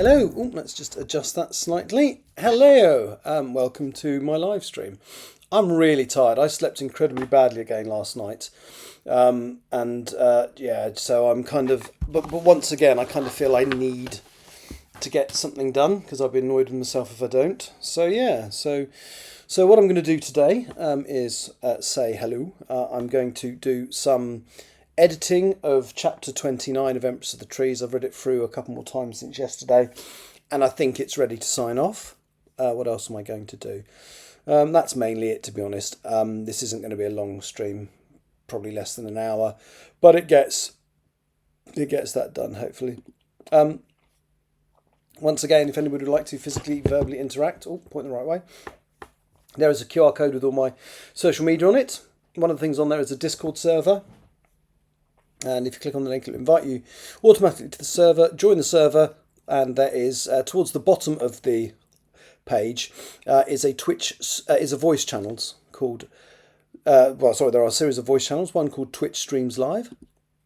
Hello. Ooh, let's just adjust that slightly. Hello. Welcome to my live stream. I'm really tired. I slept incredibly badly again last night. Yeah, so I'm kind of... But once again, I kind of feel I need to get something done because I'll be annoyed with myself if I don't. So, yeah. So what I'm going to do today is say hello. I'm going to do some editing of chapter 29 of Empress of the Trees. I've read it through a couple more times since yesterday, and I think it's ready to sign off. What else am I going to do? That's mainly it, to be honest. This isn't going to be a long stream, probably less than an hour, but it gets that done, hopefully. Once again, if anybody would like to physically, verbally interact, point the right way. There is a QR code with all my social media on it. One of the things on there is a Discord server. And if you click on the link, it'll invite you automatically to the server. Join the server, and there is towards the bottom of the page is a voice channels called. There are a series of voice channels. One called Twitch Streams Live,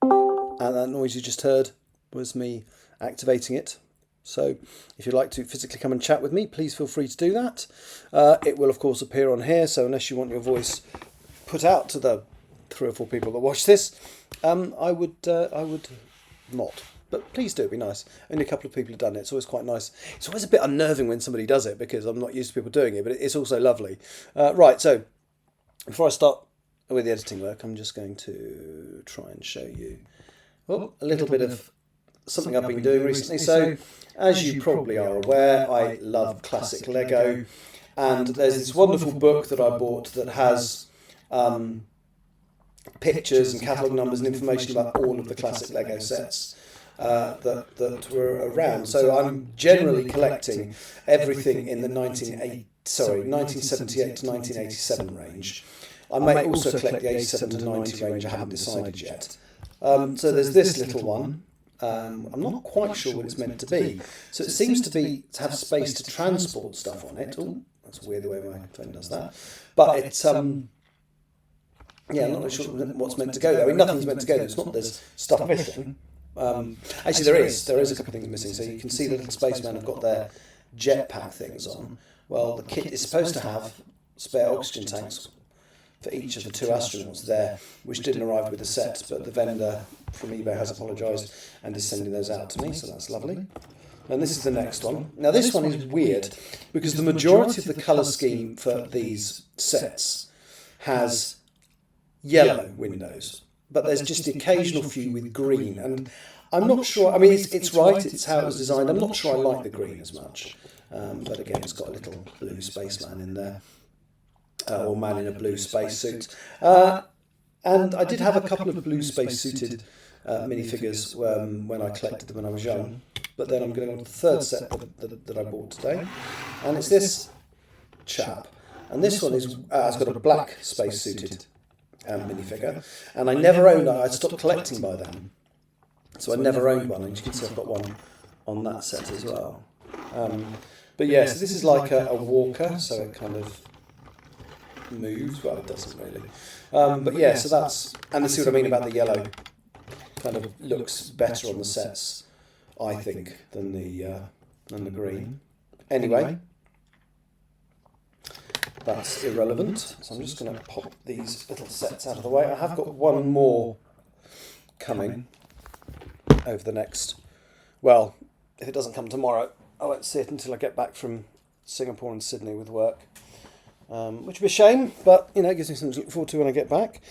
and that noise you just heard was me activating it. So if you'd like to physically come and chat with me, please feel free to do that. It will of course appear on here. So unless you want your voice put out to the 3 or 4 people that watch this, I would not. But please do, it'd be nice. Only a couple of people have done it. It's always quite nice. It's always a bit unnerving when somebody does it because I'm not used to people doing it, but it's also lovely. Right, so before I start with the editing work, I'm just going to try and show you a little bit of something I've been doing recently. So, as you probably are aware, I love classic Lego, and there's this wonderful book that I bought that has pictures and catalogue numbers and information about all of the classic Lego sets that were around. So I'm generally collecting everything in the 1978 to 1987 range. I may also collect the 87 to 90 range. I haven't decided yet. So there's this little one. I'm not quite sure what it's meant to be. So it seems to have space to transport stuff on it. Oh, that's weird the way my phone does that. But it's I'm not sure what's meant to go there. I mean, nothing's meant to go there. It's not there's stuff missing. Actually, there is a couple of things missing. So you can see the little spacemen have got their jetpack things on. Well, the kit is supposed to have spare oxygen tanks for each of the 2 astronauts there, which didn't arrive with the set, but the vendor from eBay has apologised and is sending those out to me, so that's lovely. And this is the next one. Now, this one is weird because the majority of the colour scheme for these sets has yellow windows, but there's just the occasional few with green, and I'm not sure. I mean, it's right, it's how it was designed. I'm not sure I like the green as much, but again, it's got a little blue spaceman in there, or man in a blue spacesuit. And I did have a couple of blue space-suited minifigures when I collected them when I was young, but then I'm going on to the third set that I bought today, and it's this chap, and this one has got a black space-suited minifigure, and I never owned that. I stopped collecting by then, so I never owned one, and you can see I've got one on that set as well. But yeah, so this is like a walker, so it kind of moves. Well, it doesn't really. But yeah, so that's, and you see what I mean about the yellow. Kind of looks better on the sets, I think, than the green. Anyway, that's irrelevant. So I'm just going to pop these little sets out of the way. I have got one more coming over the next. Well, if it doesn't come tomorrow, I won't see it until I get back from Singapore and Sydney with work. Which would be a shame, but it gives me something to look forward to when I get back.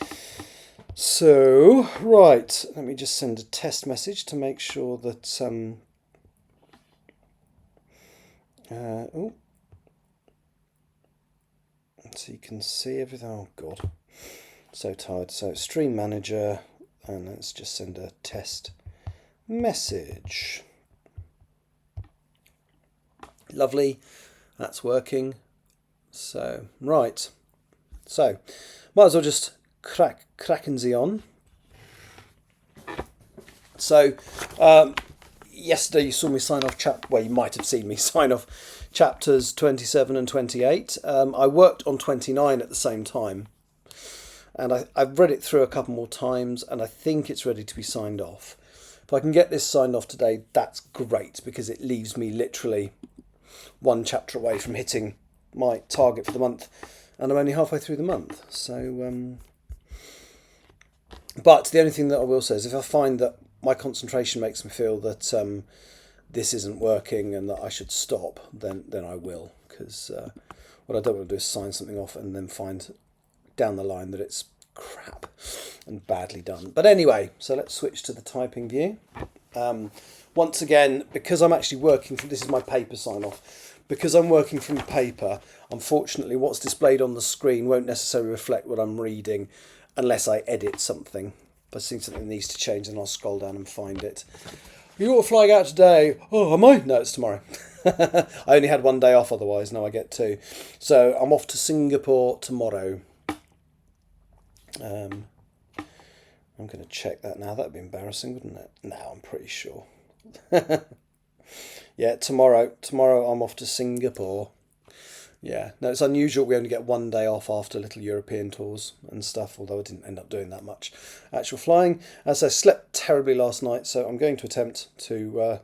So, right, let me just send a test message to make sure that so you can see everything. Oh God, so tired. So Stream Manager, and let's just send a test message. Lovely, that's working. So, right. So, might as well just cracken on. So, yesterday you saw me sign off you might have seen me sign off chapters 27 and 28. I worked on 29 at the same time. And I've read it through a couple more times, and I think it's ready to be signed off. If I can get this signed off today, that's great, because it leaves me literally one chapter away from hitting my target for the month, and I'm only halfway through the month. So, but the only thing that I will say is if I find that my concentration makes me feel that this isn't working and that I should stop, then I will, because what I don't want to do is sign something off and then find down the line that it's crap and badly done. But anyway, so let's switch to the typing view. Once again, because I'm actually working from, this is my paper sign off, because I'm working from paper, unfortunately what's displayed on the screen won't necessarily reflect what I'm reading unless I edit something. If I see something that needs to change, then I'll scroll down and find it. You're flying out today. Oh, am I? No, it's tomorrow. I only had one day off otherwise, now I get two. So I'm off to Singapore tomorrow. I'm going to check that now. That'd be embarrassing, wouldn't it? No, I'm pretty sure. Yeah, tomorrow I'm off to Singapore. Yeah, no, it's unusual. We only get one day off after little European tours and stuff, although I didn't end up doing that much actual flying. As I slept terribly last night, so I'm going to attempt to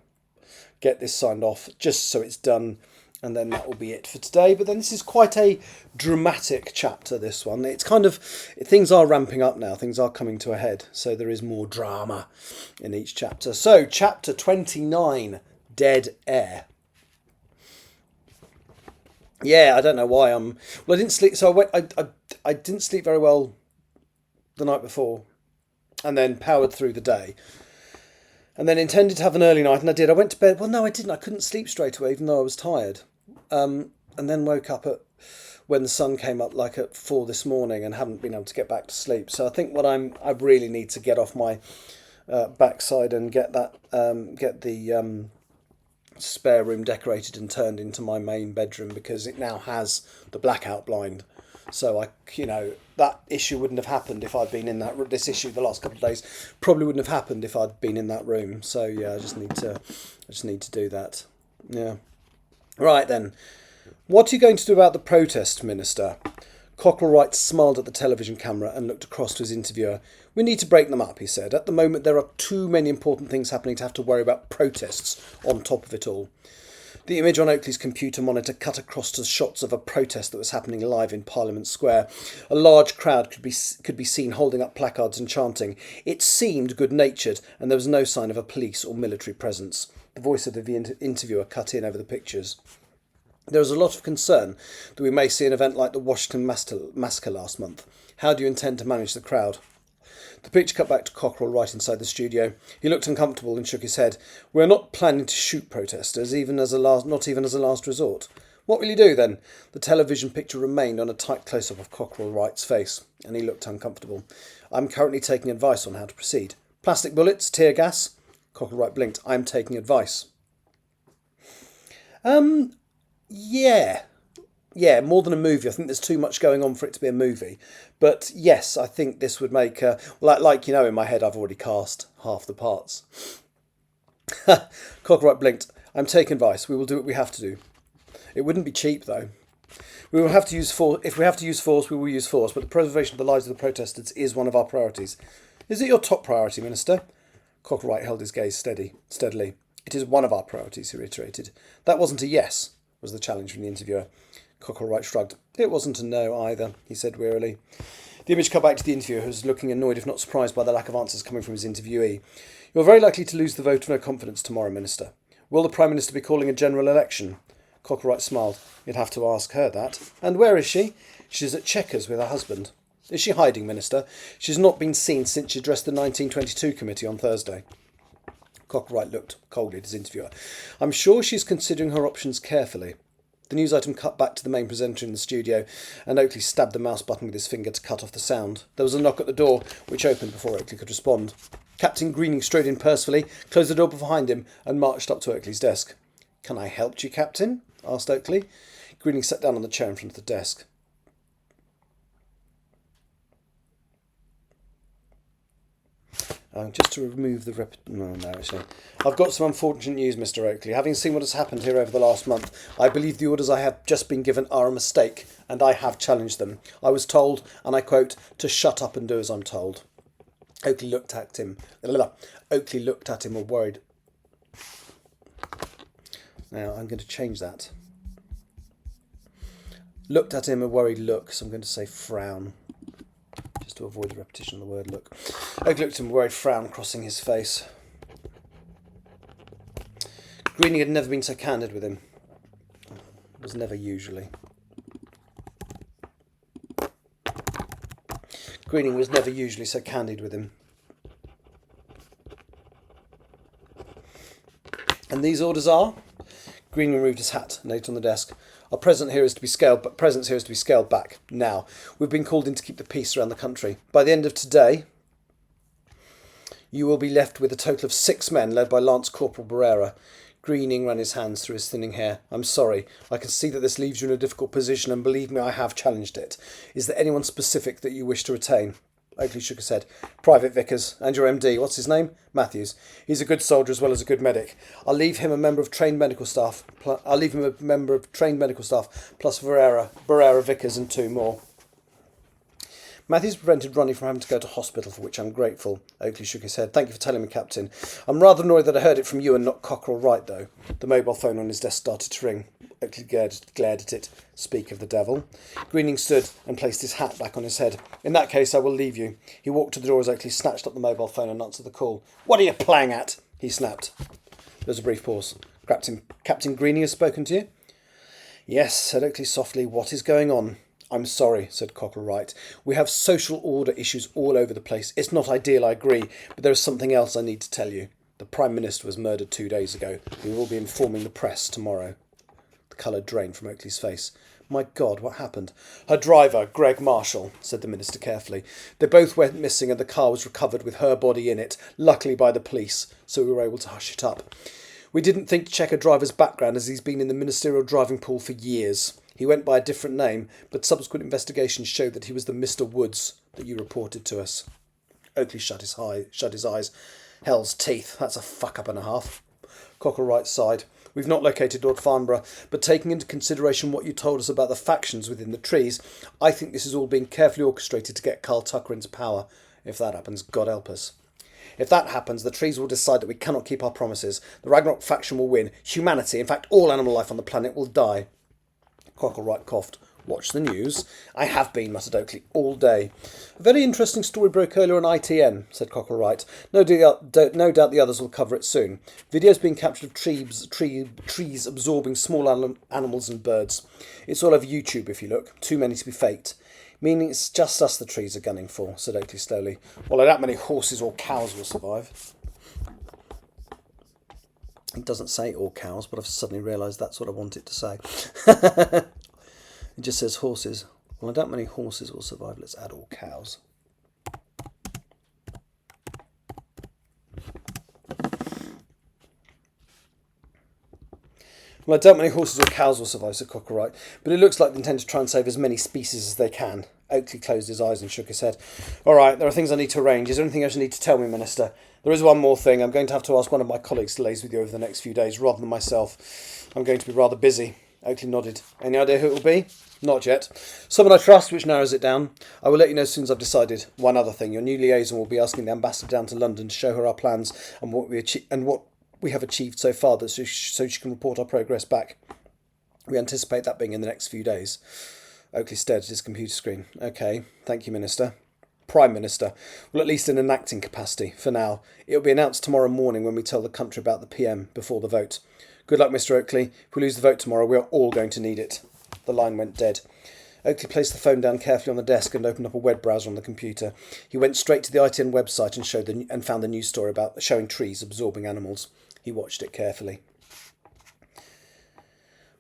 get this signed off just so it's done, and then that will be it for today. But then this is quite a dramatic chapter, this one. It's kind of, things are ramping up now, things are coming to a head, so there is more drama in each chapter. So, chapter 29, Dead Air. Yeah, I don't know why well, I didn't sleep, so I didn't sleep very well the night before, and then powered through the day, and then intended to have an early night, and I did. I went to bed, well no I didn't, I couldn't sleep straight away even though I was tired, and then woke up when the sun came up like at 4 this morning and haven't been able to get back to sleep. So I think what I really need to get off my backside and get that get the spare room decorated and turned into my main bedroom, because it now has the blackout blind. So that issue wouldn't have happened if I'd been in that. This issue the last couple of days probably wouldn't have happened if I'd been in that room. So yeah, I just need to do that. Yeah. Right then, what are you going to do about the protest, Minister? Cockerell Wright smiled at the television camera and looked across to his interviewer. We need to break them up, he said. At the moment there are too many important things happening to have to worry about protests on top of it all. The image on Oakley's computer monitor cut across to shots of a protest that was happening live in Parliament Square. A large crowd could be seen holding up placards and chanting. It seemed good-natured, and there was no sign of a police or military presence. The voice of the interviewer cut in over the pictures. There is a lot of concern that we may see an event like the Washington massacre last month. How do you intend to manage the crowd? The picture cut back to Cockerell right inside the studio. He looked uncomfortable and shook his head. We are not planning to shoot protesters, not even as a last resort. What will you do then? The television picture remained on a tight close-up of Cockerell Wright's face, and he looked uncomfortable. I'm currently taking advice on how to proceed. Plastic bullets, tear gas? Cockerell Wright blinked. I'm taking advice. Yeah, more than a movie. I think there's too much going on for it to be a movie. But yes, I think this would make in my head I've already cast half the parts. Cockerell Wright blinked. I'm taking advice. We will do what we have to do. It wouldn't be cheap though. We will have to use force. If we have to use force, we will use force. But the preservation of the lives of the protesters is one of our priorities. Is it your top priority, Minister? Cockerell Wright held his gaze steadily. It is one of our priorities, he reiterated. That wasn't a yes, was the challenge from the interviewer. Cockerell Wright shrugged. It wasn't a no either, he said wearily. The image cut back to the interviewer, who was looking annoyed if not surprised by the lack of answers coming from his interviewee. You're very likely to lose the vote of no confidence tomorrow, Minister. Will the Prime Minister be calling a general election? Cockerell Wright smiled. You'd have to ask her that. And where is she? She's at Chequers with her husband. Is she hiding, Minister? She's not been seen since she addressed the 1922 committee on Thursday. Cockerell Wright looked coldly at his interviewer. I'm sure she's considering her options carefully. The news item cut back to the main presenter in the studio, and Oakley stabbed the mouse button with his finger to cut off the sound. There was a knock at the door, which opened before Oakley could respond. Captain Greening strode in personally, closed the door behind him, and marched up to Oakley's desk. Can I help you, Captain? Asked Oakley. Greening sat down on the chair in front of the desk. Just to remove the I've got some unfortunate news, Mr. Oakley. Having seen what has happened here over the last month, I believe the orders I have just been given are a mistake, and I have challenged them. I was told, and I quote, to shut up and do as I'm told. Oakley looked at him. Oakley looked at him, worried. Now I'm going to change that. Looked at him a worried look, so I'm going to say frown, just to avoid the repetition of the word look. Oakley looked at him a worried frown crossing his face. Greening had never been so candid with him. Was never usually. Greening was never usually so candid with him. And these orders are? Greening removed his hat and laid it on the desk. Our presence here is to be scaled back. Now, we've been called in to keep the peace around the country. By the end of today, you will be left with a total of 6 men led by Lance Corporal Barrera. Greening ran his hands through his thinning hair. I'm sorry. I can see that this leaves you in a difficult position, and believe me, I have challenged it. Is there anyone specific that you wish to retain? Oakley shook his head. Private Vickers. And your MD. What's his name? Matthews. He's a good soldier as well as a good medic. I'll leave him a member of trained medical staff. Plus Barrera, Vickers, and 2 more. Matthews prevented Ronnie from having to go to hospital, for which I'm grateful. Oakley shook his head. Thank you for telling me, Captain. I'm rather annoyed that I heard it from you and not Cockerell Wright, though. The mobile phone on his desk started to ring. Oakley glared at it. Speak of the devil. Greening stood and placed his hat back on his head. In that case, I will leave you. He walked to the door as Oakley snatched up the mobile phone and answered the call. What are you playing at? He snapped. There was a brief pause. Captain Greening has spoken to you? Yes, said Oakley softly. What is going on? I'm sorry, said Cockerell Wright. We have social order issues all over the place. It's not ideal, I agree, but there is something else I need to tell you. The Prime Minister was murdered 2 days ago. We will be informing the press tomorrow. The colour drained from Oakley's face. My God, what happened? Her driver, Greg Marshall, said the Minister carefully. They both went missing and the car was recovered with her body in it, luckily by the police, so we were able to hush it up. We didn't think to check a driver's background as he's been in the ministerial driving pool for years. He went by a different name, but subsequent investigations showed that he was the Mr. Woods that you reported to us. Oakley shut his eyes. Hell's teeth, that's a fuck-up and a half. Cockerell Wright sighed. We've not located Lord Farnborough, but taking into consideration what you told us about the factions within the trees, I think this is all being carefully orchestrated to get Carl Tucker into power. If that happens, God help us. If that happens, the trees will decide that we cannot keep our promises. The Ragnarok faction will win. Humanity, in fact all animal life on the planet, will die. Cockerell Wright coughed. Watch the news. I have been, muttered Oakley, all day. A very interesting story broke earlier on ITN, said Cockerell Wright. No doubt the others will cover it soon. Videos being captured of trees absorbing small animals and birds. It's all over YouTube if you look. Too many to be faked. Meaning it's just us the trees are gunning for, said Oakley slowly. Well, I doubt many horses or cows will survive. It doesn't say all cows, but I've suddenly realised that's what I want it to say. It just says horses. Well, I doubt many horses will survive. Let's add all cows. Well, I doubt many horses or cows will survive, said Cockerell Wright, but it looks like they intend to try and save as many species as they can. Oakley closed his eyes and shook his head. All right, there are things I need to arrange. Is there anything else you need to tell me, Minister? There is one more thing. I'm going to have to ask one of my colleagues to liaise with you over the next few days, rather than myself. I'm going to be rather busy. Oakley nodded. Any idea who it will be? Not yet. Someone I trust, which narrows it down. I will let you know as soon as I've decided. One other thing. Your new liaison will be asking the ambassador down to London to show her our plans and what we have achieved so far, so she can report our progress back. We anticipate that being in the next few days. Oakley stared at his computer screen. Okay, thank you, Minister. Prime Minister. Well, at least in an acting capacity, for now. It will be announced tomorrow morning when we tell the country about the PM before the vote. Good luck, Mr. Oakley. If we lose the vote tomorrow, we are all going to need it. The line went dead. Oakley placed the phone down carefully on the desk and opened up a web browser on the computer. He went straight to the ITN website and found the news story about showing trees absorbing animals. He watched it carefully.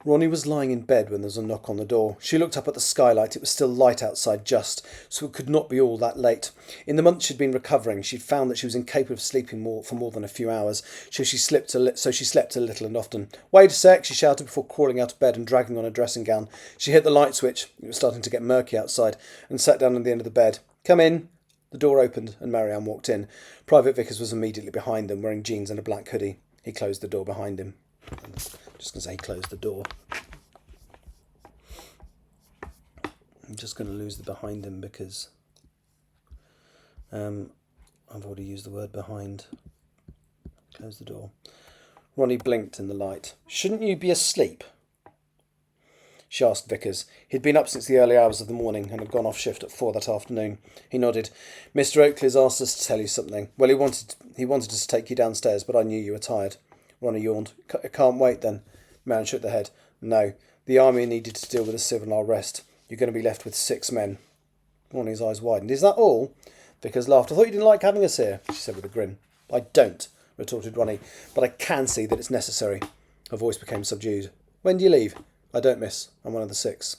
Ronnie was lying in bed when there was a knock on the door. She looked up at the skylight. It was still light outside just, so it could not be all that late. In the months she'd been recovering, she'd found that she was incapable of sleeping for more than a few hours, so she slept a little and often. Wait a sec, she shouted before crawling out of bed and dragging on her dressing gown. She hit the light switch. It was starting to get murky outside, and sat down at the end of the bed. Come in. The door opened and Marianne walked in. Private Vickers was immediately behind them, wearing jeans and a black hoodie. He closed the door behind him. I'm just going to say he closed the door. I'm just going to lose the behind him because I I've already used the word behind. Close the door. Ronnie blinked in the light. Shouldn't you be asleep? She asked Vickers. He'd been up since the early hours of the morning and had gone off shift at 4 that afternoon. He nodded. Mr. Oakley's asked us to tell you something. Well, he wanted us to take you downstairs, but I knew you were tired. Ronnie yawned. I can't wait then. Marianne shook her head. No, the army needed to deal with a civil unrest. You're going to be left with 6 men. Ronnie's eyes widened. Is that all? Vickers laughed. I thought you didn't like having us here, she said with a grin. I don't, retorted Ronnie, but I can see that it's necessary. Her voice became subdued. When do you leave? I don't, miss. I'm one of the 6.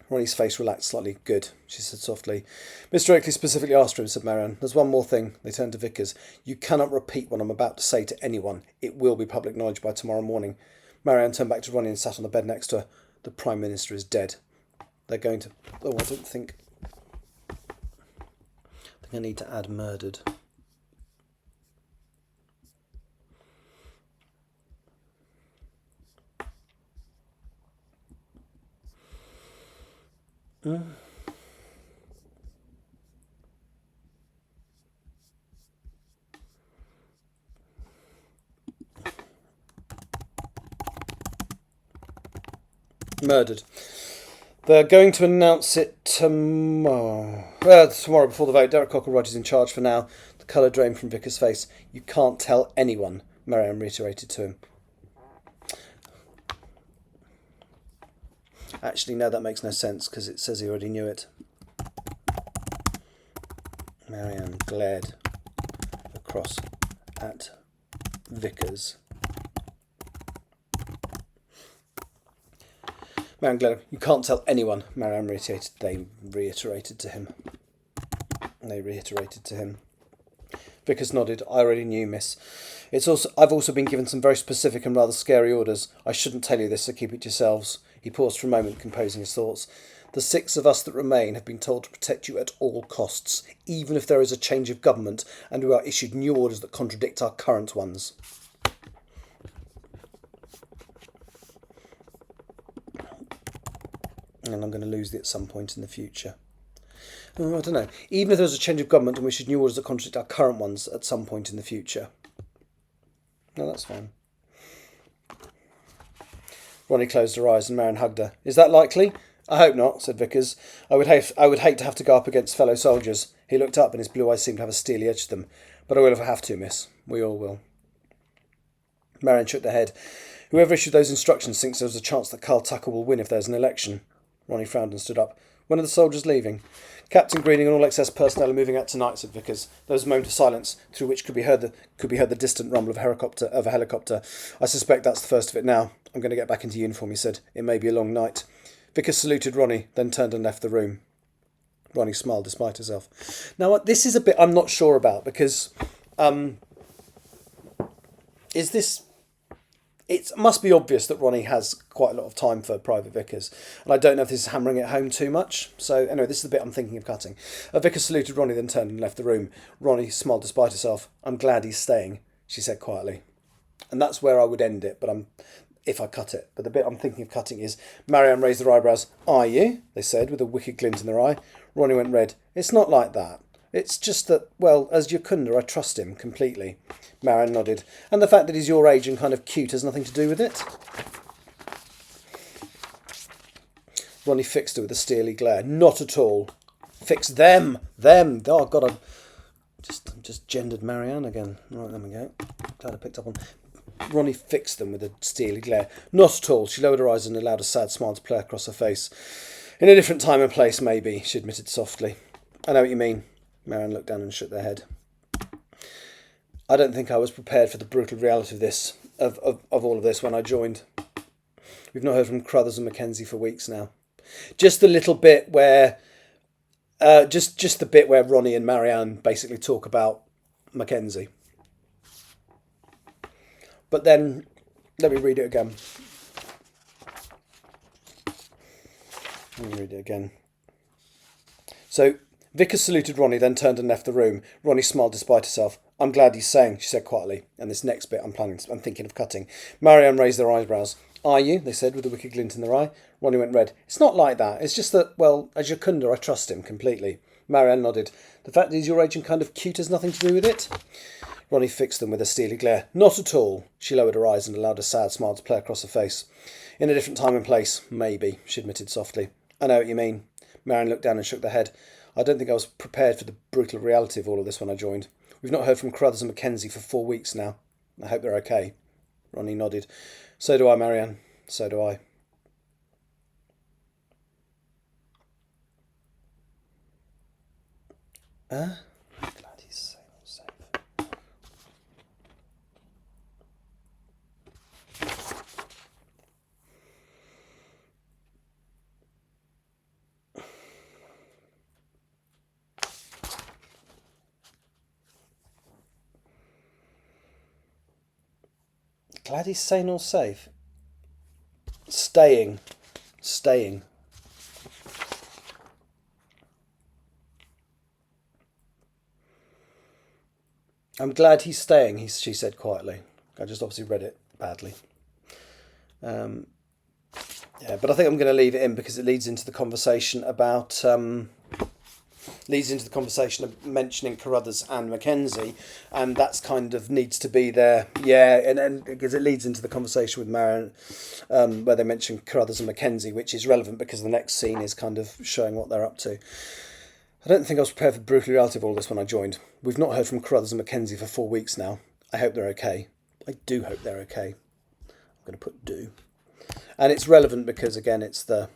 Ronnie's face relaxed slightly. Good, she said softly. Mr. Oakley specifically asked for him, said Marianne. There's one more thing. They turned to Vickers. You cannot repeat what I'm about to say to anyone. It will be public knowledge by tomorrow morning. Marianne turned back to Ronnie and sat on the bed next to her. The Prime Minister is dead. They're going to... Oh, I don't think... I need to add murdered. Murdered. They're going to announce it tomorrow. Tomorrow before the vote. Derek Cockle-Rogers is in charge for now. The colour drained from Vickers' face. You can't tell anyone, Marianne reiterated to him. Actually, no, that makes no sense because it says he already knew it. Marianne glared across at Vickers. Marianne glared. You can't tell anyone, Marianne reiterated. They reiterated to him. Vickers nodded. I already knew, miss. I've also been given some very specific and rather scary orders. I shouldn't tell you this, so keep it to yourselves. He paused for a moment, composing his thoughts. The 6 of us that remain have been told to protect you at all costs, even if there is a change of government and we are issued new orders that contradict our current ones. And I'm going to lose it at some point in the future. Oh, I don't know. Even if there's a change of government and we issued new orders that contradict our current ones at some point in the future. No, that's fine. Ronnie closed her eyes and Marianne hugged her. Is that likely? I hope not, said Vickers. I would hate to have to go up against fellow soldiers. He looked up and his blue eyes seemed to have a steely edge to them. But I will if I have to, miss. We all will. Marianne shook her head. Whoever issued those instructions thinks there's a chance that Carl Tucker will win if there's an election. Ronnie frowned and stood up. When are the soldiers leaving? Captain Greening and all excess personnel are moving out tonight, said Vickers. There was a moment of silence, through which could be heard the distant rumble of a helicopter. I suspect that's the first of it now. I'm going to get back into uniform, he said. It may be a long night. Vickers saluted Ronnie, then turned and left the room. Ronnie smiled despite herself. Now, this is a bit I'm not sure about, because is this... It must be obvious that Ronnie has quite a lot of time for Private Vickers, and I don't know if this is hammering it home too much. So anyway, this is the bit I'm thinking of cutting. Vickers saluted Ronnie, then turned and left the room. Ronnie smiled despite herself. I'm glad he's staying, she said quietly. And that's where I would end it, if I cut it. But the bit I'm thinking of cutting is, Marianne raised her eyebrows. Are you? They said, with a wicked glint in their eye. Ronnie went red. It's not like that. It's just that, well, as Yakunda, I trust him completely. Marianne nodded. And the fact that he's your age and kind of cute has nothing to do with it? Ronnie fixed her with a steely glare. Not at all. Fix them. Them. Oh, God, I'm just gendered Marianne again. Right, there we go. Glad I picked up on... Ronnie fixed them with a steely glare. Not at all. She lowered her eyes and allowed a sad smile to play across her face. In a different time and place, maybe, she admitted softly. I know what you mean. Marianne looked down and shook their head. I don't think I was prepared for the brutal reality of this, of all of this when I joined. We've not heard from Crothers and Mackenzie for weeks now. Just the little bit where, just the bit where Ronnie and Marianne basically talk about Mackenzie. But then, let me read it again. So, Vickers saluted Ronnie, then turned and left the room. Ronnie smiled despite herself. I'm glad he's staying, she said quietly. And this next bit I'm thinking of cutting. Marianne raised their eyebrows. Are you? They said, with a wicked glint in their eye. Ronnie went red. It's not like that. It's just that, well, as Yakunda, I trust him completely. Marianne nodded. The fact is, your agent kind of cute has nothing to do with it? Ronnie fixed them with a steely glare. Not at all. She lowered her eyes and allowed a sad smile to play across her face. In a different time and place, maybe, she admitted softly. I know what you mean. Marianne looked down and shook her head. I don't think I was prepared for the brutal reality of all of this when I joined. We've not heard from Carruthers and Mackenzie for 4 weeks now. I hope they're okay. Ronnie nodded. So do I, Marianne. So do I. Glad he's safe. Glad he's sane or safe. Staying. I'm glad he's staying, she said quietly. I just obviously read it badly. Yeah, but I think I'm going to leave it in because it leads into the conversation about mentioning Carruthers and Mackenzie, and that's kind of needs to be there. Yeah, and because it leads into the conversation with Marianne, where they mention Carruthers and Mackenzie, which is relevant because the next scene is kind of showing what they're up to. I don't think I was prepared for the brutal reality of all this when I joined. We've not heard from Carruthers and Mackenzie for 4 weeks now. I hope they're okay. I do hope they're okay. I'm going to put do. And it's relevant because, again, it's the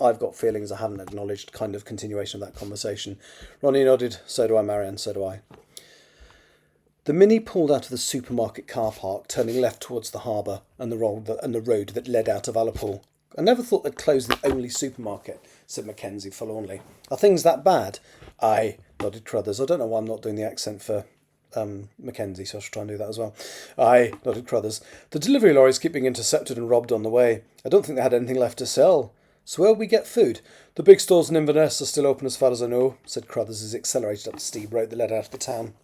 I've got feelings I haven't acknowledged kind of continuation of that conversation. Ronnie nodded. So do I, Marianne. So do I. The Mini pulled out of the supermarket car park, turning left towards the harbour and the road that led out of Ullapool. I never thought they'd close the only supermarket, said Mackenzie forlornly. Are things that bad? Aye, nodded Carruthers. I don't know why I'm not doing the accent for Mackenzie, so I should try and do that as well. Aye, nodded Carruthers. The delivery lorries keep being intercepted and robbed on the way. I don't think they had anything left to sell. So where will we get food? The big stores in Inverness are still open as far as I know, said Carruthers as he accelerated up the steep road that led out of the town.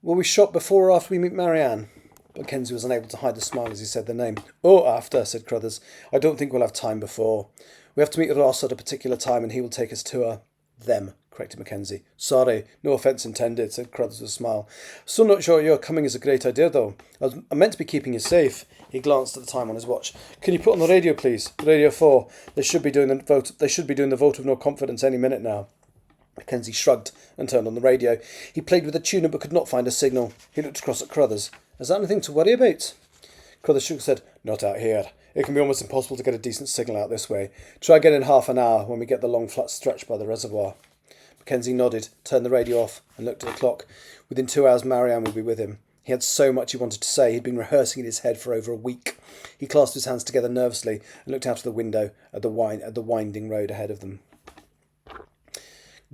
Will we shop before or after we meet Marianne? Mackenzie was unable to hide the smile as he said the name. Oh, after, said Carruthers. I don't think we'll have time before. We have to meet with Ross at a particular time and he will take us to her. Them, corrected Mackenzie. Sorry, no offence intended, said Carruthers with a smile. Still not sure your coming is a great idea, though. I meant to be keeping you safe. He glanced at the time on his watch. Can you put on the radio, please? Radio 4. They should be doing the vote of no confidence any minute now. Mackenzie shrugged and turned on the radio. He played with the tuner but could not find a signal. He looked across at Carruthers. Is that anything to worry about? Carruthers shook his head. Not out here. It can be almost impossible to get a decent signal out this way. Try again in half an hour when we get the long flat stretch by the reservoir. Mackenzie nodded, turned the radio off and looked at the clock. Within 2 hours Marianne would be with him. He had so much he wanted to say. He'd been rehearsing in his head for over a week. He clasped his hands together nervously and looked out of the window at the winding road ahead of them.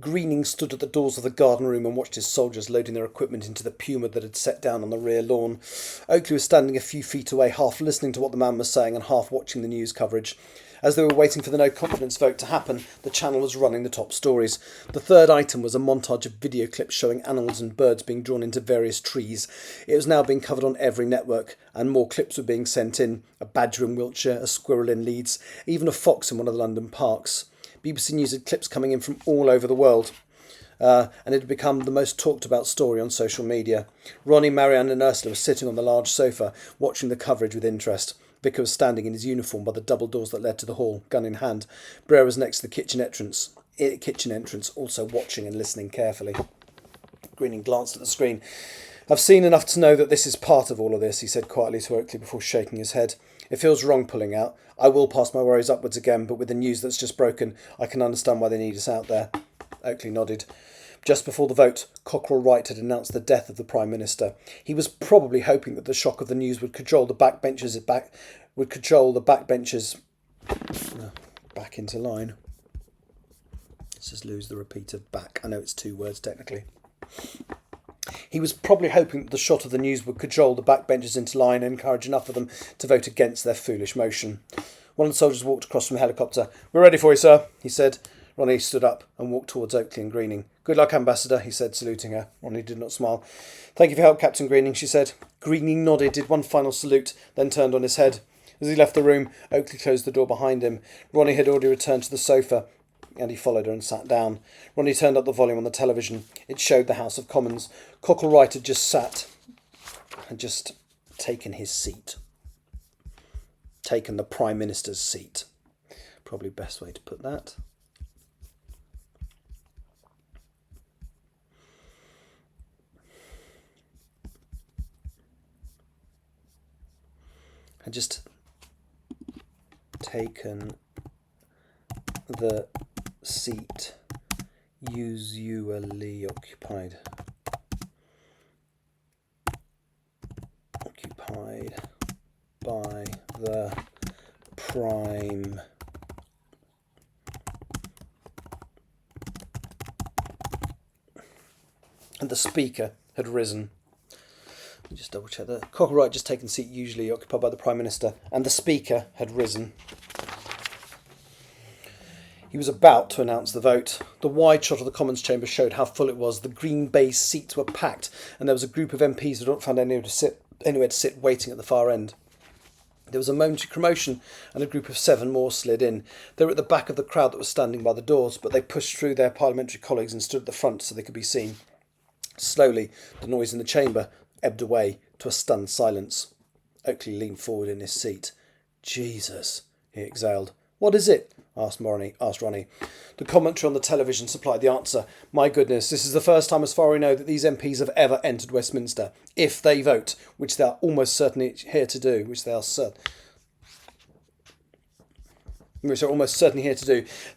Greening stood at the doors of the garden room and watched his soldiers loading their equipment into the puma that had set down on the rear lawn. Oakley was standing a few feet away, half listening to what the man was saying and half watching the news coverage. As they were waiting for the no-confidence vote to happen, the channel was running the top stories. The third item was a montage of video clips showing animals and birds being drawn into various trees. It was now being covered on every network, and more clips were being sent in. A badger in Wiltshire, a squirrel in Leeds, even a fox in one of the London parks. BBC News had clips coming in from all over the world. And it had become the most talked about story on social media. Ronnie, Marianne and Ursula were sitting on the large sofa, watching the coverage with interest. Vicar was standing in his uniform by the double doors that led to the hall, gun in hand. Brer was next to the kitchen entrance, also watching and listening carefully. Greening glanced at the screen. I've seen enough to know that this is part of all of this, he said quietly to Oakley before shaking his head. It feels wrong pulling out. I will pass my worries upwards again, but with the news that's just broken, I can understand why they need us out there. Oakley nodded. Just before the vote, Cockerell Wright had announced the death of the Prime Minister. He was probably hoping that the shock of the news would cajole the backbenchers back into line. Let's just lose the repeat of back. I know it's 2 words technically. He was probably hoping that the shot of the news would cajole the backbenchers into line and encourage enough of them to vote against their foolish motion. One of the soldiers walked across from the helicopter. We're ready for you, sir, he said. Ronnie stood up and walked towards Oakley and Greening. Good luck, Ambassador, he said, saluting her. Ronnie did not smile. Thank you for your help, Captain Greening, she said. Greening nodded, did one final salute, then turned on his head. As he left the room, Oakley closed the door behind him. Ronnie had already returned to the sofa and he followed her and sat down. Ronnie turned up the volume on the television. It showed the House of Commons. Cockle-Wright had just sat and just taken his seat. Taken the Prime Minister's seat. Probably best way to put that. Had just taken the seat usually occupied by the Prime and the Speaker had risen. Just double check that. Cockle-Wright just taken the seat usually occupied by the Prime Minister, and the Speaker had risen. He was about to announce the vote. The wide shot of the Commons chamber showed how full it was. The green baize seats were packed, and there was a group of MPs who hadn't found anywhere to sit waiting at the far end. There was a momentary commotion, and a group of 7 more slid in. They were at the back of the crowd that was standing by the doors, but they pushed through their parliamentary colleagues and stood at the front so they could be seen. Slowly, the noise in the chamber ebbed away to a stunned silence. Oakley leaned forward in his seat. "Jesus," he exhaled. "What is it?" asked Ronnie. The commentary on the television supplied the answer. "My goodness, this is the first time as far as we know that these MPs have ever entered Westminster. If they vote, which they are almost certainly here to do,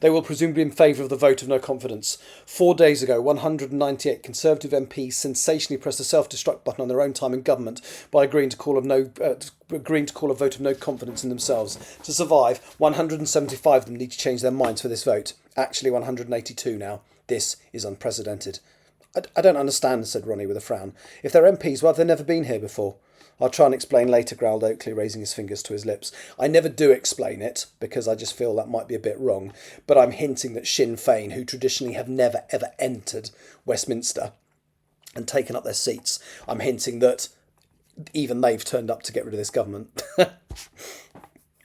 they will presumably be in favour of the vote of no confidence. 4 days ago, 198 Conservative MPs sensationally pressed the self-destruct button on their own time in government by agreeing to call a vote of no confidence in themselves. To survive, 175 of them need to change their minds for this vote. Actually, 182 now. This is unprecedented." I don't understand," said Ronnie with a frown. "If they're MPs, why have they never been here before?" "I'll try and explain later," growled Oakley, raising his fingers to his lips. "I never do explain it, because I just feel that might be a bit wrong. But I'm hinting that Sinn Féin, who traditionally have never, ever entered Westminster and taken up their seats, I'm hinting that even they've turned up to get rid of this government."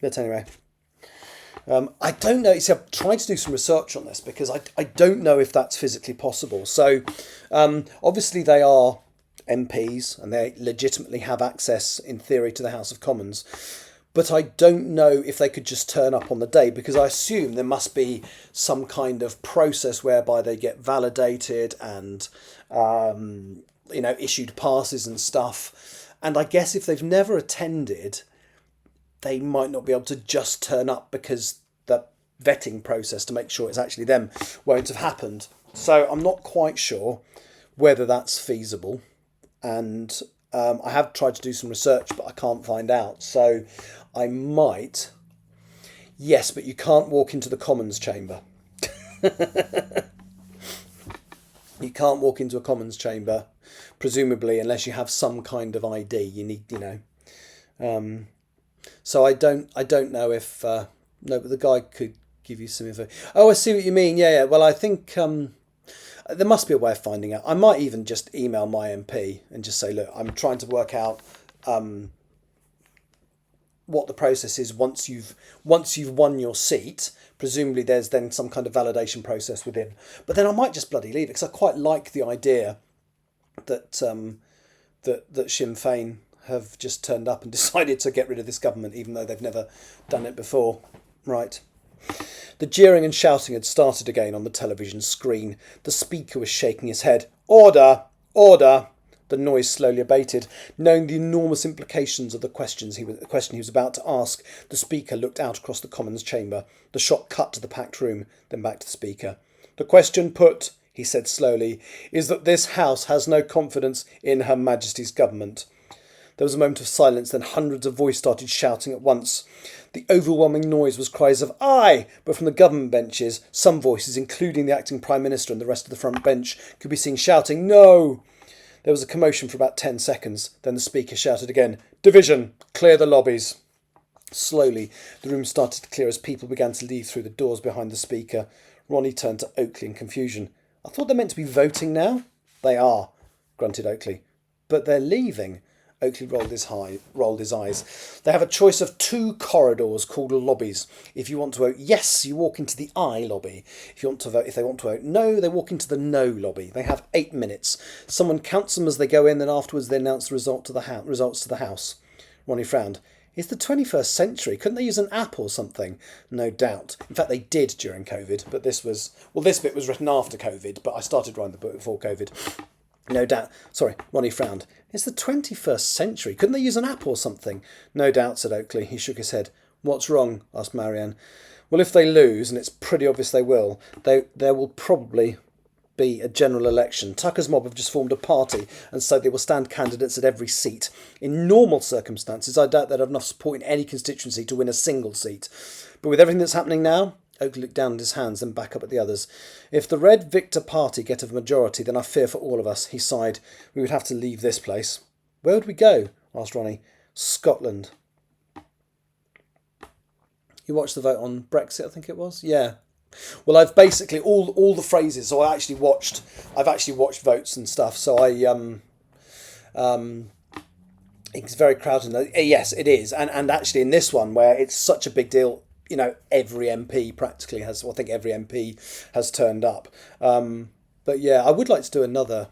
But anyway, I don't know. See, I've tried to do some research on this because I don't know if that's physically possible. So obviously they are MPs and they legitimately have access in theory to the House of Commons, but I don't know if they could just turn up on the day, because I assume there must be some kind of process whereby they get validated and issued passes and stuff. And I guess if they've never attended, they might not be able to just turn up, because the vetting process to make sure it's actually them won't have happened. So I'm not quite sure whether that's feasible. And I have tried to do some research, but I can't find out. So I might. Yes, but you can't walk into the Commons chamber. You can't walk into a Commons chamber, presumably, unless you have some kind of ID. You need, So I don't know if no, but the guy could give you some info. Oh, I see what you mean. Yeah. Well, I think there must be a way of finding out. I might even just email my MP and just say, look, I'm trying to work out what the process is once you've won your seat. Presumably, there's then some kind of validation process within. But then I might just bloody leave it, because I quite like the idea that that Sinn Féin have just turned up and decided to get rid of this government, even though they've never done it before. Right. The jeering and shouting had started again on the television screen. The Speaker was shaking his head. "Order! Order!" The noise slowly abated. Knowing the enormous implications of the question he was about to ask, the Speaker looked out across the Commons chamber. The shot cut to the packed room, then back to the Speaker. "The question put," he said slowly, "is that this House has no confidence in Her Majesty's government." There was a moment of silence, then hundreds of voices started shouting at once. The overwhelming noise was cries of "Aye!" But from the government benches, some voices, including the acting Prime Minister and the rest of the front bench, could be seen shouting "No!" There was a commotion for about 10 seconds. Then the Speaker shouted again, "Division! Clear the lobbies!" Slowly, the room started to clear as people began to leave through the doors behind the Speaker. Ronnie turned to Oakley in confusion. "I thought they're meant to be voting now." "They are," grunted Oakley. "But they're leaving." Oakley rolled his eyes. They have a choice of 2 corridors called lobbies. If you want to vote yes, you walk into the I lobby. If they want to vote no, they walk into the no lobby. They have 8 minutes. Someone counts them as they go in, then afterwards they announce the results to the House. Ronnie frowned. It's the 21st century. Couldn't they use an app or something? No doubt. In fact, they did during COVID, but this bit was written after COVID, but I started writing the book before COVID. No doubt. Sorry, Ronnie frowned. It's the 21st century. Couldn't they use an app or something? No doubt, said Oakley. He shook his head. What's wrong? Asked Marianne. Well, if they lose, and it's pretty obvious they will, there will probably be a general election. Tucker's mob have just formed a party, and so they will stand candidates at every seat. In normal circumstances, I doubt they'd have enough support in any constituency to win a single seat. But with everything that's happening now, Oakley looked down at his hands, then back up at the others. If the Red Victor party get a majority, then I fear for all of us, he sighed. We would have to leave this place. Where would we go? Asked Ronnie. Scotland. You watched the vote on Brexit, I think it was? Yeah. Well, I've basically all the phrases. So I've actually watched votes and stuff. So it's very crowded. Yes, it is. And actually in this one where it's such a big deal, you know, every MP practically has, well, I think every MP has turned up. But yeah, I would like to do another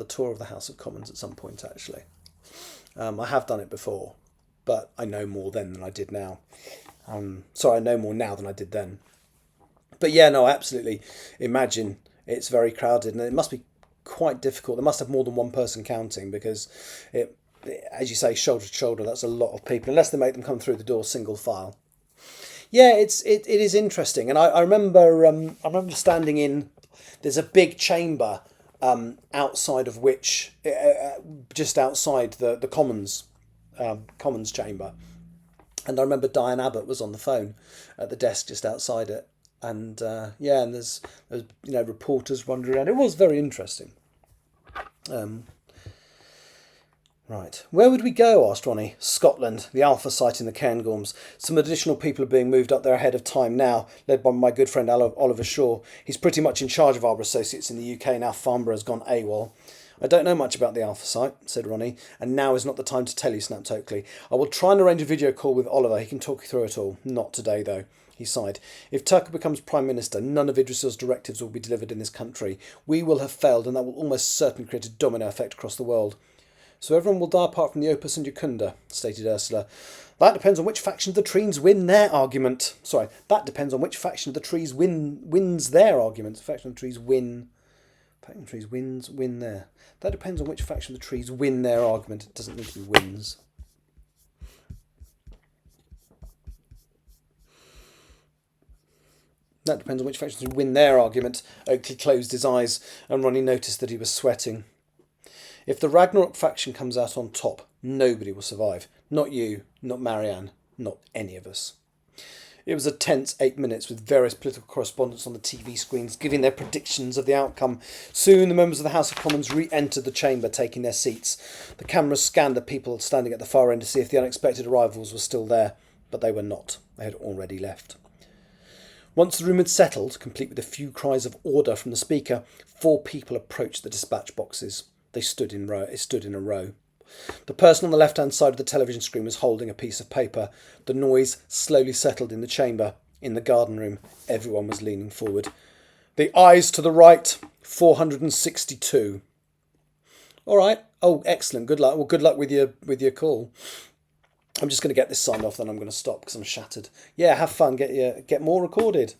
tour of the House of Commons at some point, actually. I have done it before, but I know more then than I did now. I know more now than I did then. But yeah, no, I absolutely imagine it's very crowded, and it must be quite difficult. They must have more than one person counting, because it as you say, shoulder to shoulder, that's a lot of people, unless they make them come through the door single file. Yeah, it is interesting, and I remember standing in. There's a big chamber outside of which, just outside the Commons chamber, and I remember Diane Abbott was on the phone at the desk just outside it, and and there's reporters wandering around. It was very interesting. Right. Where would we go? Asked Ronnie. Scotland, the Alpha site in the Cairngorms. Some additional people are being moved up there ahead of time now, led by my good friend Oliver Shaw. He's pretty much in charge of our associates in the UK now Farnborough has gone AWOL. I don't know much about the Alpha site, said Ronnie, and now is not the time to tell you, snapped Oakley. I will try and arrange a video call with Oliver. He can talk you through it all. Not today, though. He sighed. If Tucker becomes Prime Minister, none of Idris's directives will be delivered in this country. We will have failed, and that will almost certainly create a domino effect across the world. So everyone will die apart from the Opus and Jacunda, stated Ursula. That depends on which faction of the trees win their argument. Sorry, that depends on which faction of the trees wins their argument. Faction of the trees win. Faction of the trees win their. That depends on which faction of the trees win their argument. It doesn't need to be wins. That depends on which faction win their argument. Oakley closed his eyes, and Ronnie noticed that he was sweating. If the Ragnarok faction comes out on top, nobody will survive. Not you, not Marianne, not any of us. It was a tense 8 minutes, with various political correspondents on the TV screens giving their predictions of the outcome. Soon the members of the House of Commons re-entered the chamber, taking their seats. The cameras scanned the people standing at the far end to see if the unexpected arrivals were still there, but they were not. They had already left. Once the room had settled, complete with a few cries of order from the speaker, 4 people approached the dispatch boxes. They stood in a row. The person on the left-hand side of the television screen was holding a piece of paper. The noise slowly settled in the chamber. In the garden room, everyone was leaning forward. The ayes to the right, 462. All right. Oh, excellent. Good luck. Well, good luck with your call. I'm just going to get this signed off, then I'm going to stop because I'm shattered. Yeah, have fun. Get more recorded.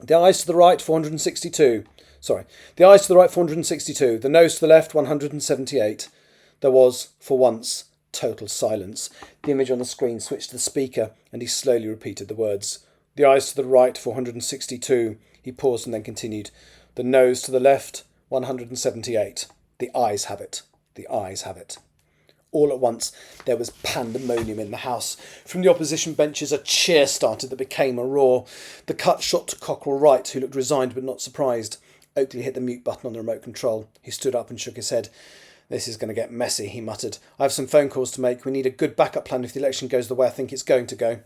The ayes to the right, 462. Sorry. The ayes to the right, 462. The noes to the left, 178. There was, for once, total silence. The image on the screen switched to the speaker, and he slowly repeated the words. The ayes to the right, 462. He paused and then continued. The noes to the left, 178. The ayes have it. The ayes have it. All at once, there was pandemonium in the House. From the opposition benches, a cheer started that became a roar. The cut shot to Cockerell Wright, who looked resigned but not surprised. Oakley hit the mute button on the remote control. He stood up and shook his head. This is going to get messy, he muttered. I have some phone calls to make. We need a good backup plan if the election goes the way I think it's going to go.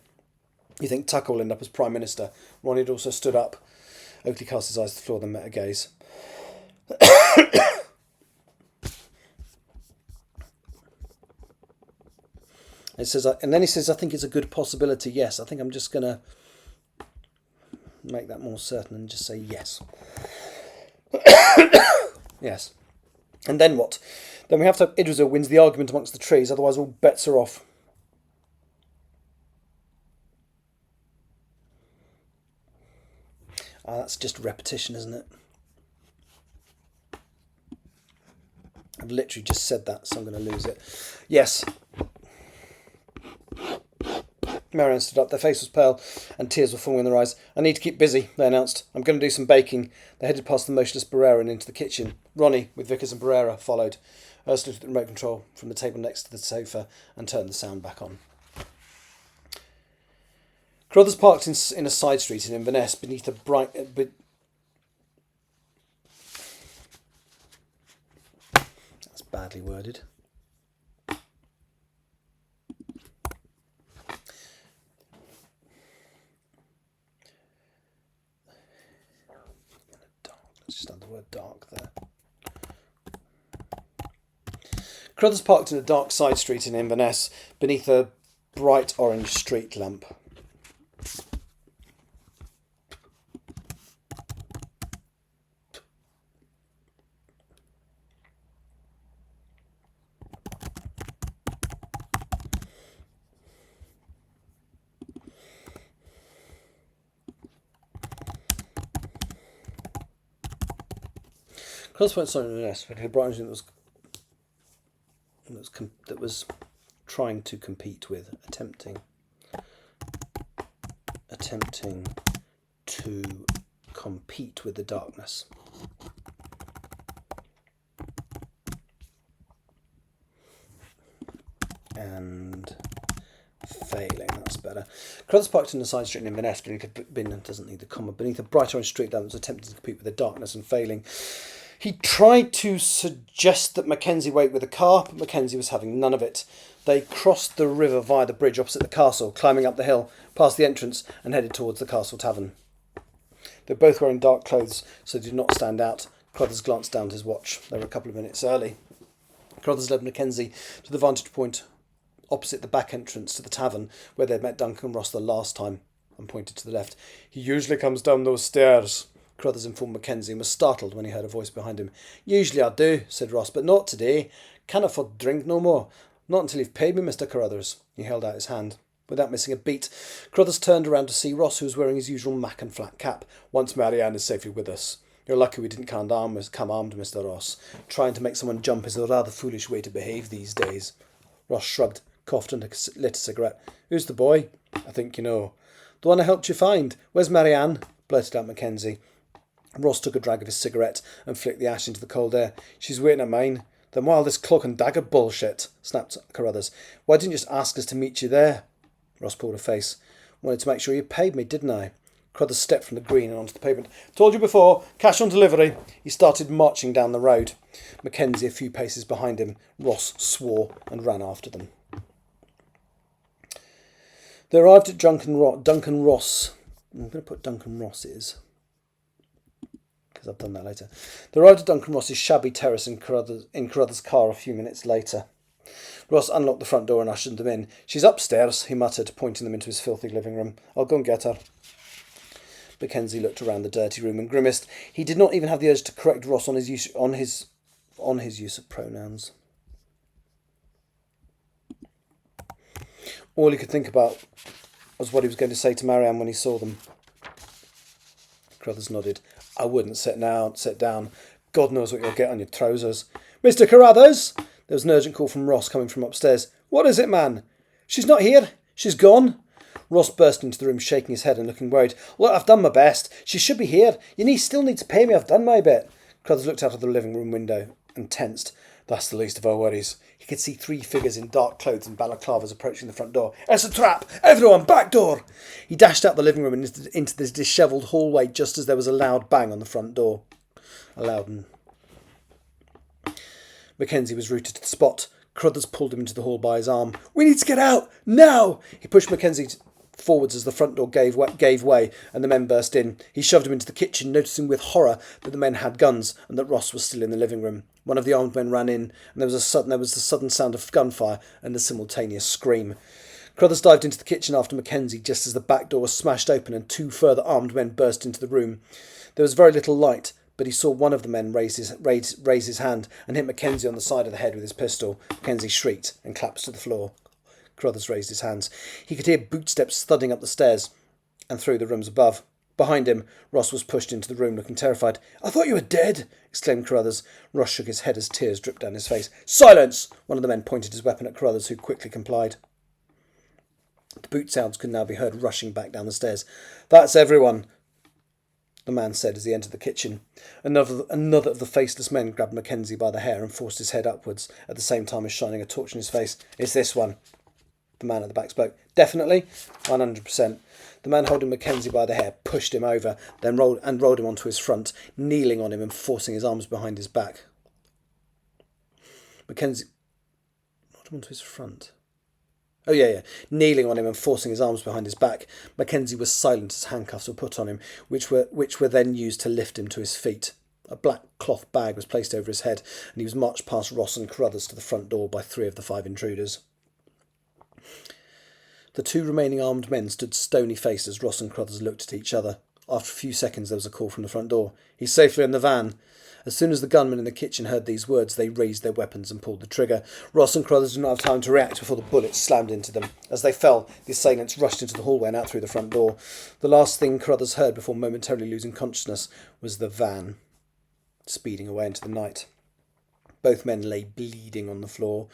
You think Tucker will end up as Prime Minister? Ronnie had also stood up. Oakley cast his eyes to the floor, then met a gaze. It says, and then he says, I think it's a good possibility. Yes, I think I'm just going to make that more certain and just say yes. Yes. And then what? Then we have to have Idrisil wins the argument amongst the trees, otherwise all bets are off. That's just repetition, isn't it? I've literally just said that, so I'm going to lose it. Yes. Marianne stood up. Their face was pale and tears were falling in their eyes. I need to keep busy, they announced. I'm going to do some baking. They headed past the motionless Barrera and into the kitchen. Ronnie, with Vickers and Barrera, followed. Ursula took the remote control from the table next to the sofa and turned the sound back on. Carruthers parked in a side street in Inverness beneath a bright... That's badly worded. Let's just add the word dark there. Carruthers parked in a dark side street in Inverness beneath a bright orange street lamp. Carruthers went something in Inverness when he had bright orange that was trying to compete with, attempting to compete with the darkness. And failing, that's better. Carruthers parked in the side street in Inverness doesn't need the comma, beneath a bright orange street lamp that was attempting to compete with the darkness and failing. He tried to suggest that Mackenzie wait with the car, but Mackenzie was having none of it. They crossed the river via the bridge opposite the castle, climbing up the hill, past the entrance, and headed towards the castle tavern. They were both wearing dark clothes, so they did not stand out. Carruthers glanced down at his watch. They were a couple of minutes early. Carruthers led Mackenzie to the vantage point opposite the back entrance to the tavern, where they had met Duncan Ross the last time, and pointed to the left. He usually comes down those stairs, Carruthers informed Mackenzie, and was startled when he heard a voice behind him. Usually I do, said Ross, but not today. Can't afford to drink no more. Not until you've paid me, Mr. Carruthers. He held out his hand. Without missing a beat, Carruthers turned around to see Ross, who was wearing his usual mac and flat cap. Once Marianne is safely with us. You're lucky we didn't come armed, Mr. Ross. Trying to make someone jump is a rather foolish way to behave these days. Ross shrugged, coughed and lit a cigarette. Who's the boy? I think you know. The one I helped you find. Where's Marianne? Blurted out Mackenzie. Ross took a drag of his cigarette and flicked the ash into the cold air. She's waiting at mine. Then why all this cloak and dagger bullshit? Snapped Carruthers. Why didn't you just ask us to meet you there? Ross pulled a face. Wanted to make sure you paid me, didn't I? Carruthers stepped from the green and onto the pavement. Told you before, cash on delivery. He started marching down the road. Mackenzie a few paces behind him. Ross swore and ran after them. They arrived at Duncan Ross. I'm going to put Duncan Ross's, because I've done that later. They arrived at Duncan Ross's shabby terrace in Carruthers' car a few minutes later. Ross unlocked the front door and ushered them in. She's upstairs, he muttered, pointing them into his filthy living room. I'll go and get her. Mackenzie looked around the dirty room and grimaced. He did not even have the urge to correct Ross on his use of pronouns. All he could think about was what he was going to say to Marianne when he saw them. Carruthers nodded. I wouldn't sit down. God knows what you'll get on your trousers. Mr. Carruthers! There was an urgent call from Ross coming from upstairs. What is it, man? She's not here. She's gone. Ross burst into the room, shaking his head and looking worried. Look, I've done my best. She should be here. You still need to pay me. I've done my bit. Carruthers looked out of the living room window and tensed. That's the least of our worries. He could see 3 figures in dark clothes and balaclavas approaching the front door. It's a trap! Everyone, back door! He dashed out the living room and into this dishevelled hallway just as there was a loud bang on the front door. Mackenzie was rooted to the spot. Carruthers pulled him into the hall by his arm. We need to get out! Now! He pushed Mackenzie forwards as the front door gave way and the men burst in. He shoved him into the kitchen, noticing with horror that the men had guns and that Ross was still in the living room. One of the armed men ran in, and there was the sudden sound of gunfire and a simultaneous scream. Crothers dived into the kitchen after Mackenzie just as the back door was smashed open and 2 further armed men burst into the room. There was very little light, but he saw one of the men raise his hand and hit Mackenzie on the side of the head with his pistol. Mackenzie shrieked and collapsed to the floor. Crothers raised his hands. He could hear bootsteps thudding up the stairs and through the rooms above. Behind him, Ross was pushed into the room, looking terrified. "I thought you were dead," exclaimed Crothers. Ross shook his head as tears dripped down his face. "Silence!" One of the men pointed his weapon at Crothers, who quickly complied. The boot sounds could now be heard rushing back down the stairs. "That's everyone," the man said as he entered the kitchen. Another of the faceless men grabbed Mackenzie by the hair and forced his head upwards, at the same time as shining a torch in his face. "It's this one," the man at the back spoke. "Definitely?" 100%. The man holding Mackenzie by the hair pushed him over, then rolled him onto his front, kneeling on him and forcing his arms behind his back. Mackenzie rolled him onto his front. Kneeling on him and forcing his arms behind his back. Mackenzie was silent as handcuffs were put on him, which were then used to lift him to his feet. A black cloth bag was placed over his head, and he was marched past Ross and Crothers to the front door by 3 of the 5 intruders. The 2 remaining armed men stood stony-faced as Ross and Crothers looked at each other. After a few seconds there was a call from the front door. "He's safely in the van." As soon as the gunmen in the kitchen heard these words, they raised their weapons and pulled the trigger. Ross and Crothers did not have time to react before the bullets slammed into them. As they fell, the assailants rushed into the hallway and out through the front door. The last thing Crothers heard before momentarily losing consciousness was the van speeding away into the night. Both men lay bleeding on the floor.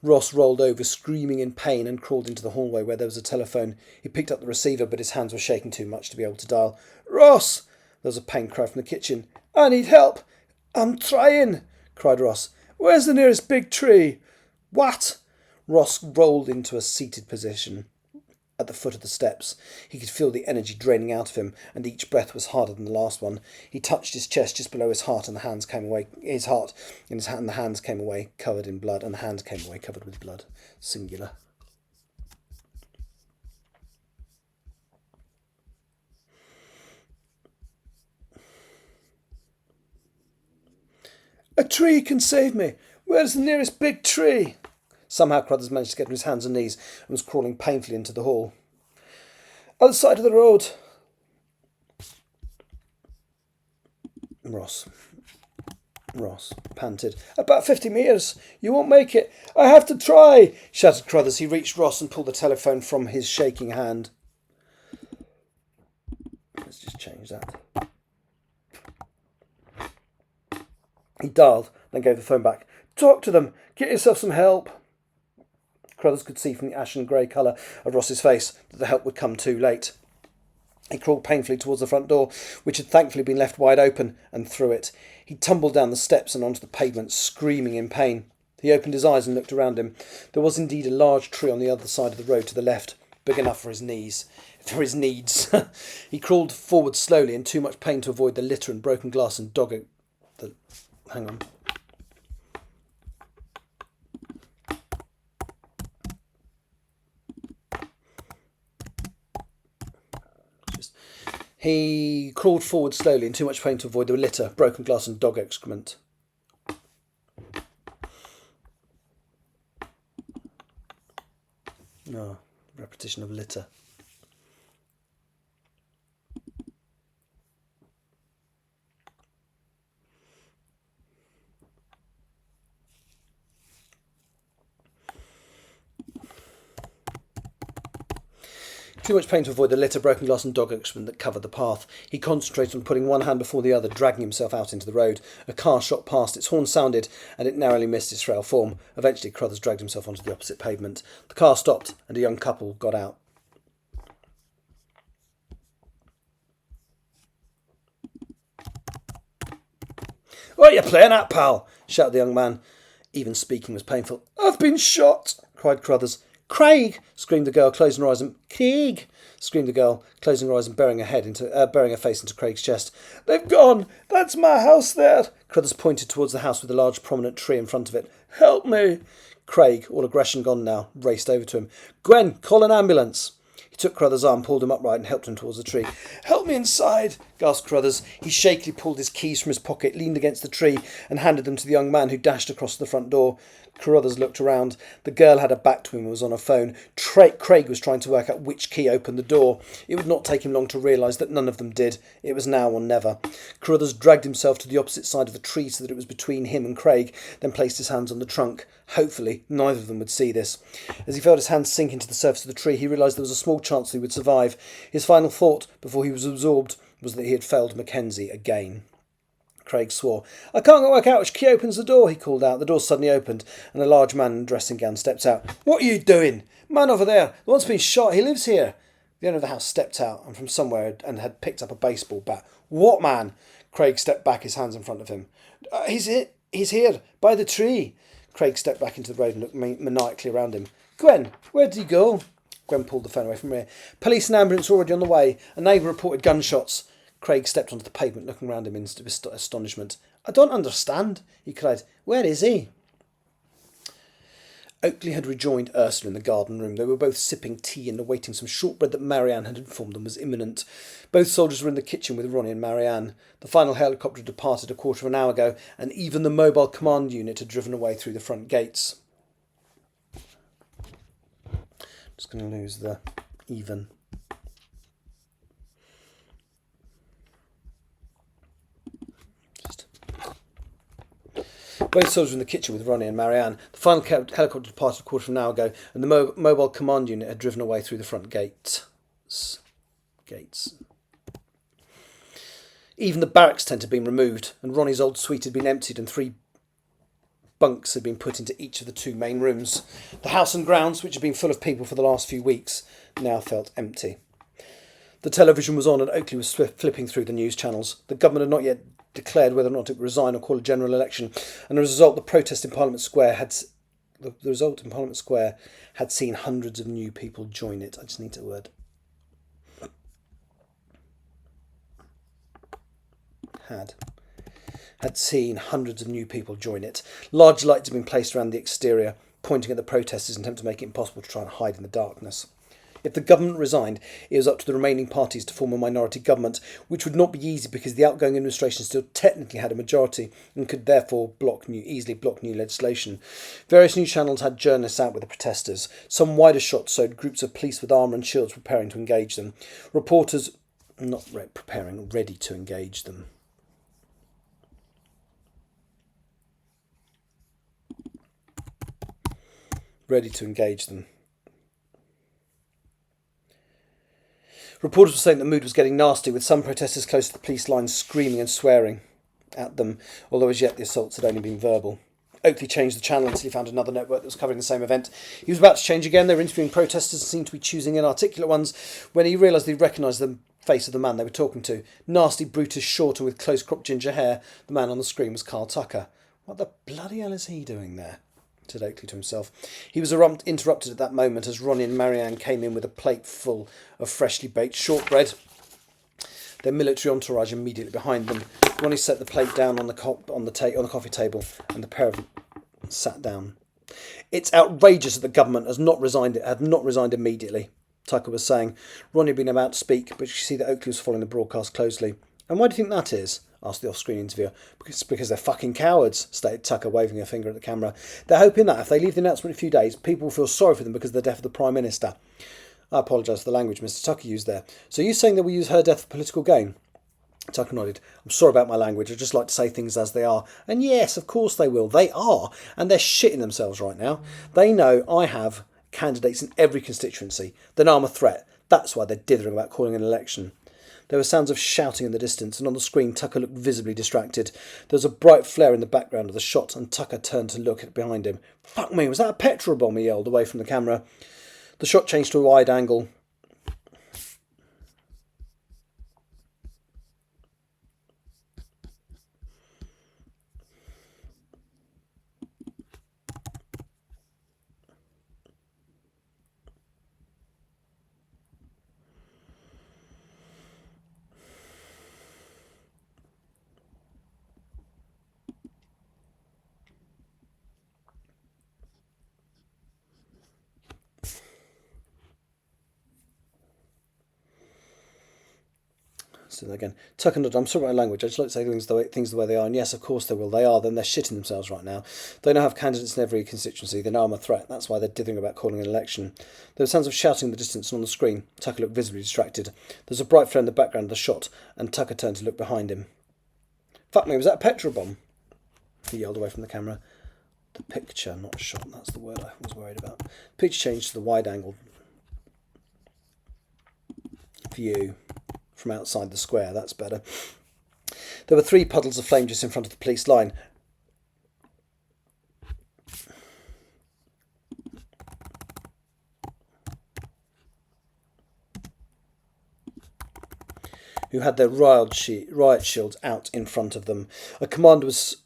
Ross rolled over, screaming in pain, and crawled into the hallway where there was a telephone. He picked up the receiver, but his hands were shaking too much to be able to dial. "Ross!" There was a pained cry from the kitchen. "I need help! I'm trying!" cried Ross. "Where's the nearest big tree?" "What?" Ross rolled into a seated position at the foot of the steps. He could feel the energy draining out of him, and each breath was harder than the last one. He touched his chest just below his heart, and the hands came away. His heart in his hand, and the hands came away covered in blood, and the hands came away covered with blood. Singular. "A tree can save me. Where's the nearest big tree?" Somehow Crothers managed to get on his hands and knees and was crawling painfully into the hall. "Other side of the road." Ross panted. "About 50 metres. You won't make it. I have to try," shouted Crothers. He reached Ross and pulled the telephone from his shaking hand. Let's just change that. He dialed, then gave the phone back. "Talk to them. Get yourself some help." Crothers could see from the ashen grey colour of Ross's face that the help would come too late. He crawled painfully towards the front door, which had thankfully been left wide open, and through it. He tumbled down the steps and onto the pavement, screaming in pain. He opened his eyes and looked around him. There was indeed a large tree on the other side of the road to the left, big enough for his needs. He crawled forward slowly, in too much pain to avoid the litter and broken glass and Hang on. He crawled forward slowly in too much pain to avoid the litter, broken glass and dog excrement. Repetition of litter. Too much pain to avoid the litter, broken glass and dog excrement that covered the path. He concentrated on putting one hand before the other, dragging himself out into the road. A car shot past, its horn sounded, and it narrowly missed his frail form. Eventually, Crothers dragged himself onto the opposite pavement. The car stopped, and a young couple got out. "What are you playing at, pal?" shouted the young man. Even speaking was painful. "I've been shot," cried Crothers. "Craig!" screamed the girl, closing her eyes. "Craig!" screamed the girl, closing her eyes and burying her face into Craig's chest. "They've gone. That's my house there." Crothers pointed towards the house with a large prominent tree in front of it. "Help me!" Craig, all aggression gone now, raced over to him. "Gwen, call an ambulance." He took Carruthers' arm, pulled him upright and helped him towards the tree. "Help me inside," gasped Carruthers. He shakily pulled his keys from his pocket, leaned against the tree and handed them to the young man, who dashed across the front door. Carruthers looked around. The girl had her back to him and was on her phone. Craig was trying to work out which key opened the door. It would not take him long to realise that none of them did. It was now or never. Carruthers dragged himself to the opposite side of the tree so that it was between him and Craig, then placed his hands on the trunk. Hopefully, neither of them would see this. As he felt his hands sink into the surface of the tree, he realised there was a small chance that he would survive. His final thought, before he was absorbed, was that he had failed Mackenzie again. Craig swore. "I can't work out which key opens the door," he called out. The door suddenly opened, and a large man in a dressing gown stepped out. "What are you doing?" "Man over there. The one's been shot. He lives here." The owner of the house stepped out and from somewhere and had picked up a baseball bat. "What man?" Craig stepped back, his hands in front of him. He's here, by the tree." Craig stepped back into the road and looked maniacally around him. "Gwen, where did he go?" Gwen pulled the phone away from her ear. "Police and ambulance are already on the way. A neighbour reported gunshots." Craig stepped onto the pavement, looking round him in astonishment. "I don't understand," he cried. "Where is he?" Oakley had rejoined Ursula in the garden room. They were both sipping tea and awaiting some shortbread that Marianne had informed them was imminent. Both soldiers were in the kitchen with Ronnie and Marianne. The final helicopter had departed a quarter of an hour ago, and even the mobile command unit had driven away through the front gates. Just going to lose the even. Both soldiers were in the kitchen with Ronnie and Marianne. The final helicopter departed a quarter of an hour ago, and the mobile command unit had driven away through the front gates. Even the barracks tent had been removed, and Ronnie's old suite had been emptied, and 3 bunks had been put into each of the 2 main rooms. The house and grounds, which had been full of people for the last few weeks, now felt empty. The television was on, and Oakley was flipping through the news channels. The government had not yet declared whether or not it would resign or call a general election, and as a result, the protest in Parliament Square had seen hundreds of new people join it. I just need a word. Had seen hundreds of new people join it. Large lights had been placed around the exterior, pointing at the protesters in an attempt to make it impossible to try and hide in the darkness. If the government resigned, it was up to the remaining parties to form a minority government, which would not be easy because the outgoing administration still technically had a majority and could therefore easily block new legislation. Various news channels had journalists out with the protesters. Some wider shots showed groups of police with armour and shields preparing to engage them. Reporters ready to engage them. Reporters were saying the mood was getting nasty, with some protesters close to the police lines screaming and swearing at them, although as yet the assaults had only been verbal. Oakley changed the channel until he found another network that was covering the same event. He was about to change again. They were interviewing protesters and seemed to be choosing inarticulate ones when he realised he recognised the face of the man they were talking to. Nasty, brutish, short and with close-cropped ginger hair, the man on the screen was Carl Tucker. "What the bloody hell is he doing there?" said Oakley to himself. He was interrupted at that moment as Ronnie and Marianne came in with a plate full of freshly baked shortbread. Their military entourage immediately behind them. Ronnie set the plate down on the coffee table, and the pair of them sat down. "It's outrageous that the government had not resigned immediately," Tucker was saying. Ronnie had been about to speak, but you could see that Oakley was following the broadcast closely. "And why do you think that is?" asked the off-screen interviewer. Because they're fucking cowards," stated Tucker, waving a finger at the camera. "They're hoping that if they leave the announcement in a few days, people will feel sorry for them because of the death of the Prime Minister." "I apologise for the language Mr. Tucker used there. So you're saying they will use her death for political gain?" Tucker nodded. "I'm sorry about my language. I just like to say things as they are. And yes, of course they will. They are. And they're shitting themselves right now. They know I have candidates in every constituency. They know I'm a threat. That's why they're dithering about calling an election." There were sounds of shouting in the distance, and on the screen Tucker looked visibly distracted. There was a bright flare in the background of the shot, and Tucker turned to look behind him. "Fuck me, was that a petrol bomb?" he yelled away from the camera. The shot changed to a wide angle. So again, Tucker nodded. I'm sorry about my language. I just like to say things the way they are. And yes, of course they will. They are. Then they're shitting themselves right now. They now have candidates in every constituency. They know I'm a threat. That's why they're dithering about calling an election. There were sounds of shouting in the distance and on the screen. Tucker looked visibly distracted. There's a bright flare in the background of the shot, and Tucker turned to look behind him. Fuck me, was that a petrol bomb? He yelled away from the camera. The picture, not shot. That's the word I was worried about. The picture changed to the wide-angle view from outside the square. That's better. There were 3 puddles of flame just in front of the police line. Who had their riot shields out in front of them. A commander was...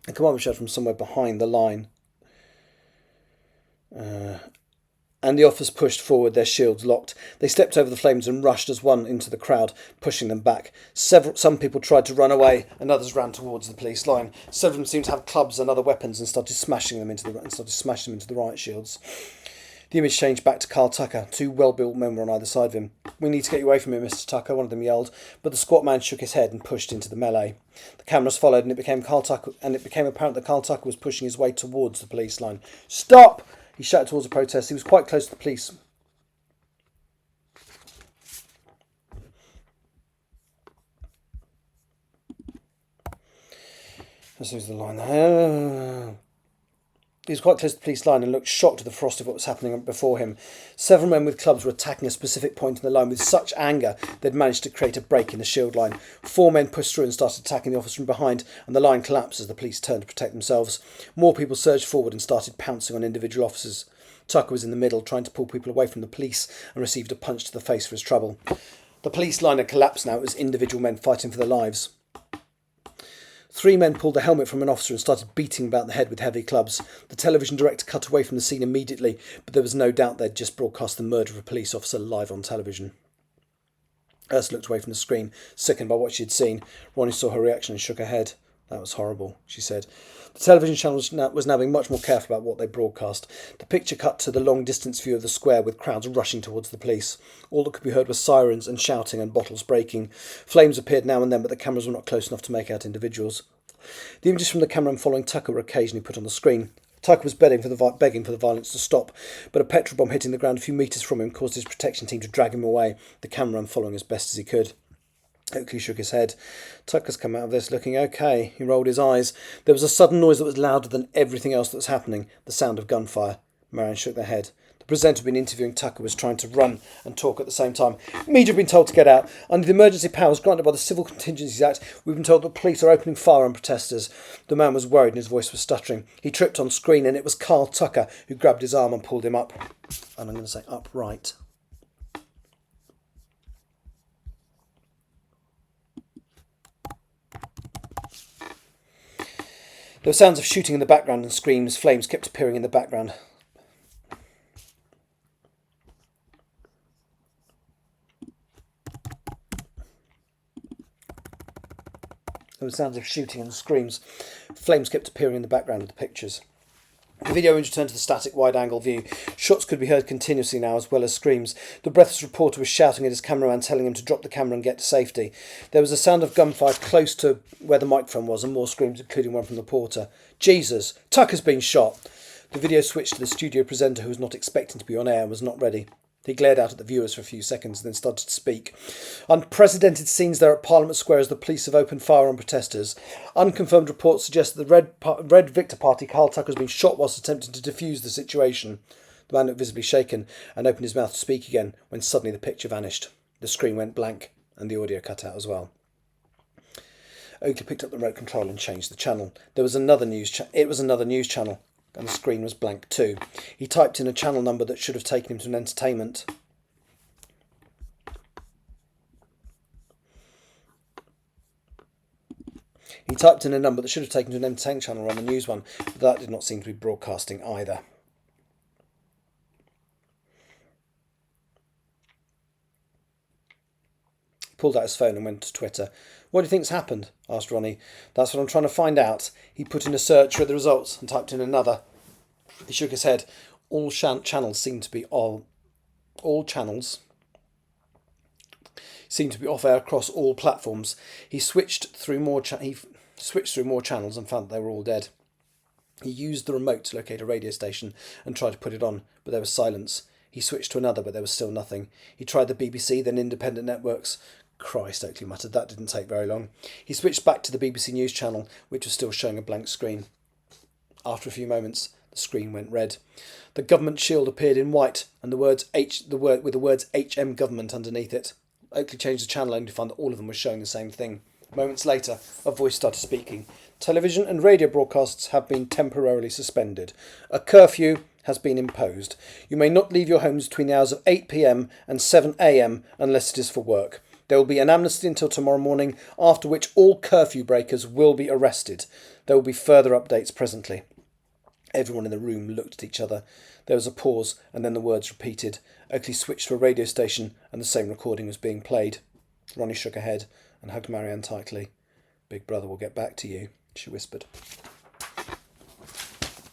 A commander was shouted from somewhere behind the line. And the officers pushed forward, their shields locked. They stepped over the flames and rushed as one into the crowd, pushing them back. Some people tried to run away, and others ran towards the police line. Several of them seemed to have clubs and other weapons and started smashing them into the riot shields. The image changed back to Carl Tucker. 2 well-built men were on either side of him. "We need to get you away from here, Mr. Tucker," one of them yelled, but the squat man shook his head and pushed into the melee. The cameras followed, and it became apparent that Carl Tucker was pushing his way towards the police line. "Stop!" He shouted towards the protest. He was quite close to the police. Let's lose the line there. He was quite close to the police line and looked shocked at the frost of what was happening before him. Several men with clubs were attacking a specific point in the line with such anger they'd managed to create a break in the shield line. 4 men pushed through and started attacking the officer from behind, and the line collapsed as the police turned to protect themselves. More people surged forward and started pouncing on individual officers. Tucker was in the middle, trying to pull people away from the police, and received a punch to the face for his trouble. The police line had collapsed now. It was individual men fighting for their lives. 3 men pulled a helmet from an officer and started beating about the head with heavy clubs. The television director cut away from the scene immediately, but there was no doubt they'd just broadcast the murder of a police officer live on television. Ursula looked away from the screen, sickened by what she had seen. Ronnie saw her reaction and shook her head. "That was horrible," she said. The television channel was now being much more careful about what they broadcast. The picture cut to the long-distance view of the square with crowds rushing towards the police. All that could be heard were sirens and shouting and bottles breaking. Flames appeared now and then, but the cameras were not close enough to make out individuals. The images from the cameraman following Tucker were occasionally put on the screen. Tucker was begging for the violence to stop, but a petrol bomb hitting the ground a few metres from him caused his protection team to drag him away, the cameraman following as best as he could. Oakley shook his head. "Tucker's come out of this looking okay." He rolled his eyes. There was a sudden noise that was louder than everything else that was happening, the sound of gunfire. Marianne shook their head. The presenter who'd been interviewing Tucker was trying to run and talk at the same time. "Media have been told to get out. Under the emergency powers granted by the Civil Contingencies Act, we've been told that police are opening fire on protesters." The man was worried and his voice was stuttering. He tripped on screen, and it was Carl Tucker who grabbed his arm and pulled him up. And I'm going to say upright. There were sounds of shooting in the background and screams. Flames kept appearing in the background. There were sounds of shooting and screams. Flames kept appearing in the background of the pictures. The video image returned to the static wide-angle view. Shots could be heard continuously now, as well as screams. The breathless reporter was shouting at his cameraman, telling him to drop the camera and get to safety. There was a sound of gunfire close to where the microphone was, and more screams, including one from the porter. "Jesus! Tucker's been shot!" The video switched to the studio presenter, who was not expecting to be on air and was not ready. He glared out at the viewers for a few seconds and then started to speak. "Unprecedented scenes there at Parliament Square as the police have opened fire on protesters. Unconfirmed reports suggest that the Red Victor Party, Carl Tucker, has been shot whilst attempting to defuse the situation." The man looked visibly shaken and opened his mouth to speak again when suddenly the picture vanished. The screen went blank and the audio cut out as well. Oakley picked up the remote control and changed the channel. It was another news channel. And the screen was blank too. He typed in a channel number that should have taken him to an entertainment. He typed in a number that should have taken him to an entertainment channel or on the news one, but that did not seem to be broadcasting either. He pulled out his phone and went to Twitter. "What do you think's happened?" asked Ronnie. "That's what I'm trying to find out." He put in a search, read the results, and typed in another. He shook his head. All channels seem to be off air across all platforms. He switched through more channels and found that they were all dead. He used the remote to locate a radio station and tried to put it on, but there was silence. He switched to another, but there was still nothing. He tried the BBC, then independent networks. Christ, Oakley muttered, that didn't take very long. He switched back to the BBC News channel, which was still showing a blank screen. After a few moments, the screen went red. The government shield appeared in white, and with the words HM government underneath it. Oakley changed the channel only to find that all of them were showing the same thing. Moments later, a voice started speaking. Television and radio broadcasts have been temporarily suspended. A curfew has been imposed. You may not leave your homes between the hours of 8 p.m. and 7 a.m. unless it is for work. There will be an amnesty until tomorrow morning, after which all curfew breakers will be arrested. There will be further updates presently. Everyone in the room looked at each other. There was a pause, and then the words repeated. Oakley switched to a radio station, and the same recording was being played. Ronnie shook her head and hugged Marianne tightly. Big brother will get back to you, she whispered.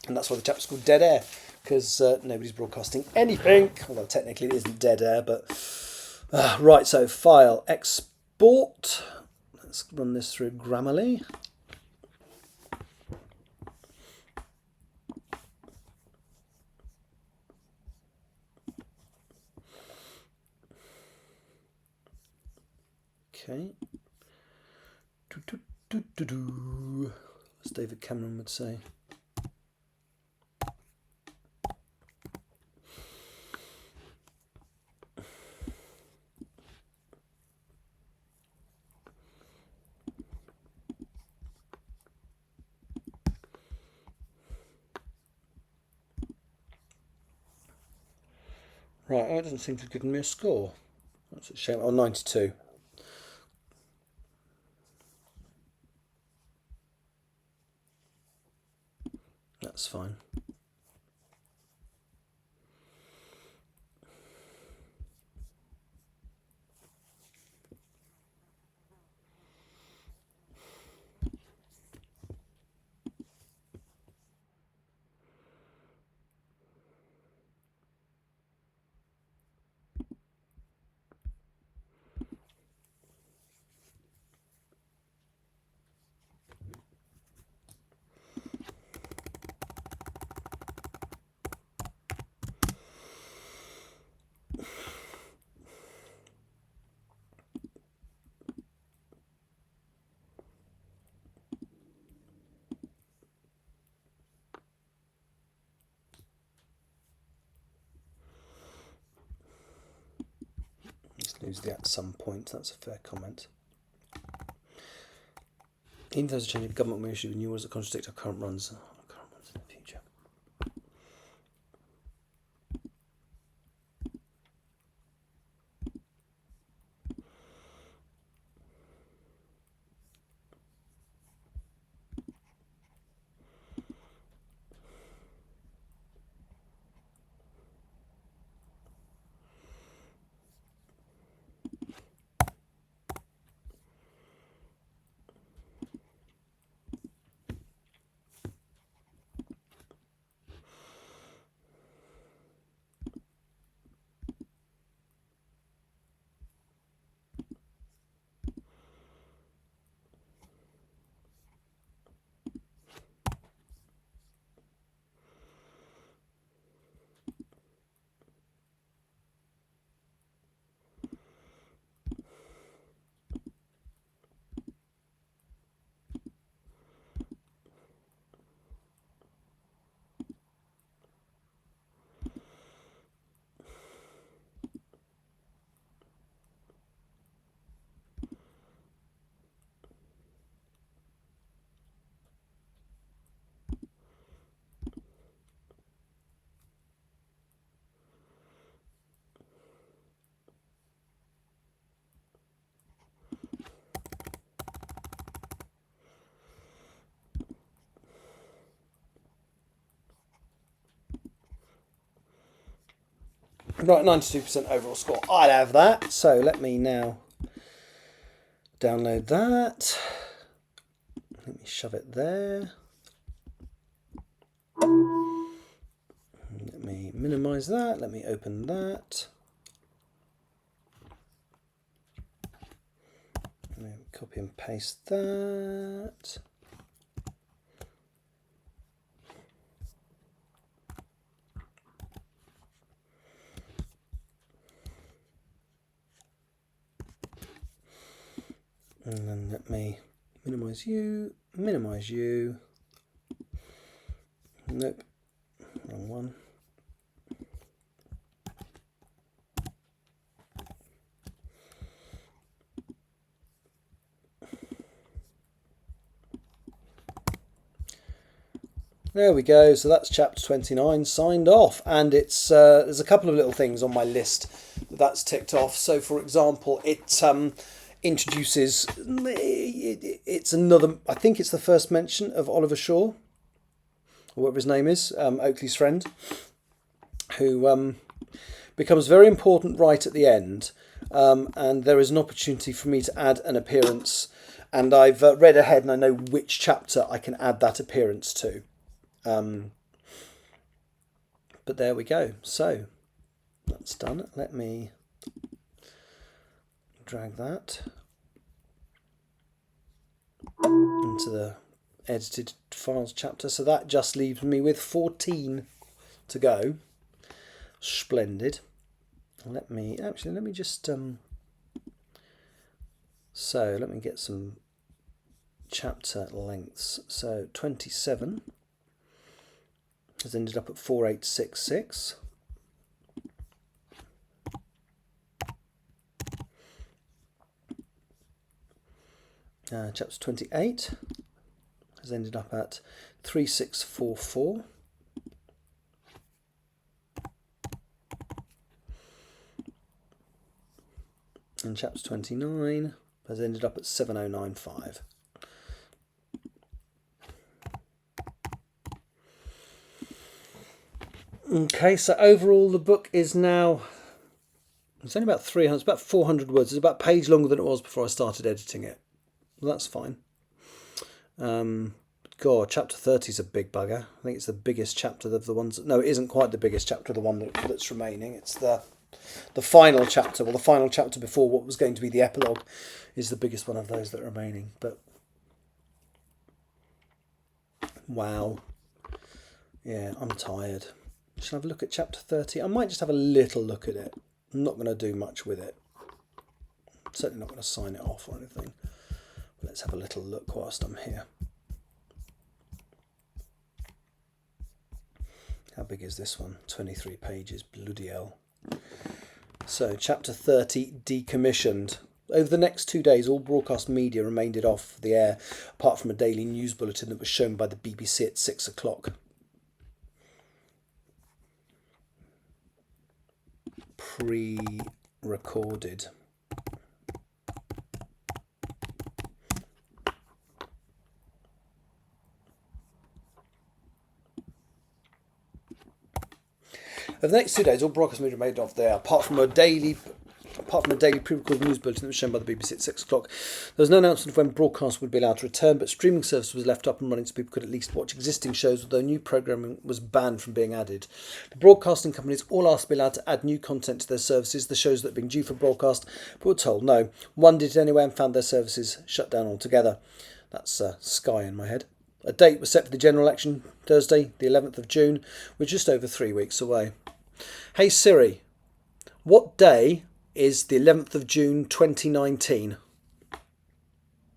And that's why the chapter's called Dead Air, because nobody's broadcasting anything. Although technically it isn't dead air, but... right, so file, export. Let's run this through Grammarly. Okay. As David Cameron would say. Right, that doesn't seem to have given me a score. That's a shame. Oh, 92. That's fine. Lose the at some point, that's a fair comment. Even though there's a change of government, we issue new rules that contradict our current runs in the future. Right, 92% overall score. I'd have that. So let me now download that. Let me shove it there. Let let me minimise that. Let me open that. Copy and paste that. And then let me minimise you, minimise you. Nope, wrong one. There we go. So that's chapter 29 signed off, and it's there's a couple of little things on my list that's ticked off. So, for example, it introduces it's another. I think it's the first mention of Oliver Shaw, or whatever his name is, Oakley's friend, who becomes very important right at the end, and there is an opportunity for me to add an appearance, and I've read ahead and I know which chapter I can add that appearance to. But there we go. So that's done. Let me drag that into the edited files chapter. So that just leaves me with 14 to go. Splendid. Let me just so let me get some chapter lengths. So 27 has ended up at 4866. Chapter 28 has ended up at 3644. And chapter 29 has ended up at 7095. Okay, so overall the book is now, it's only about 300, it's about 400 words. It's about a page longer than it was before I started editing it. Well, that's fine. God, chapter 30 is a big bugger. I think it's the biggest chapter of the ones. No, it isn't quite the biggest chapter of the one that's remaining. It's the final chapter. Well, the final chapter before what was going to be the epilogue is the biggest one of those that are remaining. But wow, yeah, I'm tired. Shall I have a look at chapter 30? I might just have a little look at it. I'm not going to do much with it. I'm certainly not going to sign it off or anything. But let's have a little look whilst I'm here. How big is this one? 23 pages. Bloody hell. So, chapter 30, decommissioned. Over the next 2 days, all broadcast media remained off the air, apart from a daily news bulletin that was shown by the BBC at 6 o'clock. Pre-recorded. Over the next 2 days, all broadcast media remained off there, apart from a daily pre-recorded news bulletin that was shown by the BBC at 6 o'clock. There was no announcement of when broadcast would be allowed to return, but streaming service was left up and running so people could at least watch existing shows, although new programming was banned from being added. The broadcasting companies all asked to be allowed to add new content to their services, the shows that had been due for broadcast, but were told no. One did it anyway and found their services shut down altogether. That's Sky in my head. A date was set for the general election, Thursday, the 11th of June. We're just over 3 weeks away. Hey Siri, what day is the 11th of June 2019?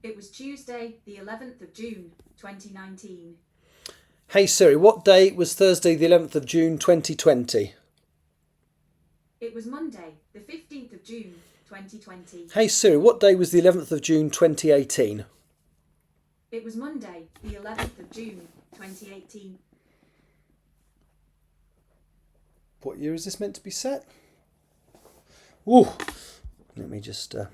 It was Tuesday, the 11th of June 2019. Hey Siri, what day was Thursday, the 11th of June 2020? It was Monday, the 15th of June 2020. Hey Siri, what day was the 11th of June 2018? It was Monday, the 11th of June 2018. What year is this meant to be set? Ooh, let me just... I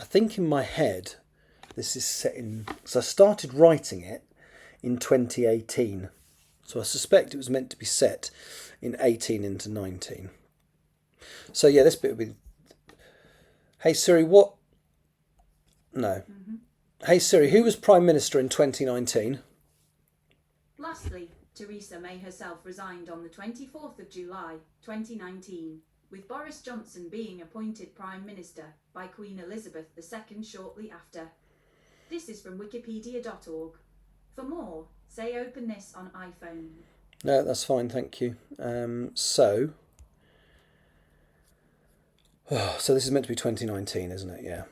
think in my head, this is set in... So I started writing it in 2018. So I suspect it was meant to be set in 18 into 19. So yeah, this bit would be... Hey Siri, what... No. Hey Siri, who was Prime Minister in 2019? Lastly, Theresa May herself resigned on the 24th of July 2019, with Boris Johnson being appointed Prime Minister by Queen Elizabeth II shortly after. This is from wikipedia.org. For more, say open this on iPhone. No, that's fine, thank you. So this is meant to be 2019, isn't it? Yeah.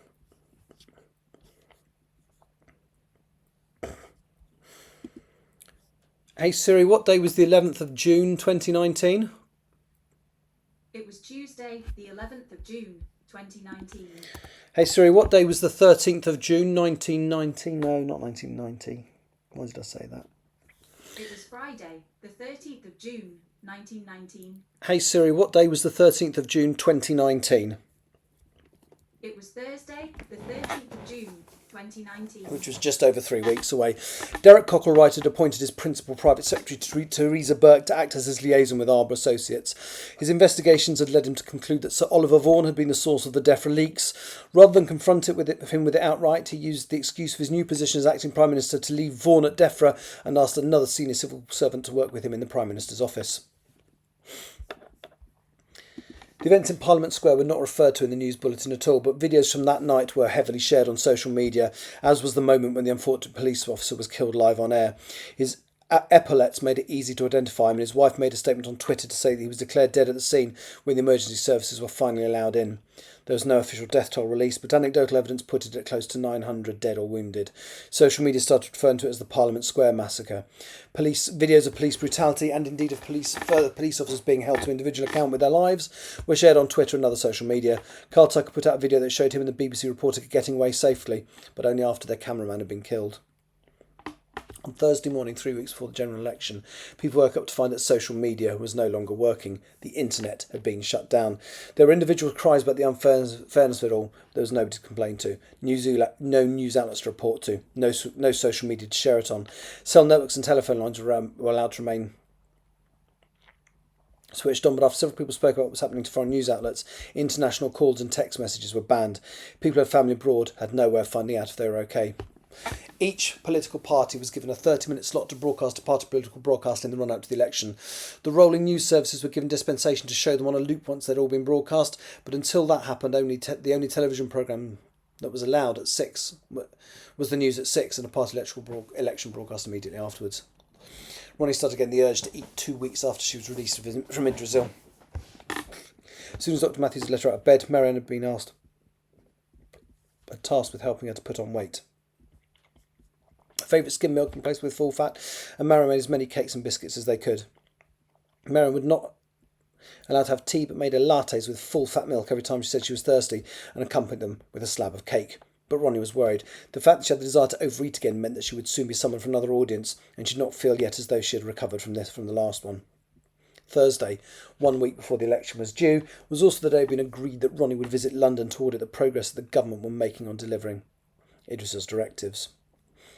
Hey Siri, what day was the 11th of June 2019? It was Tuesday, the 11th of June 2019. Hey Siri, what day was the 13th of June 1990? No, not 1990. Why did I say that? It was Friday, the 13th of June 1919. Hey Siri, what day was the 13th of June 2019? It was Thursday, the 13th of June 2019. Which was just over 3 weeks away. Derek Cockle-Wright had appointed his principal private secretary, Theresa Burke, to act as his liaison with Arbor Associates. His investigations had led him to conclude that Sir Oliver Vaughan had been the source of the DEFRA leaks. Rather than confront him with it outright, he used the excuse of his new position as acting Prime Minister to leave Vaughan at DEFRA and asked another senior civil servant to work with him in the Prime Minister's office. The events in Parliament Square were not referred to in the news bulletin at all, but videos from that night were heavily shared on social media, as was the moment when the unfortunate police officer was killed live on air. His epaulets made it easy to identify him, and his wife made a statement on Twitter to say that he was declared dead at the scene when the emergency services were finally allowed in. There was no official death toll released, but anecdotal evidence put it at close to 900 dead or wounded. Social media started referring to it as the Parliament Square massacre. Videos of police brutality and indeed of further police officers being held to individual account with their lives were shared on Twitter and other social media. Carl Tucker put out a video that showed him and the BBC reporter getting away safely, but only after their cameraman had been killed. On Thursday morning, 3 weeks before the general election, people woke up to find that social media was no longer working. The internet had been shut down. There were individual cries about the unfairness of it all. There was nobody to complain to. No news outlets to report to. No social media to share it on. Cell networks and telephone lines were allowed to remain switched on, but after several people spoke about what was happening to foreign news outlets, international calls and text messages were banned. People who had family abroad had no way of finding out if they were okay. Each political party was given a 30-minute slot to broadcast a party political broadcast in the run-up to the election. The rolling news services were given dispensation to show them on a loop once they'd all been broadcast, but until that happened, the only television programme that was allowed at 6 was the news at 6 and a party election broadcast immediately afterwards. Ronnie started getting the urge to eat 2 weeks after she was released from Idrisil. As soon as Dr. Matthews had let her out of bed, Marianne had been tasked with helping her to put on weight. Favourite skim milk replaced with full fat, and Marianne made as many cakes and biscuits as they could. Marianne would not allowed to have tea, but made her lattes with full fat milk every time she said she was thirsty, and accompanied them with a slab of cake. But Ronnie was worried. The fact that she had the desire to overeat again meant that she would soon be summoned for another audience, and she did not feel yet as though she had recovered from the last one. Thursday, 1 week before the election was due, was also the day it had been agreed that Ronnie would visit London to audit the progress that the government were making on delivering Idris's directives.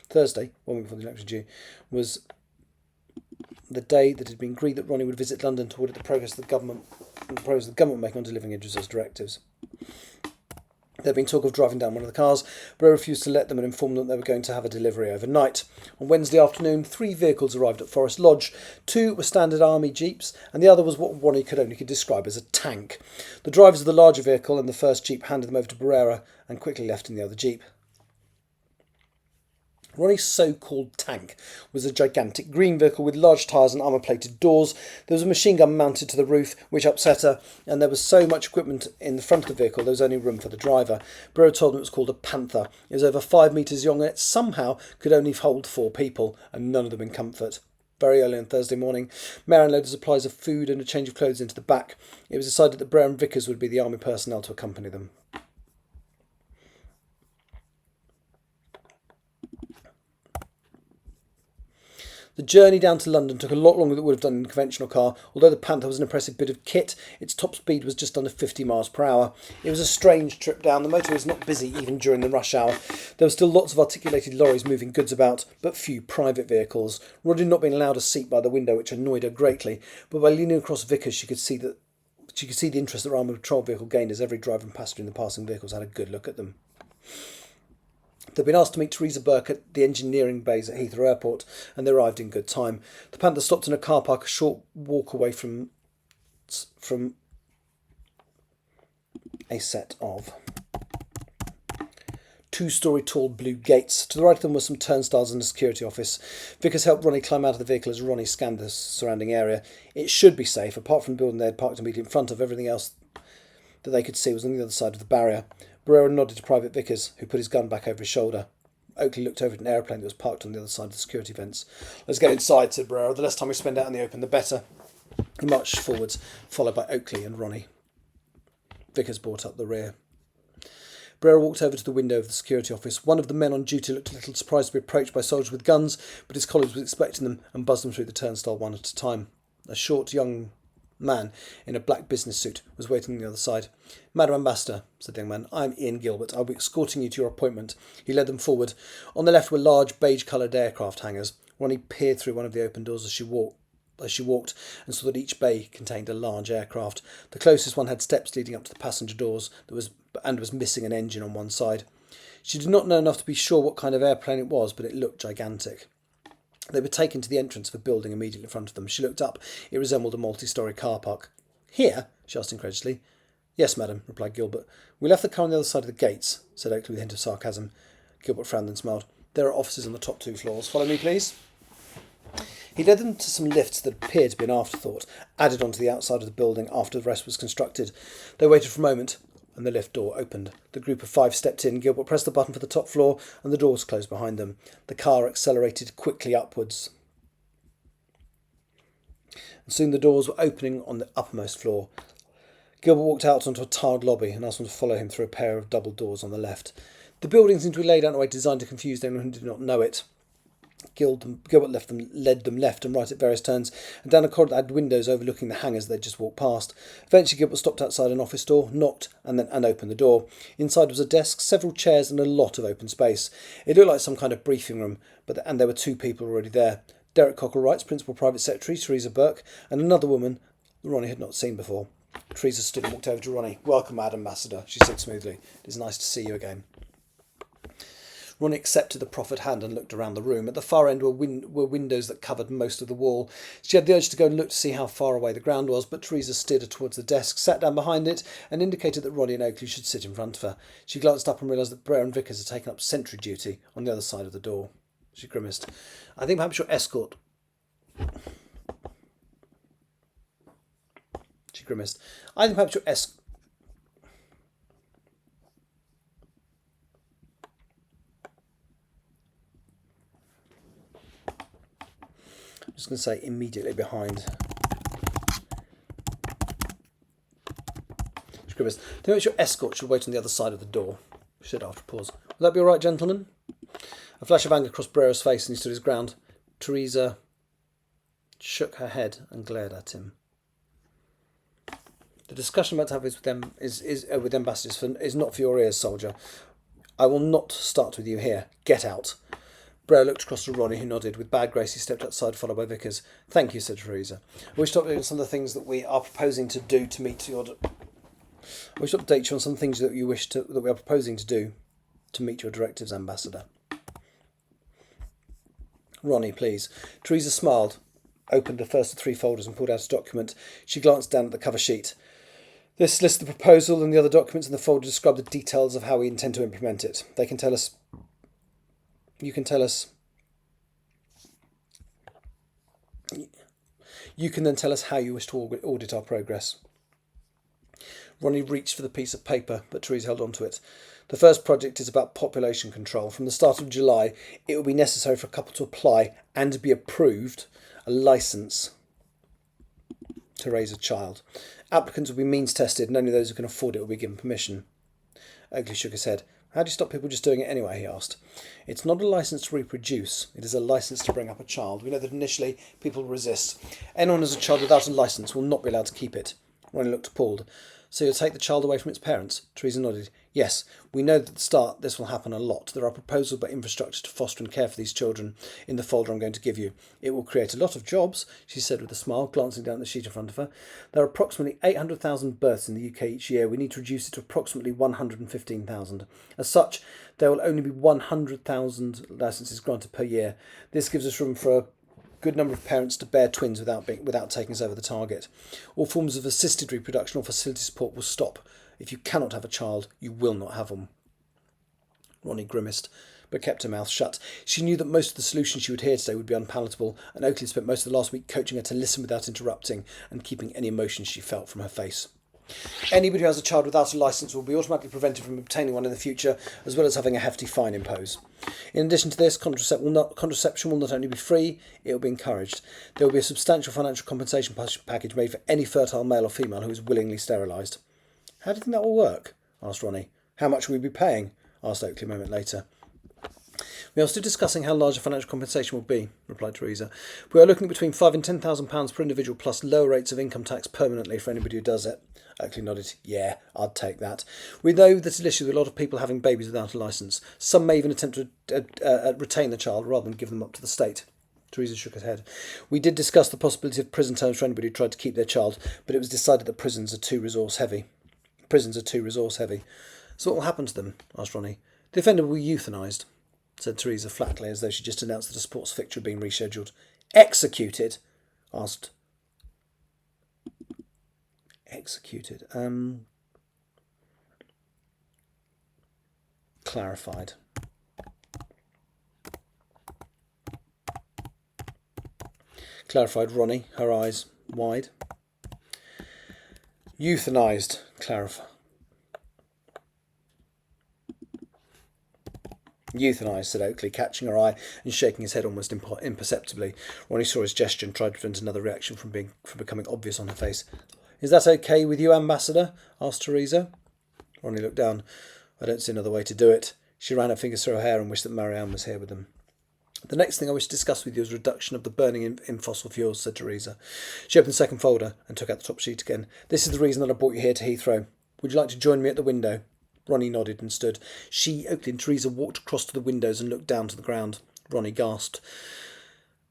Thursday, 1 week before the election due, was the day that it had been agreed that Ronnie would visit London to audit the progress the government were making on delivering Idris's directives. There had been talk of driving down one of the cars, but I refused to let them and informed them that they were going to have a delivery overnight. On Wednesday afternoon, 3 vehicles arrived at Forest Lodge. 2 were standard army jeeps, and the other was what Ronnie could only describe as a tank. The drivers of the larger vehicle and the first jeep handed them over to Barrera and quickly left in the other jeep. Ronnie's so-called tank was a gigantic green vehicle with large tyres and armour-plated doors. There was a machine gun mounted to the roof, which upset her, and there was so much equipment in the front of the vehicle there was only room for the driver. Burrow told them it was called a Panther. It was over 5 metres long, and it somehow could only hold 4 people, and none of them in comfort. Very early on Thursday morning, Marianne loaded supplies of food and a change of clothes into the back. It was decided that Brown Vickers would be the army personnel to accompany them. The The journey down to London took a lot longer than it would have done in a conventional car. Although the Panther was an impressive bit of kit, its top speed was just under 50 miles per hour. It was a strange trip down. The motorway was not busy even during the rush hour. There were still lots of articulated lorries moving goods about, but few private vehicles. Roddy had not been allowed a seat by the window, which annoyed her greatly, but by leaning across Vickers she could see the interest that armoured patrol vehicle gained as every driver and passenger in the passing vehicles had a good look at them. They'd been asked to meet Teresa Burke at the engineering base at Heathrow Airport, and they arrived in good time. The Panther stopped in a car park a short walk away from a set of two-storey tall blue gates. To the right of them were some turnstiles and a security office. Vickers helped Ronnie climb out of the vehicle as Ronnie scanned the surrounding area. It should be safe. Apart from the building they had parked immediately in front of, everything else that they could see was on the other side of the barrier. Barrera nodded to Private Vickers, who put his gun back over his shoulder. Oakley looked over at an aeroplane that was parked on the other side of the security fence. "Let's get inside," said Barrera. "The less time we spend out in the open, the better." He marched forwards, followed by Oakley and Ronnie. Vickers brought up the rear. Barrera walked over to the window of the security office. One of the men on duty looked a little surprised to be approached by soldiers with guns, but his colleague was expecting them and buzzed them through the turnstile one at a time. A short young man in a black business suit was waiting on the other side. "Madam Ambassador," said the young man, "I am Ian Gilbert. I'll be escorting you to your appointment." He led them forward. On the left were large beige-coloured aircraft hangars. Ronnie peered through one of the open doors as she walked and saw that each bay contained a large aircraft. The closest one had steps leading up to the passenger doors and was missing an engine on one side. She did not know enough to be sure what kind of airplane it was, but it looked gigantic. They were taken to the entrance of a building immediately in front of them. She looked up. It resembled a multi-storey car park. "Here?" she asked incredulously. "Yes, madam," replied Gilbert. "We left the car on the other side of the gates," said Oakley with a hint of sarcasm. Gilbert frowned and smiled. "There are offices on the top 2 floors. Follow me, please." He led them to some lifts that appeared to be an afterthought, added onto the outside of the building after the rest was constructed. They waited for a moment, and the lift door opened. The group of 5 stepped in. Gilbert pressed the button for the top floor, and the doors closed behind them. The car accelerated quickly upwards, and soon the doors were opening on the uppermost floor. Gilbert walked out onto a tiled lobby and asked them to follow him through a pair of double doors on the left. The building seemed to be laid out in a way designed to confuse anyone who did not know it. Gilbert led them left and right at various turns, and down a corridor that had windows overlooking the hangars they'd just walked past. Eventually Gilbert stopped outside an office door, knocked, and opened the door. Inside was a desk, several chairs, and a lot of open space. It looked like some kind of briefing room, and there were 2 people already there. Derek Cockle-Wright's Principal Private Secretary, Teresa Burke, and another woman Ronnie had not seen before. Teresa stood and walked over to Ronnie. "Welcome, Madam Ambassador," she said smoothly. "It is nice to see you again." Ronnie accepted the proffered hand and looked around the room. At the far end were windows that covered most of the wall. She had the urge to go and look to see how far away the ground was, but Teresa steered her towards the desk, sat down behind it, and indicated that Ronnie and Oakley should sit in front of her. She glanced up and realised that Barrera and Vickers had taken up sentry duty on the other side of the door. She grimaced. "I think perhaps your escort..." She grimaced. "I think perhaps your escort..." I'm just going to say immediately behind. She grimaced. "I think perhaps your escort should wait on the other side of the door," she said after a pause. "Will that be all right, gentlemen?" A flash of anger crossed Barrera's face and he stood his ground. Teresa shook her head and glared at him. "The discussion I'm about to have with them with ambassadors is not for your ears, soldier. I will not start with you here. Get out." Barrera looked across to Ronnie, who nodded. With bad grace, he stepped outside, followed by Vickers. "Thank you," said Teresa. "I wish to update you on some of the things that we are proposing to do to meet your... I wish to update you on some things that we are proposing to do to meet your directives, Ambassador." "Ronnie, please." Teresa smiled, opened the first of 3 folders and pulled out a document. She glanced down at the cover sheet. "This lists the proposal, and the other documents in the folder describe the details of how we intend to implement it. You can tell us You can then tell us how you wish to audit our progress." Ronnie reached for the piece of paper, but Teresa held on to it. "The first project is about population control. From the start of July, it will be necessary for a couple to apply and be approved a licence to raise a child. Applicants will be means tested, and only those who can afford it will be given permission." Oakley shook his head. How do you stop people just doing it anyway, he asked. It's not a licence to reproduce, it is a licence to bring up a child. We know that initially people resist. Anyone who has a child without a licence will not be allowed to keep it. Ronnie looked appalled. So you'll take the child away from its parents? Teresa nodded. Yes, we know that at the start this will happen a lot. There are proposals about infrastructure to foster and care for these children in the folder I'm going to give you. It will create a lot of jobs, she said with a smile, glancing down at the sheet in front of her. There are approximately 800,000 births in the UK each year. We need to reduce it to approximately 115,000. As such, there will only be 100,000 licences granted per year. This gives us room for a good number of parents to bear twins without taking us over the target. All forms of assisted reproduction or facility support will stop. If you cannot have a child, you will not have one. Ronnie grimaced, but kept her mouth shut. She knew that most of the solutions she would hear today would be unpalatable, and Oakley spent most of the last week coaching her to listen without interrupting and keeping any emotions she felt from her face. Anybody who has a child without a licence will be automatically prevented from obtaining one in the future, as well as having a hefty fine imposed. In addition to this, contraception will not only be free, it will be encouraged. There will be a substantial financial compensation package made for any fertile male or female who is willingly sterilised. How do you think that will work? Asked Ronnie. How much will we be paying? Asked Oakley a moment later. We are still discussing how large the financial compensation will be, replied Teresa. We are looking at between £5,000 and £10,000 per individual, plus lower rates of income tax permanently for anybody who does it. Oakley nodded. Yeah, I'd take that. We know that it's an issue with a lot of people having babies without a licence. Some may even attempt to retain the child rather than give them up to the state. Teresa shook her head. We did discuss the possibility of prison terms for anybody who tried to keep their child, but it was decided that prisons are too resource heavy. So what will happen to them? Asked Ronnie. The offender will be euthanised, said Teresa flatly, as though she just announced that a sports fixture had been rescheduled. Executed? Asked. Executed. Clarified. Clarified Ronnie, her eyes wide. Euthanised. Clarify. Euthanised, said Oakley, catching her eye and shaking his head almost imperceptibly. Ronnie saw his gesture and tried to prevent another reaction from becoming obvious on her face. Is that okay with you, Ambassador? Asked Teresa. Ronnie looked down. I don't see another way to do it. She ran her fingers through her hair and wished that Marianne was here with them. The next thing I wish to discuss with you is reduction of the burning in fossil fuels, said Teresa. She opened the second folder and took out the top sheet again. This is the reason that I brought you here to Heathrow. Would you like to join me at the window? Ronnie nodded and stood. She, Oakley and Teresa walked across to the windows and looked down to the ground. Ronnie gasped.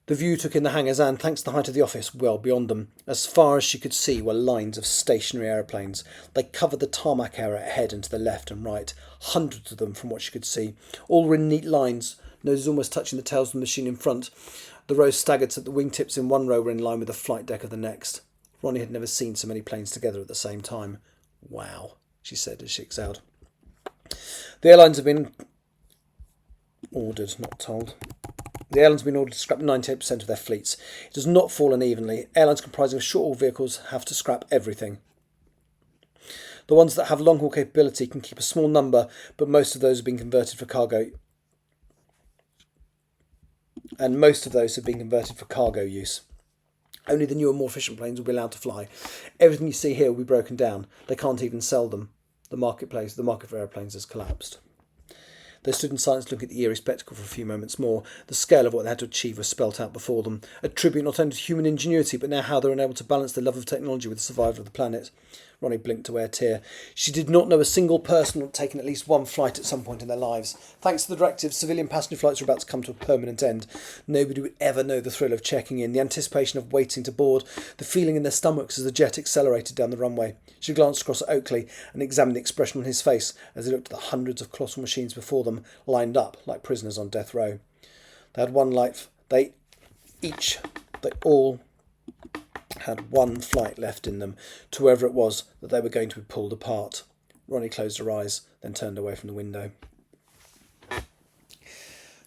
The view took in the hangars and, thanks to the height of the office, well beyond them. As far as she could see were lines of stationary aeroplanes. They covered the tarmac area ahead and to the left and right. Hundreds of them from what she could see. All were in neat lines, noses almost touching the tails of the machine in front. The rows staggered so that the wingtips in one row were in line with the flight deck of the next. Ronnie had never seen so many planes together at the same time. Wow, she said as she exhaled. The airlines have been ordered, not told. The airlines have been ordered to scrap 98% of their fleets. It does not fall unevenly. Airlines comprising of short-haul vehicles have to scrap everything. The ones that have long-haul capability can keep a small number, but most of those have been converted for cargo. And most of those have been converted for cargo use. Only the newer, more efficient planes will be allowed to fly. Everything you see here will be broken down. They can't even sell them. The market for aeroplanes has collapsed. They stood in silence looking at the eerie spectacle for a few moments more. The scale of what they had to achieve was spelt out before them. A tribute not only to human ingenuity, but now how they were unable to balance their love of technology with the survival of the planet. Ronnie blinked away a tear. She did not know a single person who had taken at least one flight at some point in their lives. Thanks to the directive, civilian passenger flights were about to come to a permanent end. Nobody would ever know the thrill of checking in, the anticipation of waiting to board, the feeling in their stomachs as the jet accelerated down the runway. She glanced across at Oakley and examined the expression on his face as he looked at the hundreds of colossal machines before them, lined up like prisoners on death row. They had one life. They all had one flight left in them, to wherever it was that they were going to be pulled apart. Ronnie closed her eyes, then turned away from the window.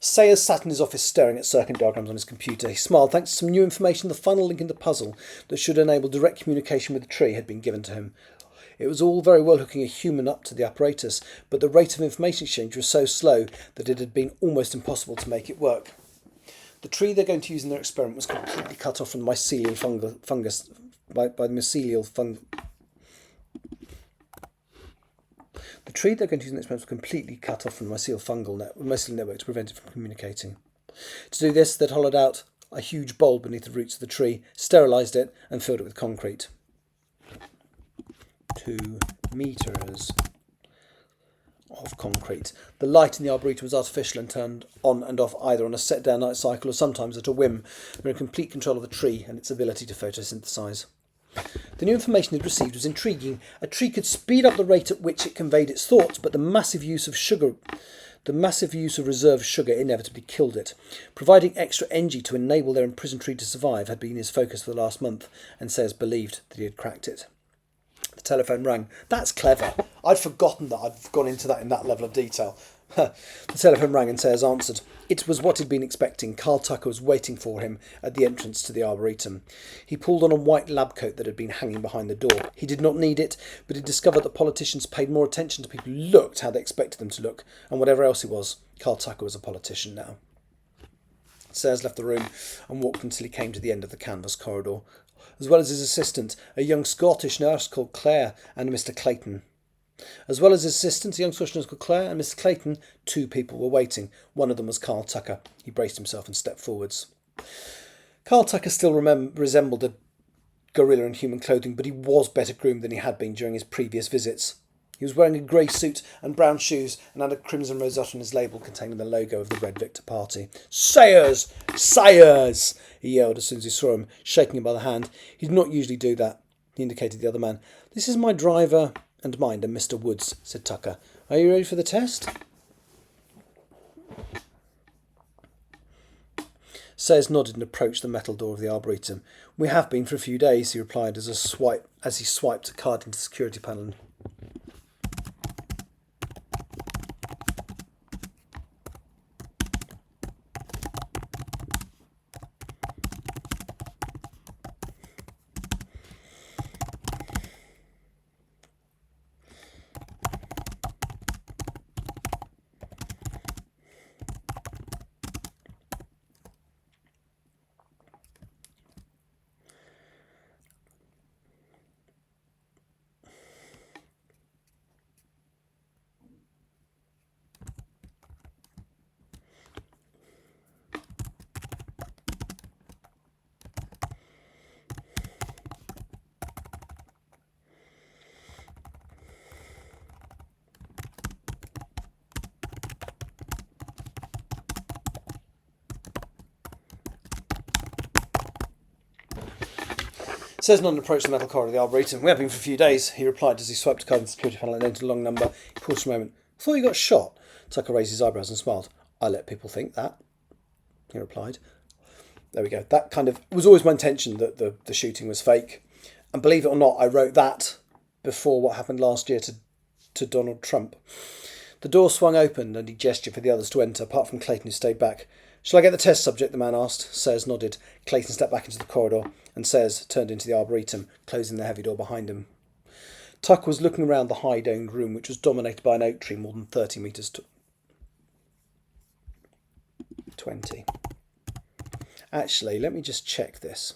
Sayers sat in his office staring at circuit diagrams on his computer. He smiled. Thanks to some new information, the final link in the puzzle that should enable direct communication with the tree had been given to him. It was all very well hooking a human up to the apparatus, but the rate of information exchange was so slow that it had been almost impossible to make it work. The tree they're going to use in their experiment was completely cut off from the mycelial fungus by the mycelial fungus. The tree they're going to use in the experiment was completely cut off from the mycelial network to prevent it from communicating. To do this, they'd hollowed out a huge bowl beneath the roots of the tree, sterilised it, and filled it with concrete. 2 metres of concrete. The light in the arboretum was artificial and turned on and off either on a set day and night cycle or sometimes at a whim. They were in complete control of the tree and its ability to photosynthesise. The new information they'd received was intriguing. A tree could speed up the rate at which it conveyed its thoughts, but the massive use of reserve sugar inevitably killed it. Providing extra energy to enable their imprisoned tree to survive had been his focus for the last month, and Sayers believed that he had cracked it. The telephone rang. That's clever. I'd forgotten that I'd gone into that in that level of detail. The telephone rang and Sayers answered. It was what he'd been expecting. Carl Tucker was waiting for him at the entrance to the arboretum. He pulled on a white lab coat that had been hanging behind the door. He did not need it, but he discovered that politicians paid more attention to people who looked how they expected them to look, and whatever else he was, Carl Tucker was a politician now. Sayers left the room and walked until he came to the end of the canvas corridor. As well as his assistant, a young Scottish nurse called Claire and Mr. Clayton. As well as his assistant, a young Scottish nurse called Claire and Mr. Clayton, 2 people were waiting. One of them was Carl Tucker. He braced himself and stepped forwards. Carl Tucker still resembled a gorilla in human clothing, but he was better groomed than he had been during his previous visits. He was wearing a grey suit and brown shoes and had a crimson rosette on his label containing the logo of the Red Victor Party. "Sayers! Sayers!" he yelled as soon as he saw him, shaking him by the hand. He did not usually do that. He indicated the other man. "This is my driver and mine, and Mr. Woods," said Tucker. "Are you ready for the test?" Sayers nodded and approached the metal door of the arboretum. "We have been for a few days," he replied as he swiped a card into the security panel. Sayers nodded and approached the metal corridor of the arboretum. "We have been for a few days," he replied as he swiped a card in the security panel and entered a long number. He paused for a moment. "I thought you got shot." Tucker raised his eyebrows and smiled. "I let people think that," he replied. There we go. That kind of... It was always my intention that the shooting was fake. And believe it or not, I wrote that before what happened last year to Donald Trump. The door swung open and he gestured for the others to enter, apart from Clayton, who stayed back. "Shall I get the test subject?" the man asked. Sayers nodded. Clayton stepped back into the corridor and Sayers turned into the arboretum, closing the heavy door behind him. Tuck was looking around the high-domed room, which was dominated by an oak tree more than 30 metres 20. Actually, let me just check this.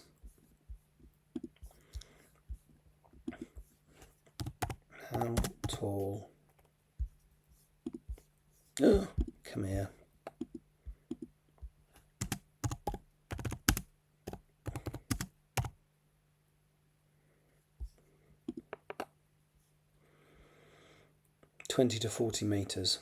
How tall? Oh, come here. "20 to 40 metres.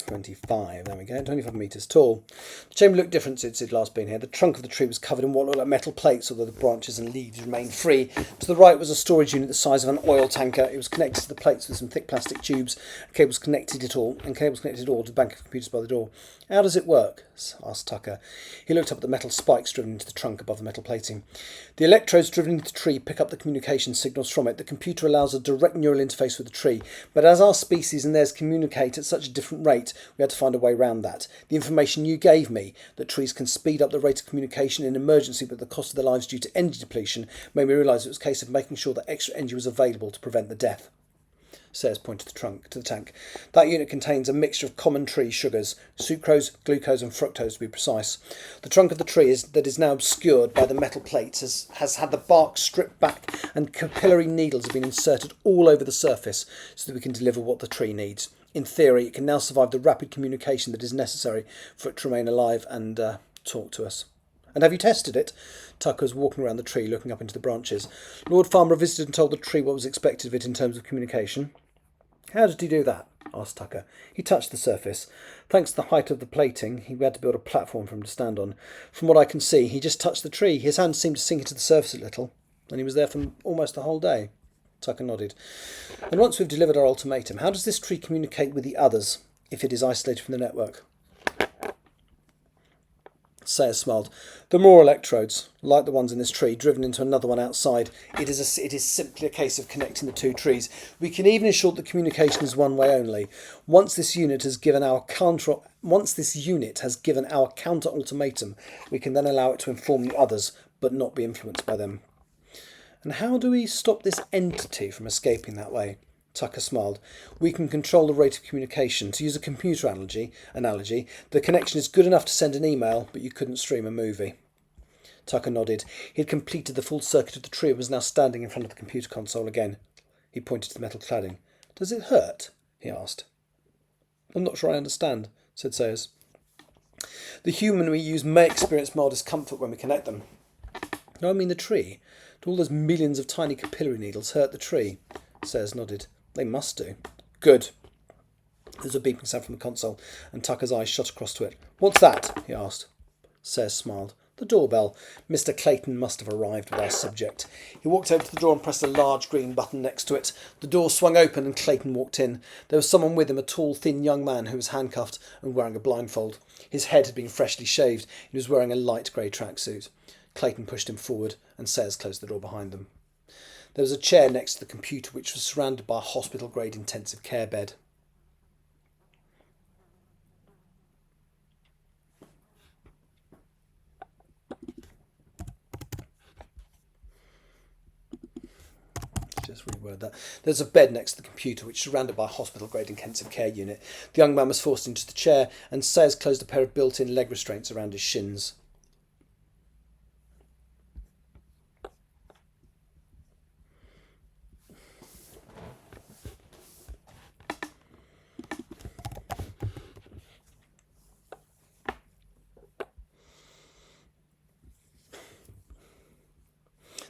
There we go, 25 metres tall. The chamber looked different since it had last been here. The trunk of the tree was covered in what looked like metal plates, although the branches and leaves remained free. To the right was a storage unit the size of an oil tanker. It was connected to the plates with some thick plastic tubes. Cables connected it all to the bank of computers by the door. "How does it work?" asked Tucker. He looked up at the metal spikes driven into the trunk above the metal plating. "The electrodes driven into the tree pick up the communication signals from it. The computer allows a direct neural interface with the tree. But as our species and theirs communicate at such a different rate, we had to find a way around that. The information you gave me, that trees can speed up the rate of communication in emergency but the cost of their lives due to energy depletion, made me realise it was a case of making sure that extra energy was available to prevent the death." Sayers pointed to the tank. That unit contains a mixture of common tree sugars, sucrose, glucose and fructose to be precise. The trunk of the tree that is now obscured by the metal plates has had the bark stripped back and capillary needles have been inserted all over the surface so that we can deliver what the tree needs. In theory, it can now survive the rapid communication that is necessary for it to remain alive and talk to us. And have you tested it? Tucker was walking around the tree, looking up into the branches. Lord Farmer visited and told the tree what was expected of it in terms of communication. How did he do that? Asked Tucker. He touched the surface. Thanks to the height of the plating, he had to build a platform for him to stand on. From what I can see, he just touched the tree. His hands seemed to sink into the surface a little, and he was there for almost the whole day. Tucker nodded. And once we've delivered our ultimatum, how does this tree communicate with the others if it is isolated from the network? Sayers smiled. There are more electrodes, like the ones in this tree, driven into another one outside. It is simply a case of connecting the two trees. We can even ensure that communication is one way only. Once this unit has given our counter ultimatum, we can then allow it to inform the others, but not be influenced by them. And how do we stop this entity from escaping that way? Tucker smiled. We can control the rate of communication. To use a computer analogy, the connection is good enough to send an email, but you couldn't stream a movie. Tucker nodded. He had completed the full circuit of the tree and was now standing in front of the computer console again. He pointed to the metal cladding. Does it hurt? He asked. I'm not sure I understand, said Sayers. The human we use may experience mild discomfort when we connect them. No, I mean the tree. Do all those millions of tiny capillary needles hurt the tree? Sayers nodded. They must do. Good. There was a beeping sound from the console, and Tucker's eyes shot across to it. What's that? He asked. Sayers smiled. The doorbell. Mr. Clayton must have arrived with our subject. He walked over to the door and pressed a large green button next to it. The door swung open and Clayton walked in. There was someone with him, a tall, thin young man who was handcuffed and wearing a blindfold. His head had been freshly shaved. He was wearing a light grey tracksuit. Clayton pushed him forward and Sayers closed the door behind them. There was a chair next to the computer which was surrounded by a hospital-grade intensive care bed. Just reword that. There's a bed next to the computer which is surrounded by a hospital-grade intensive care unit. The young man was forced into the chair and Sayers closed a pair of built-in leg restraints around his shins.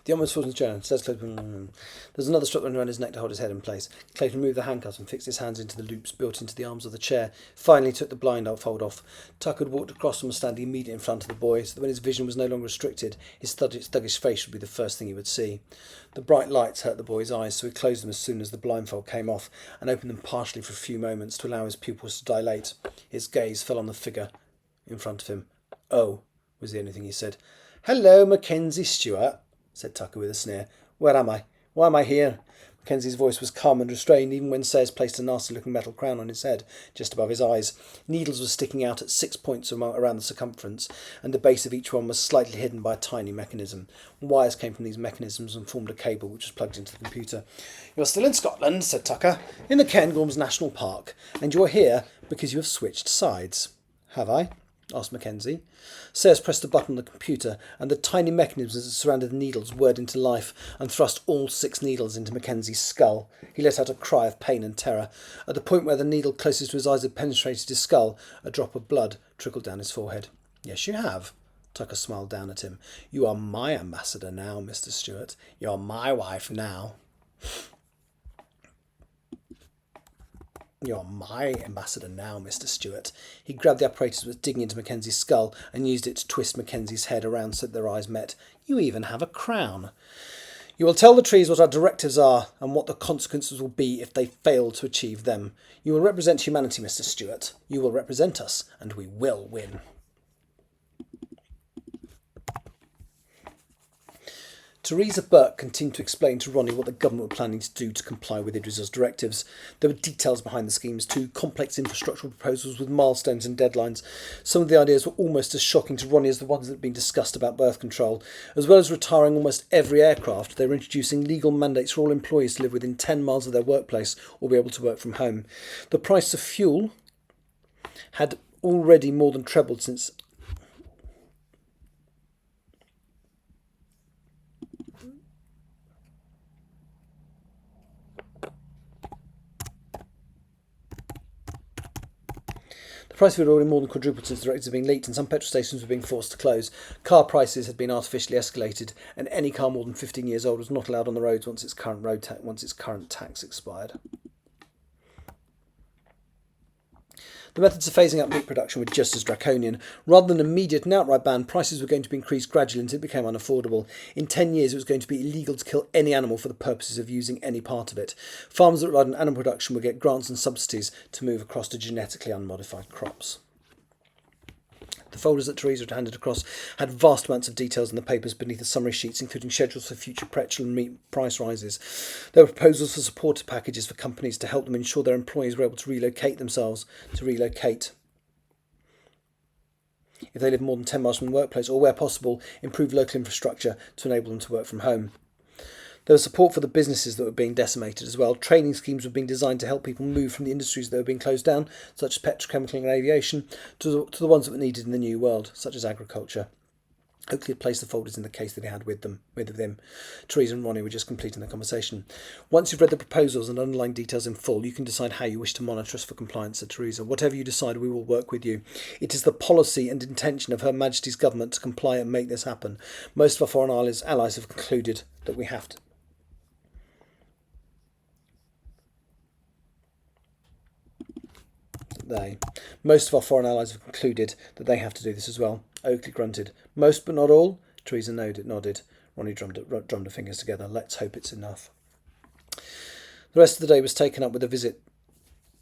The young man was forced into the chair. Sayers closed. There's another strap around his neck to hold his head in place. Clayton removed the handcuffs and fixed his hands into the loops built into the arms of the chair. Finally took the blindfold off. Tucker had walked across and was standing immediately in front of the boy, so that when his vision was no longer restricted, his thuggish face would be the first thing he would see. The bright lights hurt the boy's eyes, so he closed them as soon as the blindfold came off and opened them partially for a few moments to allow his pupils to dilate. His gaze fell on the figure in front of him. Oh, was the only thing he said. Hello, Mackenzie Stewart, said Tucker with a sneer. Where am I? Why am I here? Mackenzie's voice was calm and restrained, even when Sayers placed a nasty-looking metal crown on his head, just above his eyes. Needles were sticking out at 6 points around the circumference, and the base of each one was slightly hidden by a tiny mechanism. Wires came from these mechanisms and formed a cable which was plugged into the computer. You're still in Scotland, said Tucker, in the Cairngorms National Park, and you're here because you have switched sides. Have I? Asked Mackenzie. Sayers pressed a button on the computer, and the tiny mechanisms that surrounded the needles whirred into life and thrust all 6 needles into Mackenzie's skull. He let out a cry of pain and terror. At the point where the needle closest to his eyes had penetrated his skull, a drop of blood trickled down his forehead. Yes, you have. Tucker smiled down at him. You are my ambassador now, Mr. Stewart. You're my wife now. You're my ambassador now, Mr. Stewart. He grabbed the apparatus that was digging into Mackenzie's skull and used it to twist Mackenzie's head around so that their eyes met. You even have a crown. You will tell the trees what our directives are and what the consequences will be if they fail to achieve them. You will represent humanity, Mr. Stewart. You will represent us, and we will win. Theresa Burke continued to explain to Ronnie what the government were planning to do to comply with Idris's directives. There were details behind the schemes too, complex infrastructural proposals with milestones and deadlines. Some of the ideas were almost as shocking to Ronnie as the ones that had been discussed about birth control. As well as retiring almost every aircraft, they were introducing legal mandates for all employees to live within 10 miles of their workplace or be able to work from home. The price of fuel had already more than trebled since the price of fuel had already more than quadrupled since the directives had been leaked, and some petrol stations were being forced to close. Car prices had been artificially escalated, and any car more than 15 years old was not allowed on the roads once its current tax expired. The methods of phasing out meat production were just as draconian. Rather than an immediate and outright ban, prices were going to be increased gradually until it became unaffordable. In 10 years, it was going to be illegal to kill any animal for the purposes of using any part of it. Farmers that relied on animal production would get grants and subsidies to move across to genetically unmodified crops. The folders that Theresa had handed across had vast amounts of details in the papers beneath the summary sheets, including schedules for future petrol and meat price rises. There were proposals for support packages for companies to help them ensure their employees were able to relocate if they live more than 10 miles from the workplace, or where possible, improve local infrastructure to enable them to work from home. There was support for the businesses that were being decimated as well. Training schemes were being designed to help people move from the industries that were being closed down, such as petrochemical and aviation, to the ones that were needed in the new world, such as agriculture. Oakley had placed the folders in the case that he had with them. Theresa and Ronnie were just completing the conversation. Once you've read the proposals and underlying details in full, you can decide how you wish to monitor us for compliance, said Theresa. Whatever you decide, we will work with you. It is the policy and intention of Her Majesty's government to comply and make this happen. Most of our foreign allies have concluded that we have to. Most of our foreign allies have concluded that they have to do this as well. Oakley grunted. Most but not all? Theresa nodded. Ronnie drummed her fingers together. Let's hope it's enough. The rest of the day was taken up with a visit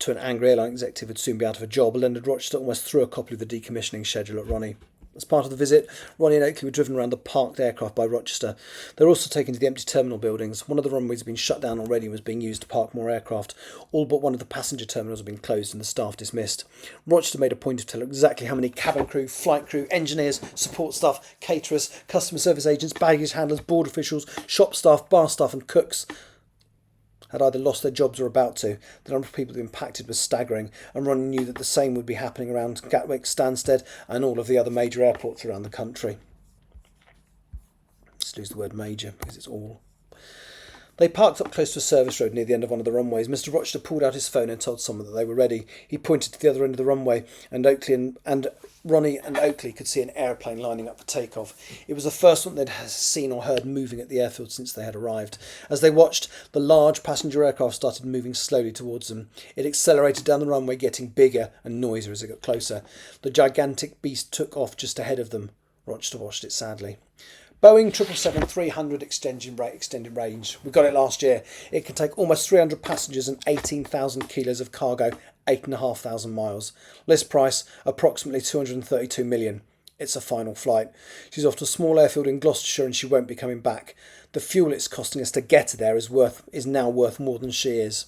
to an angry airline executive who'd soon be out of a job. Leonard Rochester almost threw a copy of the decommissioning schedule at Ronnie. As part of the visit, Ronnie and Oakley were driven around the parked aircraft by Rochester. They were also taken to the empty terminal buildings. One of the runways had been shut down already and was being used to park more aircraft. All but one of the passenger terminals had been closed and the staff dismissed. Rochester made a point of telling exactly how many cabin crew, flight crew, engineers, support staff, caterers, customer service agents, baggage handlers, board officials, shop staff, bar staff and cooks had either lost their jobs or about to. The number of people impacted was staggering, and Ronnie knew that the same would be happening around Gatwick, Stansted and all of the other major airports around the country. Just lose the word major because it's all. They parked up close to a service road near the end of one of the runways. Mr. Rochester pulled out his phone and told someone that they were ready. He pointed to the other end of the runway, and Ronnie and Oakley could see an aeroplane lining up for takeoff. It was the first one they'd seen or heard moving at the airfield since they had arrived. As they watched, the large passenger aircraft started moving slowly towards them. It accelerated down the runway, getting bigger and noisier as it got closer. The gigantic beast took off just ahead of them. Rochester watched it sadly. Boeing 777-300 extended range. We got it last year. It can take almost 300 passengers and 18,000 kilos of cargo, 8,500 miles. List price, approximately 232 million. It's a final flight. She's off to a small airfield in Gloucestershire and she won't be coming back. The fuel it's costing us to get her there is now worth more than she is.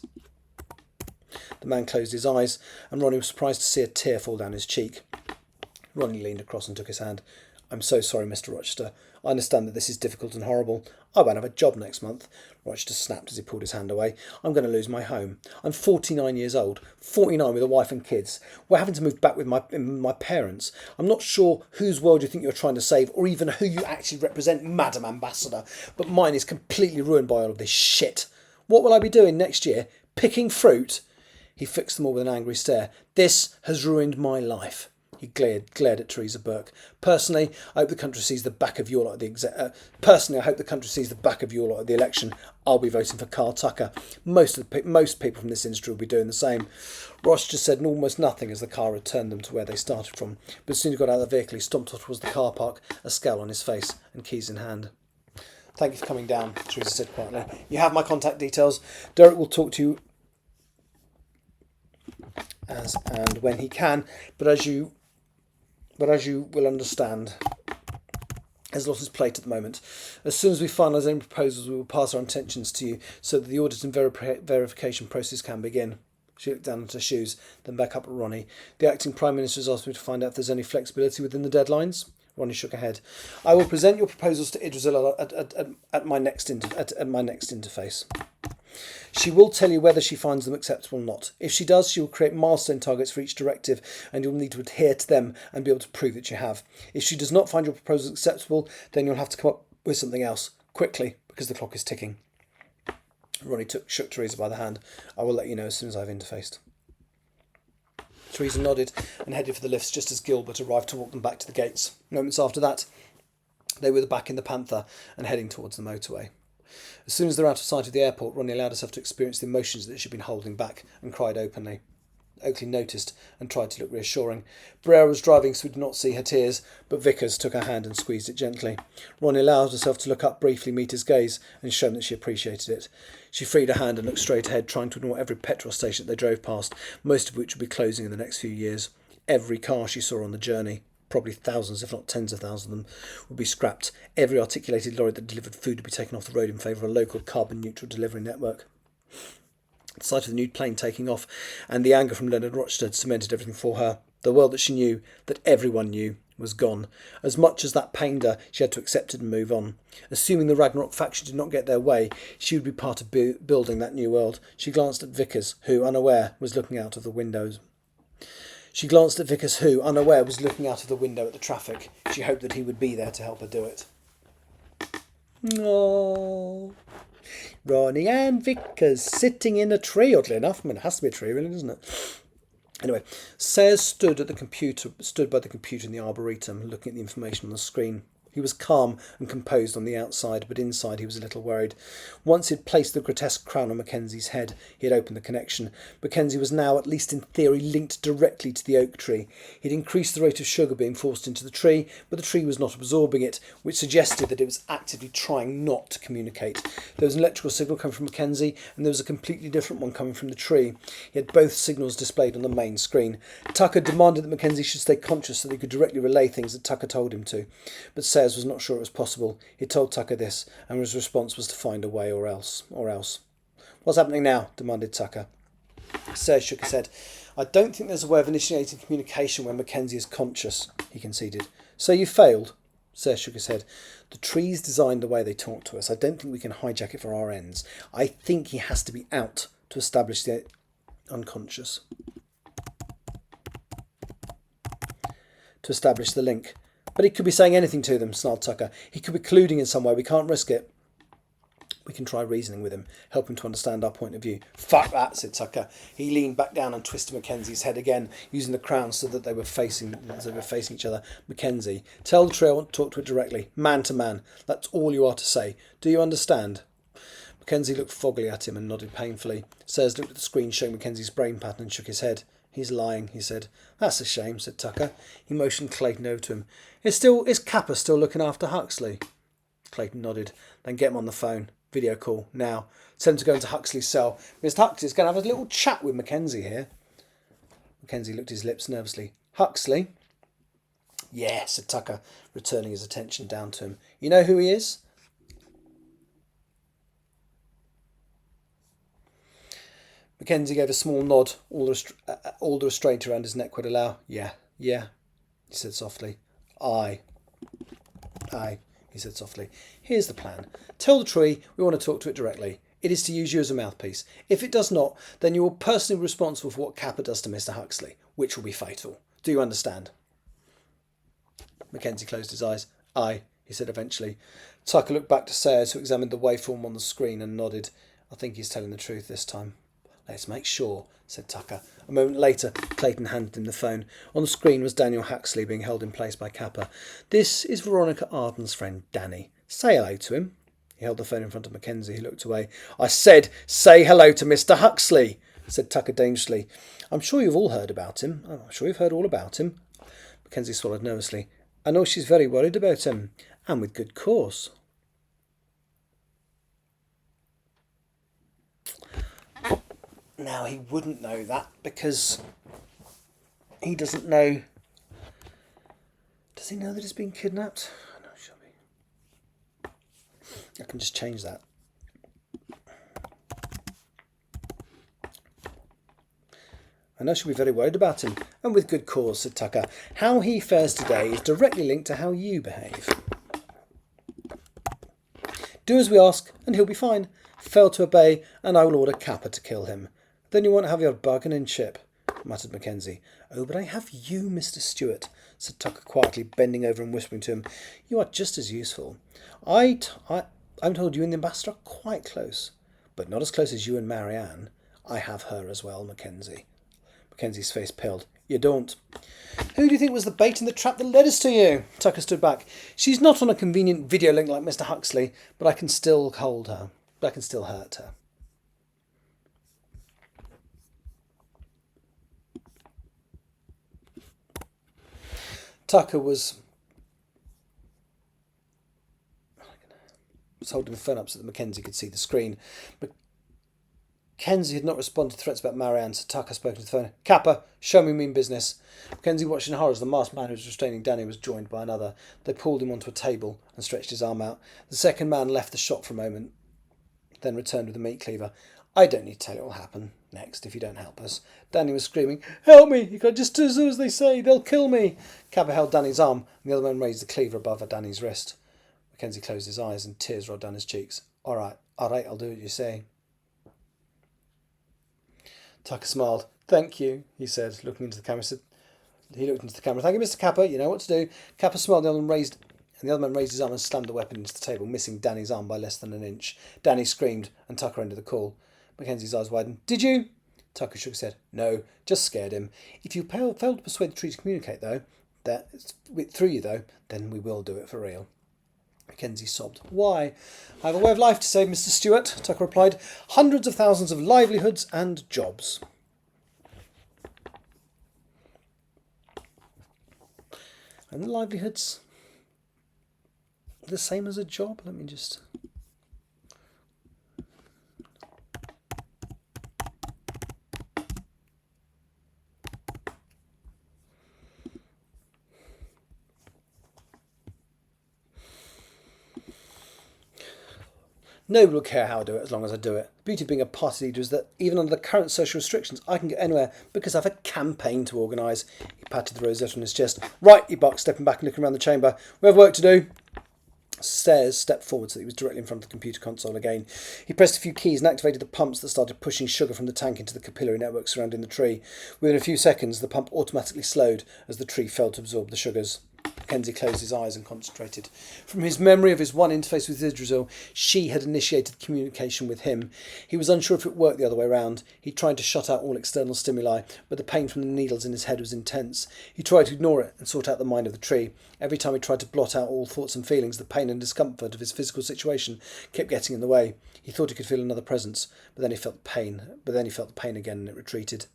The man closed his eyes and Ronnie was surprised to see a tear fall down his cheek. Ronnie leaned across and took his hand. I'm so sorry, Mr. Rochester. I understand that this is difficult and horrible. I won't have a job next month. Rochester snapped as he pulled his hand away. I'm going to lose my home. I'm 49 years old, 49 with a wife and kids. We're having to move back with my parents. I'm not sure whose world you think you're trying to save or even who you actually represent, Madam Ambassador, but mine is completely ruined by all of this shit. What will I be doing next year? Picking fruit? He fixed them all with an angry stare. This has ruined my life. He glared at Theresa Burke. Personally, I hope the country sees the back of your lot at the election. I'll be voting for Carl Tucker. Most people from this industry will be doing the same. Ross just said almost nothing as the car returned them to where they started from. But as soon as he got out of the vehicle, he stomped off towards the car park, a scowl on his face and keys in hand. Thank you for coming down, Theresa said quietly. You have my contact details. Derek will talk to you as and when he can, but as you will understand, There's a lot on his plate at the moment. As soon as we finalise any proposals, we will pass our intentions to you so that the audit and verification process can begin. She looked down at her shoes, then back up at Ronnie. The acting Prime Minister has asked me to find out if there's any flexibility within the deadlines. Ronnie shook her head. I will present your proposals to Idrisilla at my next interface. She will tell you whether she finds them acceptable or not. If she does, she will create milestone targets for each directive, and you'll need to adhere to them and be able to prove that you have. If she does not find your proposals acceptable, then you'll have to come up with something else, quickly, because the clock is ticking. Ronnie shook Teresa by the hand. I will let you know as soon as I've interfaced. Teresa nodded and headed for the lifts just as Gilbert arrived to walk them back to the gates. Moments after that, they were back in the Panther and heading towards the motorway. As soon as they were out of sight of the airport, Ronnie allowed herself to experience the emotions that she'd been holding back and cried openly. Oakley noticed and tried to look reassuring. Barrera was driving, so we did not see her tears, but Vickers took her hand and squeezed it gently. Ronnie allowed herself to look up briefly, meet his gaze, and show him that she appreciated it. She freed her hand and looked straight ahead, trying to ignore every petrol station that they drove past, most of which would be closing in the next few years. Every car she saw on the journey, probably thousands, if not tens of thousands of them, would be scrapped. Every articulated lorry that delivered food would be taken off the road in favour of a local carbon-neutral delivery network. The sight of the new plane taking off and the anger from Leonard Rochester had cemented everything for her. The world that she knew, that everyone knew, was gone. As much as that pained her, she had to accept it and move on. Assuming the Ragnarok faction did not get their way, she would be part of building that new world. She glanced at Vickers, who, unaware, was looking out of the windows. At the traffic. She hoped that he would be there to help her do it. Oh, Ronnie and Vickers sitting in a tree, oddly enough. I mean, it has to be a tree, really, doesn't it? Anyway, Sayers stood by the computer in the arboretum, looking at the information on the screen. He was calm and composed on the outside, but inside he was a little worried. Once he had placed the grotesque crown on Mackenzie's head, he had opened the connection. Mackenzie was now, at least in theory, linked directly to the oak tree. He had increased the rate of sugar being forced into the tree, but the tree was not absorbing it, which suggested that it was actively trying not to communicate. There was an electrical signal coming from Mackenzie, and there was a completely different one coming from the tree. He had both signals displayed on the main screen. Tucker demanded that Mackenzie should stay conscious so that he could directly relay things that Tucker told him to, but Sayers was not sure it was possible. He told Tucker this, and his response was to find a way or else. What's happening now? Demanded Tucker. Sayers shook his head. I don't think there's a way of initiating communication when Mackenzie is conscious, he conceded. So you failed? Sayers shook his head. The tree's designed the way they talk to us. I don't think we can hijack it for our ends. I think he has to be out to establish the unconscious. To establish the link. But he could be saying anything to them, snarled Tucker. He could be colluding in some way. We can't risk it. We can try reasoning with him, help him to understand our point of view. Fuck that, said Tucker. He leaned back down and twisted Mackenzie's head again, using the crown so that they were facing each other. Mackenzie, tell the tree I want to talk to it directly, man to man. That's all you are to say. Do you understand? Mackenzie looked foggily at him and nodded painfully. Sayers looked at the screen showing Mackenzie's brain pattern and shook his head. He's lying, he said. That's a shame, said Tucker. He motioned Clayton over to him. Is Kappa still looking after Huxley? Clayton nodded. Then get him on the phone. Video call, now. Tell him to go into Huxley's cell. Mr. Huxley's going to have a little chat with Mackenzie here. Mackenzie looked at his lips nervously. Huxley? Yeah, said Tucker, returning his attention down to him. You know who he is? Mackenzie gave a small nod. All the restraint around his neck would allow. Yeah, he said softly. Aye, he said softly. Here's the plan. Tell the tree we want to talk to it directly. It is to use you as a mouthpiece. If it does not, then you are personally responsible for what Kappa does to Mr. Huxley, which will be fatal. Do you understand? Mackenzie closed his eyes. Aye, he said eventually. Tucker looked back to Sayers, who examined the waveform on the screen, and nodded. I think he's telling the truth this time. Let's make sure, said Tucker. A moment later, Clayton handed him the phone. On the screen was Daniel Huxley being held in place by Kappa. This is Veronica Arden's friend, Danny. Say hello to him. He held the phone in front of Mackenzie, who looked away. I said, say hello to Mr. Huxley, said Tucker dangerously. I'm sure you've all heard about him. I'm sure you've heard all about him. Mackenzie swallowed nervously. I know she's very worried about him, and with good cause. Now, he wouldn't know that because he doesn't know. Does he know that he's been kidnapped? No, shall we? I can just change that. I know she'll be very worried about him, and with good cause, said Tucker. How he fares today is directly linked to how you behave. Do as we ask, and he'll be fine. Fail to obey, and I will order Kappa to kill him. Then you won't have your bargaining chip, muttered Mackenzie. Oh, but I have you, Mr. Stewart, said Tucker quietly, bending over and whispering to him. You are just as useful. I'm told you and the ambassador are quite close, but not as close as you and Marianne. I have her as well, Mackenzie. Mackenzie's face paled. You don't. Who do you think was the bait in the trap that led us to you? Tucker stood back. She's not on a convenient video link like Mr. Huxley, but I can still hold her. I can still hurt her. Tucker was holding the phone up so that Mackenzie could see the screen. Mackenzie had not responded to threats about Marianne, so Tucker spoke to the phone. Kappa, show me mean business. Mackenzie watched in horror as the masked man who was restraining Danny was joined by another. They pulled him onto a table and stretched his arm out. The second man left the shop for a moment, then returned with a meat cleaver. I don't need to tell you what will happen next if you don't help us. Danny was screaming. Help me! He cried, just as as they say, they'll kill me. Kappa held Danny's arm, and the other man raised the cleaver above Danny's wrist. Mackenzie closed his eyes and tears rolled down his cheeks. All right, I'll do what you say. Tucker smiled. Thank you, he said, looking into the camera. He looked into the camera. Thank you, Mr. Kappa. You know what to do. Kappa smiled, and the other man raised his arm and slammed the weapon into the table, missing Danny's arm by less than an inch. Danny screamed, and Tucker ended the call. Mackenzie's eyes widened. Did you? Tucker shook his head. No, just scared him. If you fail to persuade the tree to communicate, through you, then we will do it for real. Mackenzie sobbed. Why? I have a way of life to save, Mr. Stewart, Tucker replied. Hundreds of thousands of livelihoods and jobs. And the livelihoods are the same as a job? Let me just... Nobody will care how I do it as long as I do it. The beauty of being a party leader is that even under the current social restrictions, I can get anywhere because I have a campaign to organise. He patted the rosette on his chest. Right, he barked, stepping back and looking around the chamber. We have work to do. Stairs stepped forward so that he was directly in front of the computer console again. He pressed a few keys and activated the pumps that started pushing sugar from the tank into the capillary network surrounding the tree. Within a few seconds, the pump automatically slowed as the tree failed to absorb the sugars. Mackenzie closed his eyes and concentrated. From his memory of his one interface with Idrisil, she had initiated communication with him. He was unsure if it worked the other way around. He tried to shut out all external stimuli, but the pain from the needles in his head was intense. He tried to ignore it and sort out the mind of the tree. Every time he tried to blot out all thoughts and feelings, the pain and discomfort of his physical situation kept getting in the way. He thought he could feel another presence, but then he felt the pain again and it retreated.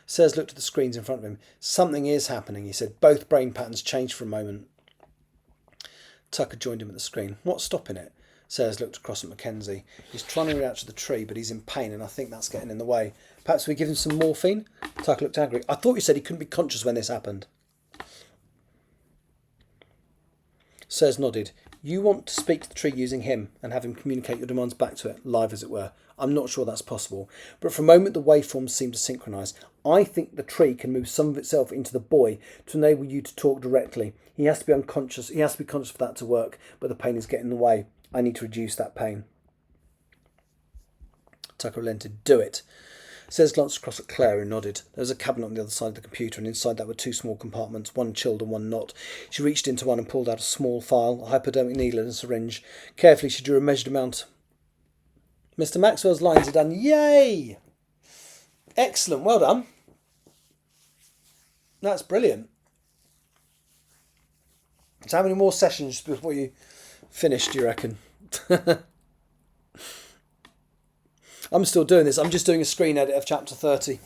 Sears looked at the screens in front of him. Something is happening, he said. Both brain patterns changed for a moment. Tucker joined him at the screen. What's stopping it? Sears looked across at Mackenzie. He's trying to react to the tree, but he's in pain, and I think that's getting in the way. Perhaps we give him some morphine? Tucker looked angry. I thought you said he couldn't be conscious when this happened. Sears nodded. You want to speak to the tree using him and have him communicate your demands back to it, live as it were. I'm not sure that's possible, but for a moment the waveforms seem to synchronise. I think the tree can move some of itself into the boy to enable you to talk directly. He has to be unconscious. He has to be conscious for that to work, but the pain is getting in the way. I need to reduce that pain. Tucker relented. Do it. Sears glanced across at Claire, who nodded. There was a cabinet on the other side of the computer, and inside that were two small compartments, one chilled and one not. She reached into one and pulled out a small phial, a hypodermic needle and a syringe. Carefully she drew a measured amount. Mr. Maxwell's lines are done. Yay! Excellent, well done. That's brilliant. So how many more sessions before you finish, do you reckon? I'm still doing this. I'm just doing a screen edit of chapter 30.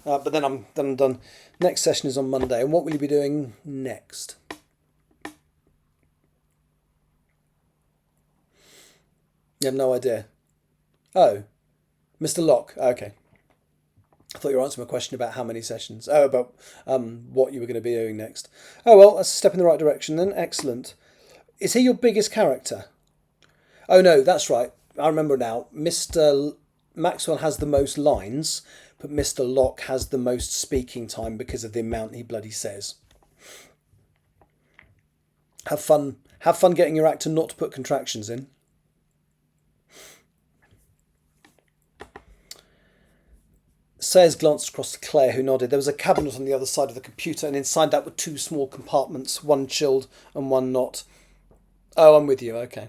But then I'm done. Next session is on Monday. And what will you be doing next? You have no idea. Oh, Mr. Locke. Okay. I thought you were answering my question about how many sessions. Oh, about what you were going to be doing next. Oh, well, that's a step in the right direction then. Excellent. Is he your biggest character? Oh no, that's right. I remember now. Mr. Maxwell has the most lines, but Mr. Locke has the most speaking time because of the amount he bloody says. Have fun. Have fun getting your actor not to put contractions in. Sayers glanced across to Claire, who nodded. There was a cabinet on the other side of the computer, and inside that were two small compartments, one chilled and one not. Oh, I'm with you, okay.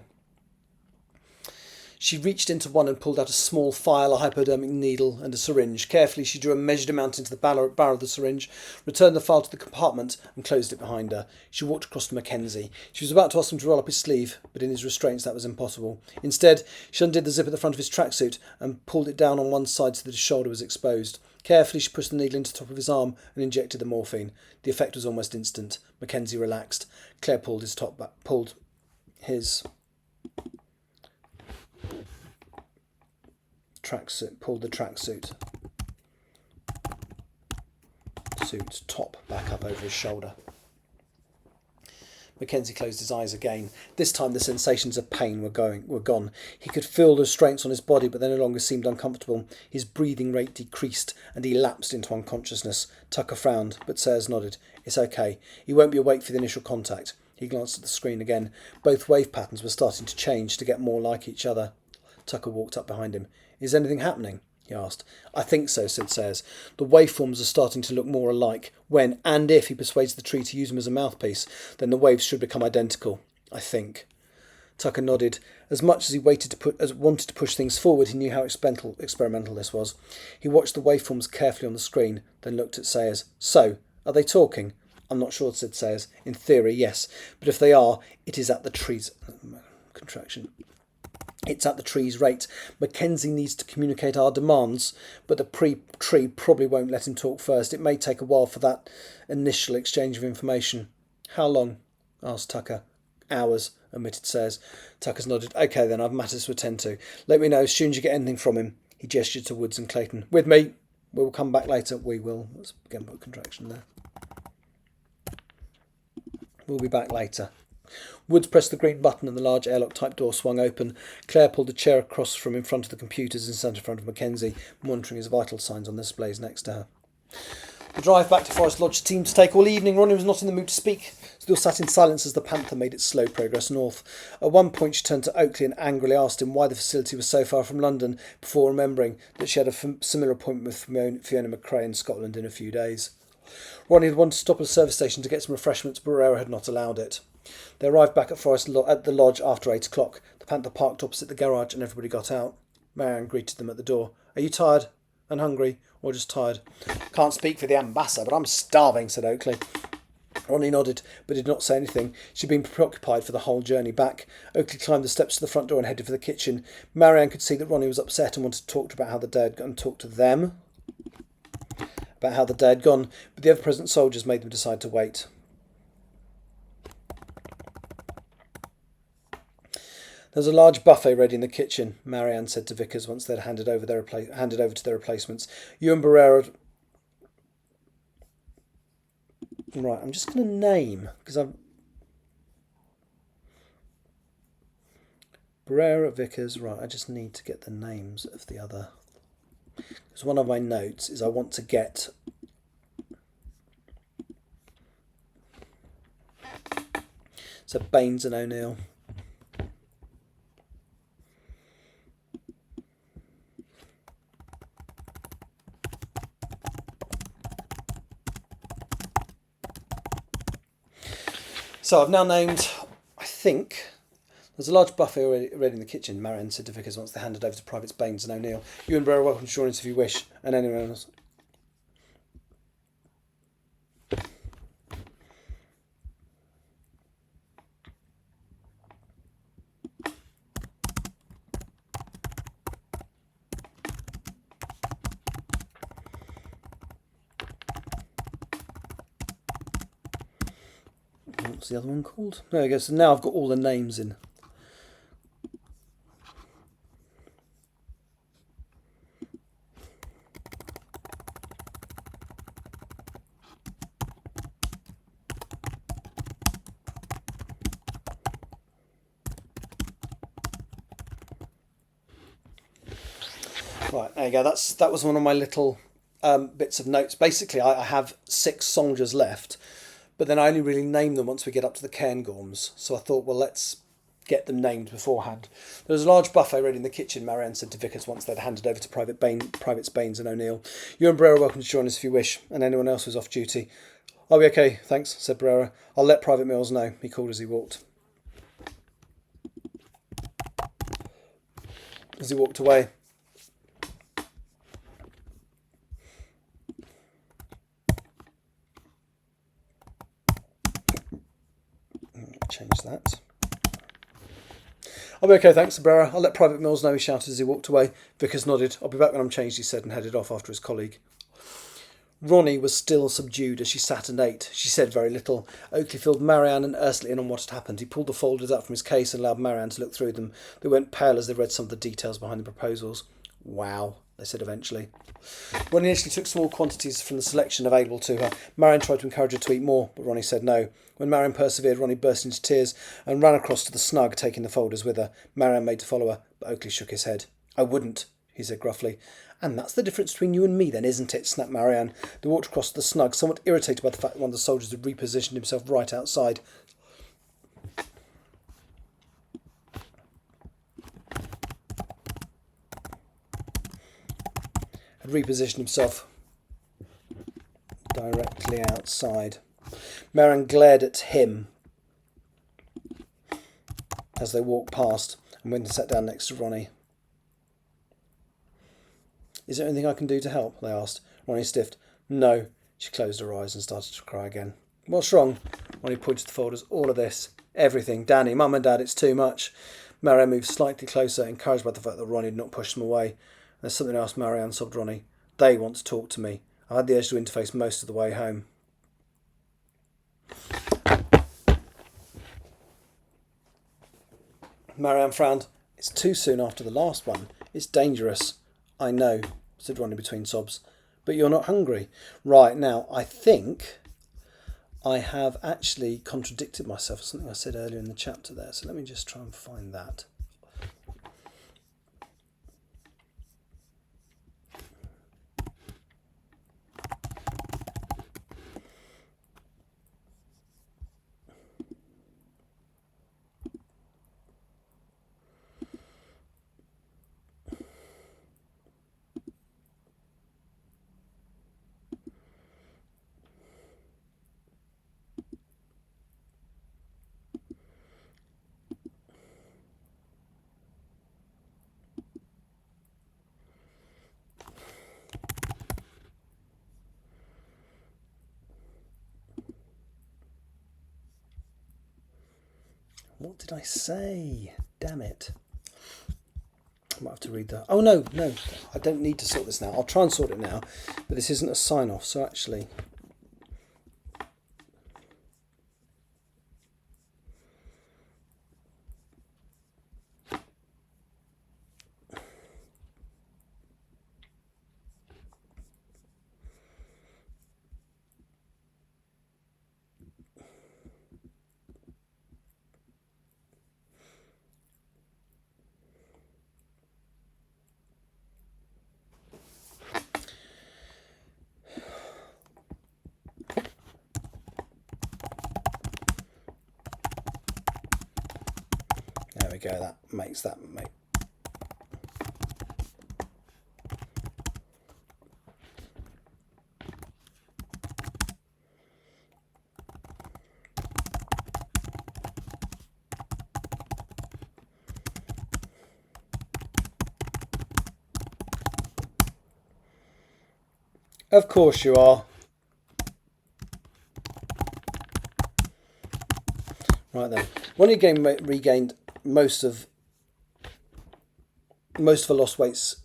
She reached into one and pulled out a small phial, a hypodermic needle, and a syringe. Carefully, she drew a measured amount into the barrel of the syringe, returned the phial to the compartment, and closed it behind her. She walked across to Mackenzie. She was about to ask him to roll up his sleeve, but in his restraints that was impossible. Instead, she undid the zip at the front of his tracksuit and pulled it down on one side so that his shoulder was exposed. Carefully, she pushed the needle into the top of his arm and injected the morphine. The effect was almost instant. Mackenzie relaxed. Claire pulled his top back, pulled the tracksuit top back up over his shoulder. Mackenzie closed his eyes again. This time the sensations of pain were gone. He could feel the restraints on his body, but they no longer seemed uncomfortable. His breathing rate decreased, and he lapsed into unconsciousness. Tucker frowned, but Sayers nodded. It's okay. He won't be awake for the initial contact. He glanced at the screen again. Both wave patterns were starting to change to get more like each other. Tucker walked up behind him. Is anything happening? He asked. I think so, said Sayers. The waveforms are starting to look more alike. When and if he persuades the tree to use them as a mouthpiece, then the waves should become identical. I think. Tucker nodded. As much as he wanted to push things forward, he knew how experimental this was. He watched the waveforms carefully on the screen, then looked at Sayers. So, are they talking? I'm not sure, said Sayers. In theory, yes. But if they are, it is at the tree's... contraction. It's at the tree's rate. Mackenzie needs to communicate our demands, but the tree probably won't let him talk first. It may take a while for that initial exchange of information. How long? Asked Tucker. Hours, admitted Sayers. Tucker nodded. OK then, I've matters to attend to. Let me know as soon as you get anything from him. He gestured to Woods and Clayton. With me. We'll come back later. We will. Let's again put a contraction there. We'll be back later. Woods pressed the green button and the large airlock-type door swung open. Claire pulled a chair across from in front of the computers and sat in front of Mackenzie, monitoring his vital signs on the displays next to her. The drive back to Forest Lodge seemed to take all evening. Ronnie was not in the mood to speak. Still sat in silence as the Panther made its slow progress north. At one point she turned to Oakley and angrily asked him why the facility was so far from London, before remembering that she had a similar appointment with Fiona McRae in Scotland in a few days. Ronnie had wanted to stop at a service station to get some refreshments, but Barrera had not allowed it. They arrived back at the lodge after 8 o'clock. The Panther parked opposite the garage and everybody got out. Marianne greeted them at the door. Are you tired and hungry, or just tired? Can't speak for the ambassador, but I'm starving, said Oakley. Ronnie nodded, but did not say anything. She'd been preoccupied for the whole journey back. Oakley climbed the steps to the front door and headed for the kitchen. Marianne could see that Ronnie was upset and wanted to talk about how the day had gone, talk to them about how the day had gone, but the ever-present soldiers made them decide to wait. There's a large buffet ready in the kitchen, Marianne said to Vickers once they'd handed over to their replacements. You and Barrera... Right, I'm just going to name, because I'm... Barrera, Vickers, right, I just need to get the names of the other... Because one of my notes is I want to get... So Baines and O'Neill... So I've now named, I think, there's a large buffet ready in the kitchen, Marianne said to Vickers once they handed over to Privates Baines and O'Neill. You and Barrera are welcome to join us if you wish, and anyone else. What's the other one called? There we go. So now I've got all the names in. Right, there you go. That was one of my little bits of notes. Basically, I have 6 soldiers left, but then I only really name them once we get up to the Cairngorms. So I thought, well, let's get them named beforehand. There was a large buffet ready in the kitchen, Marianne said to Vickers once they'd handed over to Privates Baines and O'Neill. You and Brera are welcome to join us if you wish, and anyone else who's off duty. I'll be okay, thanks, said Brera. I'll let Private Mills know, he called as he walked. As he walked away, change that. I'll be okay, thanks, Brera. I'll let Private Mills know, he shouted as he walked away. Vickers nodded. I'll be back when I'm changed, he said, and headed off after his colleague. Ronnie was still subdued as she sat and ate. She said very little. Oakley filled Marianne and Ursula in on what had happened. He pulled the folders out from his case and allowed Marianne to look through them. They went pale as they read some of the details behind the proposals. Wow, they said eventually. Ronnie initially took small quantities from the selection available to her. Marianne tried to encourage her to eat more, but Ronnie said no. When Marianne persevered, Ronnie burst into tears and ran across to the snug, taking the folders with her. Marianne made to follow her, but Oakley shook his head. I wouldn't, he said gruffly. And that's the difference between you and me then, isn't it? Snapped Marianne. They walked across to the snug, somewhat irritated by the fact that one of the soldiers had repositioned himself right outside. Directly outside. Marianne glared at him as they walked past and went and sat down next to Ronnie. Is there anything I can do to help? They asked. Ronnie stiffed. No. She closed her eyes and started to cry again. What's wrong? Ronnie pointed to the folders. All of this. Everything. Danny, Mum and Dad, it's too much. Marianne moved slightly closer, encouraged by the fact that Ronnie had not pushed them away. There's something else, Marianne, sobbed Ronnie. They want to talk to me. I had the urge to interface most of the way home. Marianne frowned. It's too soon after the last one. It's dangerous. I know, said Ronnie between sobs. But you're not hungry. Right, now, I think I have actually contradicted myself with something I said earlier in the chapter there. So let me just try and find that. What did I say? Damn it. I might have to read that. Oh, no, I don't need to sort this now. I'll try and sort it now, but this isn't a sign-off, so actually... There we go, that makes that make. Of course you are. Right then. When you regained most of her lost weights.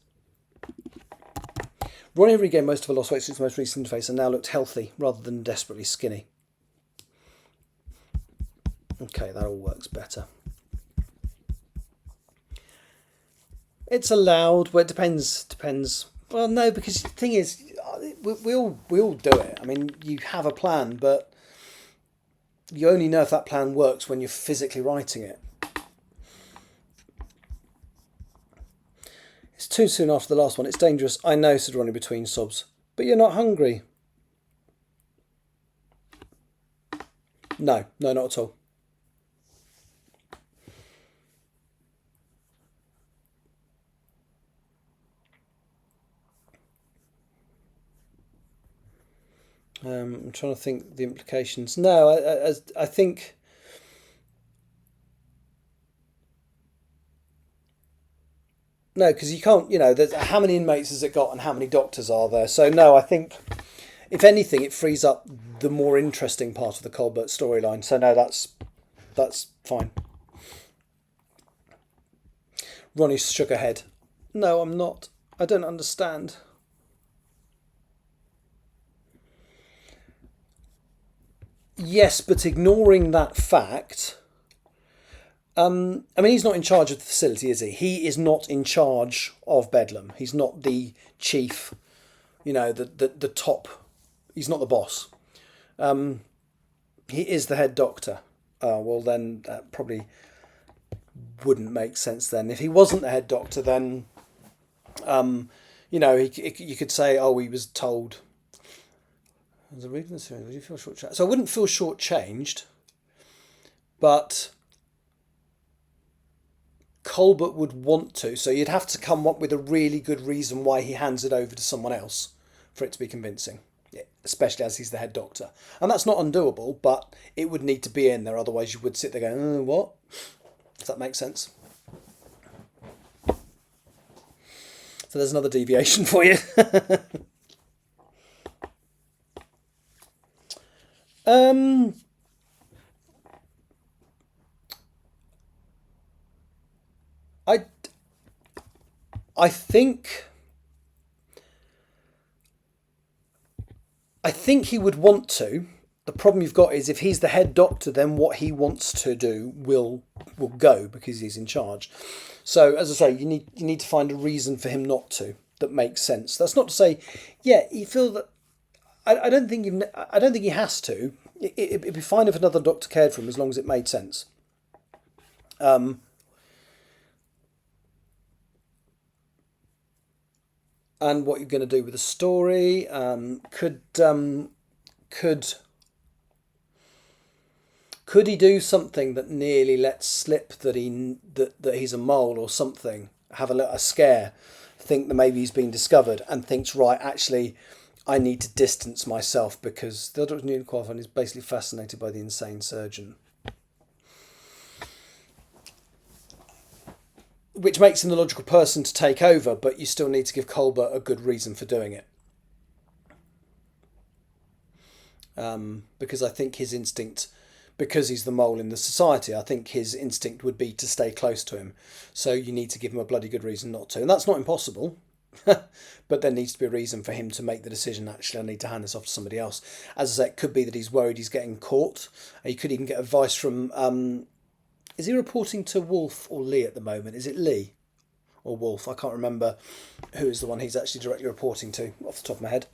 Ronnie regained most of her lost weight since the most recent interface and now looked healthy rather than desperately skinny. Okay, that all works better. It's allowed, but it depends. Well, no, because the thing is, we all do it. I mean, you have a plan, but you only know if that plan works when you're physically writing it. It's too soon after the last one. It's dangerous. I know, said Ronnie between sobs. But you're not hungry. No, not at all. I'm trying to think the implications. No, I think... No, because you can't, there's how many inmates has it got and how many doctors are there? So no, I think, if anything, it frees up the more interesting part of the Colbert storyline. So no, that's fine. Ronnie shook her head. No, I'm not. I don't understand. Yes, but ignoring that fact... he's not in charge of the facility, is he? He is not in charge of Bedlam. He's not the chief, the top. He's not the boss. He is the head doctor. Well, then that probably wouldn't make sense then. If he wasn't the head doctor, then, you could say, oh, he was told. As a reading the series, would you feel shortchanged? So I wouldn't feel shortchanged, but... Colbert would want to, so you'd have to come up with a really good reason why he hands it over to someone else for it to be convincing, especially as he's the head doctor. And that's not undoable, but it would need to be in there, otherwise you would sit there going, what? If that makes sense. So there's another deviation for you. I think he would want to. The problem you've got is if he's the head doctor, then what he wants to do will go because he's in charge. So as I say, you need to find a reason for him not to that makes sense. That's not to say, you feel that. I don't think he has to. It'd be fine if another doctor cared for him as long as it made sense. And what you're going to do with the story could he do something that nearly lets slip that he's a mole or something? Have a scare, think that maybe he's been discovered, and thinks, right, actually, I need to distance myself because the doctor newly qualified is basically fascinated by the insane surgeon. Which makes him the logical person to take over, but you still need to give Colbert a good reason for doing it. Because I think his instinct, because he's the mole in the society, I think his instinct would be to stay close to him. So you need to give him a bloody good reason not to. And that's not impossible. But there needs to be a reason for him to make the decision, actually, I need to hand this off to somebody else. As I say, it could be that he's worried he's getting caught. He could even get advice from... is he reporting to Wolf or Lee at the moment? Is it Lee or Wolf? I can't remember who is the one he's actually directly reporting to off the top of my head.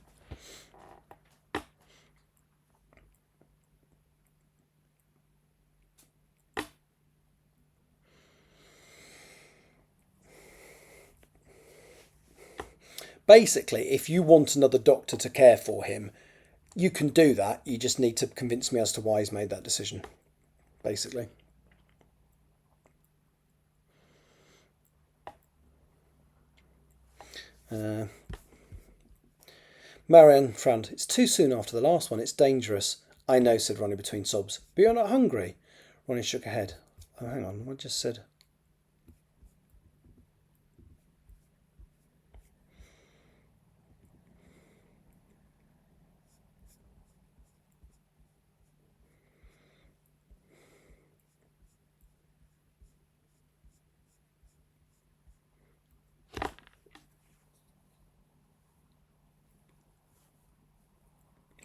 Basically, if you want another doctor to care for him, you can do that. You just need to convince me as to why he's made that decision, basically. Marianne frowned. It's too soon after the last one. It's dangerous. I know, said Ronnie between sobs. But you're not hungry. Ronnie shook her head. Oh, hang on. What I just said?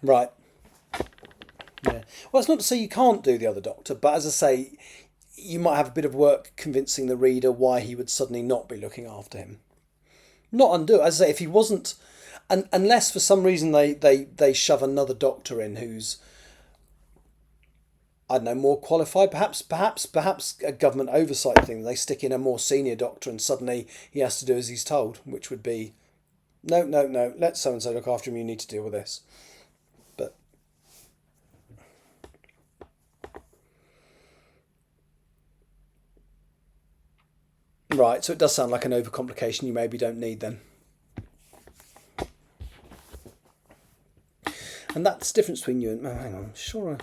Right. Yeah. Well, it's not to say you can't do the other doctor, but as I say, you might have a bit of work convincing the reader why he would suddenly not be looking after him. Not undo. As I say, if he wasn't, unless for some reason they shove another doctor in who's, I don't know, more qualified, perhaps a government oversight thing. They stick in a more senior doctor and suddenly he has to do as he's told, which would be, no, let so-and-so look after him, you need to deal with this. But right, so it does sound like an overcomplication you maybe don't need then. And that's the difference between you and... Oh, hang on, sure.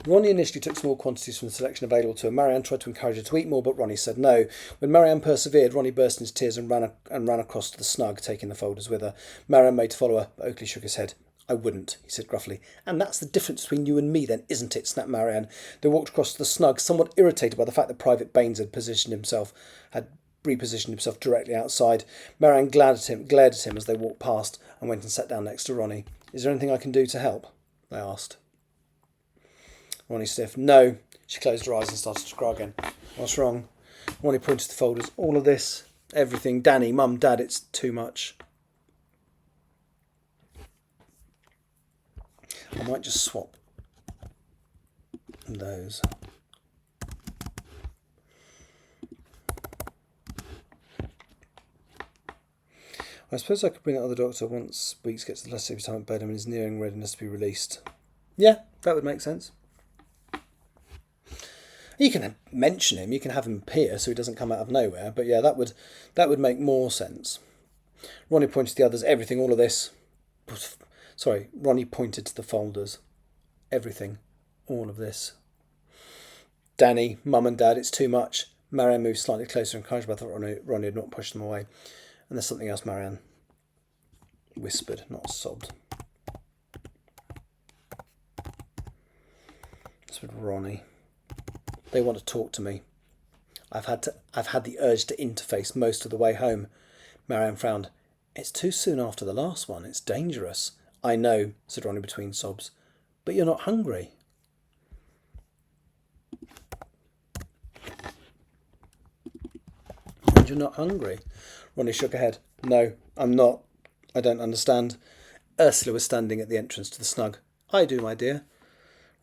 Ronnie initially took small quantities from the selection available to her. Marianne tried to encourage her to eat more, but Ronnie said no. When Marianne persevered, Ronnie burst into tears and ran across to the snug, taking the folders with her. Marianne made to follow her, but Oakley shook his head. I wouldn't, he said gruffly. And that's the difference between you and me then, isn't it? Snapped Marianne. They walked across to the snug, somewhat irritated by the fact that Private Baines had repositioned himself directly outside. Marianne glared at him as they walked past and went and sat down next to Ronnie. Is there anything I can do to help? They asked. Ronnie sniffed. No. She closed her eyes and started to cry again. What's wrong? Ronnie pointed to the folders. All of this. Everything. Danny, Mum, Dad, it's too much. I might just swap those. I suppose I could bring out the doctor once Weeks gets the last of his time at bed and is nearing readiness to be released. Yeah, that would make sense. You can mention him, you can have him appear so he doesn't come out of nowhere, but yeah, that would make more sense. Ronnie pointed to the others. Everything, all of this. Sorry, Ronnie pointed to the folders. Everything, all of this. Danny, Mum and Dad, it's too much. Marianne moved slightly closer, encouraged by the thought Ronnie had not pushed them away. And there's something else Marianne whispered, not sobbed. Whispered Ronnie. They want to talk to me. I've had the urge to interface most of the way home. Marianne frowned. It's too soon after the last one. It's dangerous. I know, said Ronnie between sobs. But you're not hungry. And you're not hungry? Ronnie shook her head. No, I'm not. I don't understand. Ursula was standing at the entrance to the snug. I do, my dear.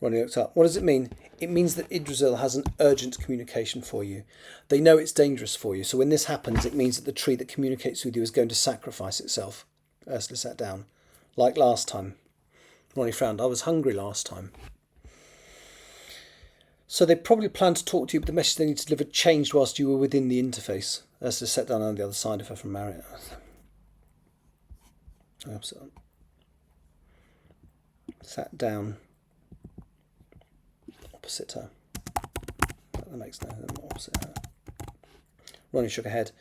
Ronnie looked up. What does it mean? It means that Idrisil has an urgent communication for you. They know it's dangerous for you, so when this happens, it means that the tree that communicates with you is going to sacrifice itself. Ursula sat down. Like last time. Ronnie frowned. I was hungry last time. So they probably planned to talk to you, but the message they need to deliver changed whilst you were within the interface. Ursula sat down on the other side of her from Marianne. Sat down opposite her. That makes no sense. Opposite her. Ronnie shook her head.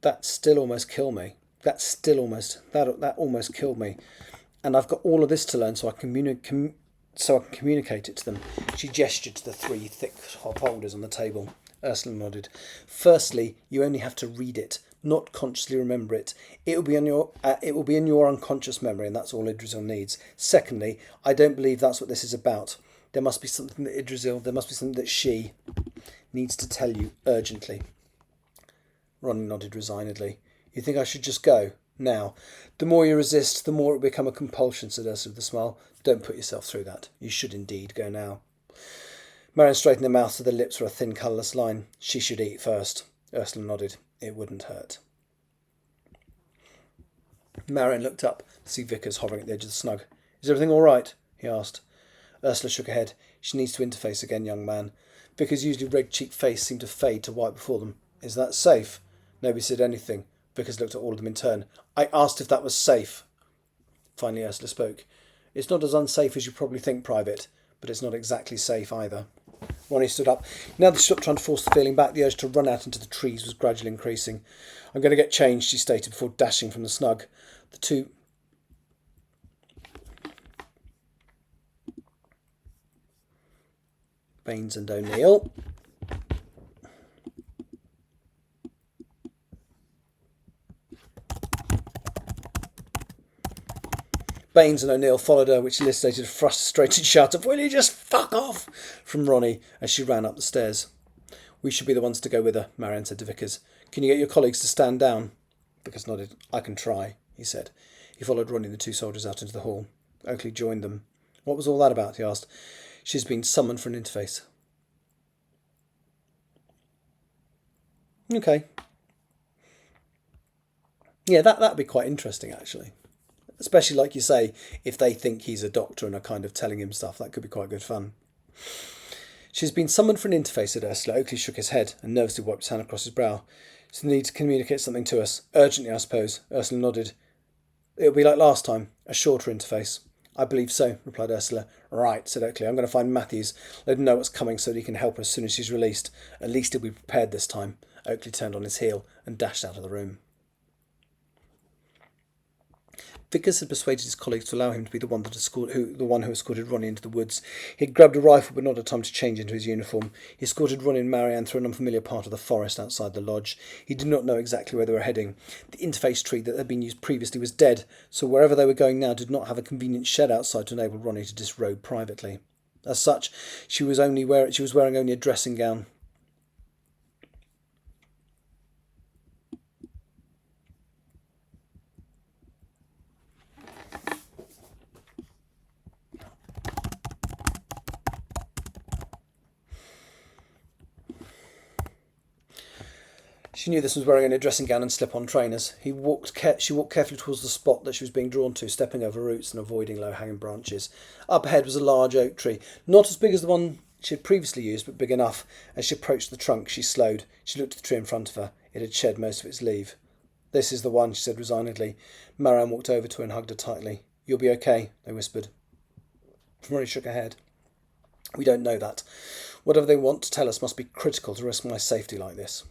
That still almost killed me. That almost killed me. And I've got all of this to learn so I can communicate it to them. She gestured to the 3 thick folders on the table. Ursula nodded. Firstly, you only have to read it, not consciously remember it. It will be in your unconscious memory, and that's all Idrisil needs. Secondly, I don't believe that's what this is about. There must be something that she needs to tell you urgently. Ronnie nodded resignedly. You think I should just go? Now. The more you resist, the more it will become a compulsion, said Ursula with a smile. Don't put yourself through that. You should indeed go now. Marianne straightened her mouth so the lips were a thin, colourless line. She should eat first. Ursula nodded. It wouldn't hurt. Marianne looked up to see Vickers hovering at the edge of the snug. Is everything all right? He asked. Ursula shook her head. She needs to interface again, young man. Vickers' usually red-cheeked face seemed to fade to white before them. Is that safe? Nobody said anything. Vickers looked at all of them in turn. I asked if that was safe. Finally Ursula spoke. It's not as unsafe as you probably think, Private, but it's not exactly safe either. Ronnie stood up. Now that she stopped trying to force the feeling back, the urge to run out into the trees was gradually increasing. I'm going to get changed, she stated before dashing from the snug. The two... Baines and O'Neill Baines and O'Neill followed her, which elicited a frustrated shout of "Will you just fuck off?" from Ronnie as she ran up the stairs. "We should be the ones to go with her," Marianne said to Vickers. "Can you get your colleagues to stand down?" Vickers nodded. "I can try," he said. He followed Ronnie and the two soldiers out into the hall. Oakley joined them. "What was all that about?" he asked. "She's been summoned for an interface." Okay. Yeah, that'd be quite interesting, actually. Especially, like you say, if they think he's a doctor and are kind of telling him stuff. That could be quite good fun. "She's been summoned for an interface," said Ursula. Oakley shook his head and nervously wiped his hand across his brow. "She needs to communicate something to us. Urgently, I suppose." Ursula nodded. "It'll be like last time, a shorter interface." "I believe so," replied Ursula. "Right," said Oakley. "I'm going to find Matthews. Let him know what's coming so that he can help her as soon as she's released. At least he'll be prepared this time." Oakley turned on his heel and dashed out of the room. Vickers had persuaded his colleagues to allow him to be the one who escorted Ronnie into the woods. He had grabbed a rifle but not had time to change into his uniform. He escorted Ronnie and Marianne through an unfamiliar part of the forest outside the lodge. He did not know exactly where they were heading. The interface tree that had been used previously was dead, so wherever they were going now did not have a convenient shed outside to enable Ronnie to disrobe privately. As such, she was wearing only a dressing gown. She knew this was wearing only a dressing gown and slip-on trainers. She walked carefully towards the spot that she was being drawn to, stepping over roots and avoiding low-hanging branches. Up ahead was a large oak tree, not as big as the one she had previously used, but big enough. As she approached the trunk, she slowed. She looked at the tree in front of her. It had shed most of its leaf. "This is the one," she said resignedly. Marianne walked over to her and hugged her tightly. "You'll be okay," they whispered. Ronnie shook her head. "We don't know that. Whatever they want to tell us must be critical to risk my safety like this."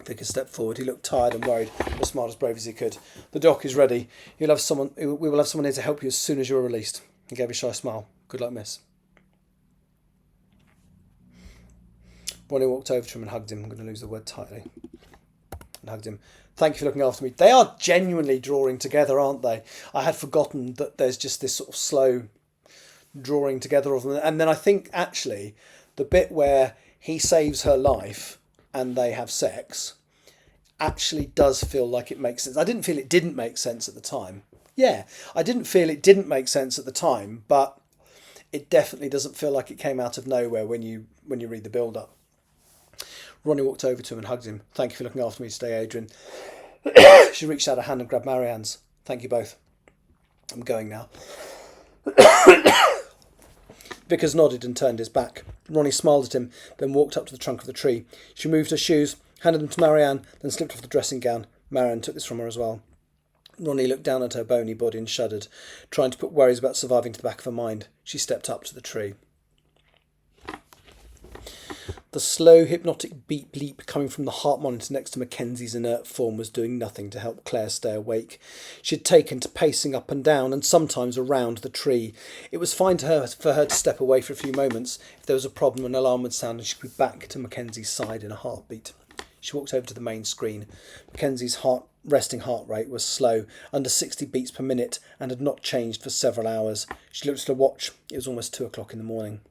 Vickers stepped forward. He looked tired and worried, but smiled as brave as he could. "The doc is ready. We will have someone here to help you as soon as you're released." He gave a shy smile. "Good luck, miss." Ronnie walked over to him and hugged him. I'm going to lose the word tightly. And hugged him. "Thank you for looking after me." They are genuinely drawing together, aren't they? I had forgotten that there's just this sort of slow drawing together of them. And then I think, actually, the bit where he saves her life and they have sex actually does feel like it makes sense. I didn't feel it didn't make sense at the time. Yeah, I didn't feel it didn't make sense at the time, but it definitely doesn't feel like it came out of nowhere when you read the build-up. Ronnie walked over to him and hugged him. "Thank you for looking after me today, Adrian." She reached out her hand and grabbed Marianne's. "Thank you both. I'm going now." Vickers nodded and turned his back. Ronnie smiled at him, then walked up to the trunk of the tree. She removed her shoes, handed them to Marianne, then slipped off the dressing gown. Marianne took this from her as well. Ronnie looked down at her bony body and shuddered, trying to put worries about surviving to the back of her mind. She stepped up to the tree. The slow, hypnotic beep-bleep coming from the heart monitor next to Mackenzie's inert form was doing nothing to help Claire stay awake. She had taken to pacing up and down and sometimes around the tree. It was fine for her to step away for a few moments. If there was a problem, an alarm would sound and she could be back to Mackenzie's side in a heartbeat. She walked over to the main screen. Mackenzie's resting heart rate was slow, under 60 beats per minute, and had not changed for several hours. She looked at her watch. It was almost 2 o'clock in the morning.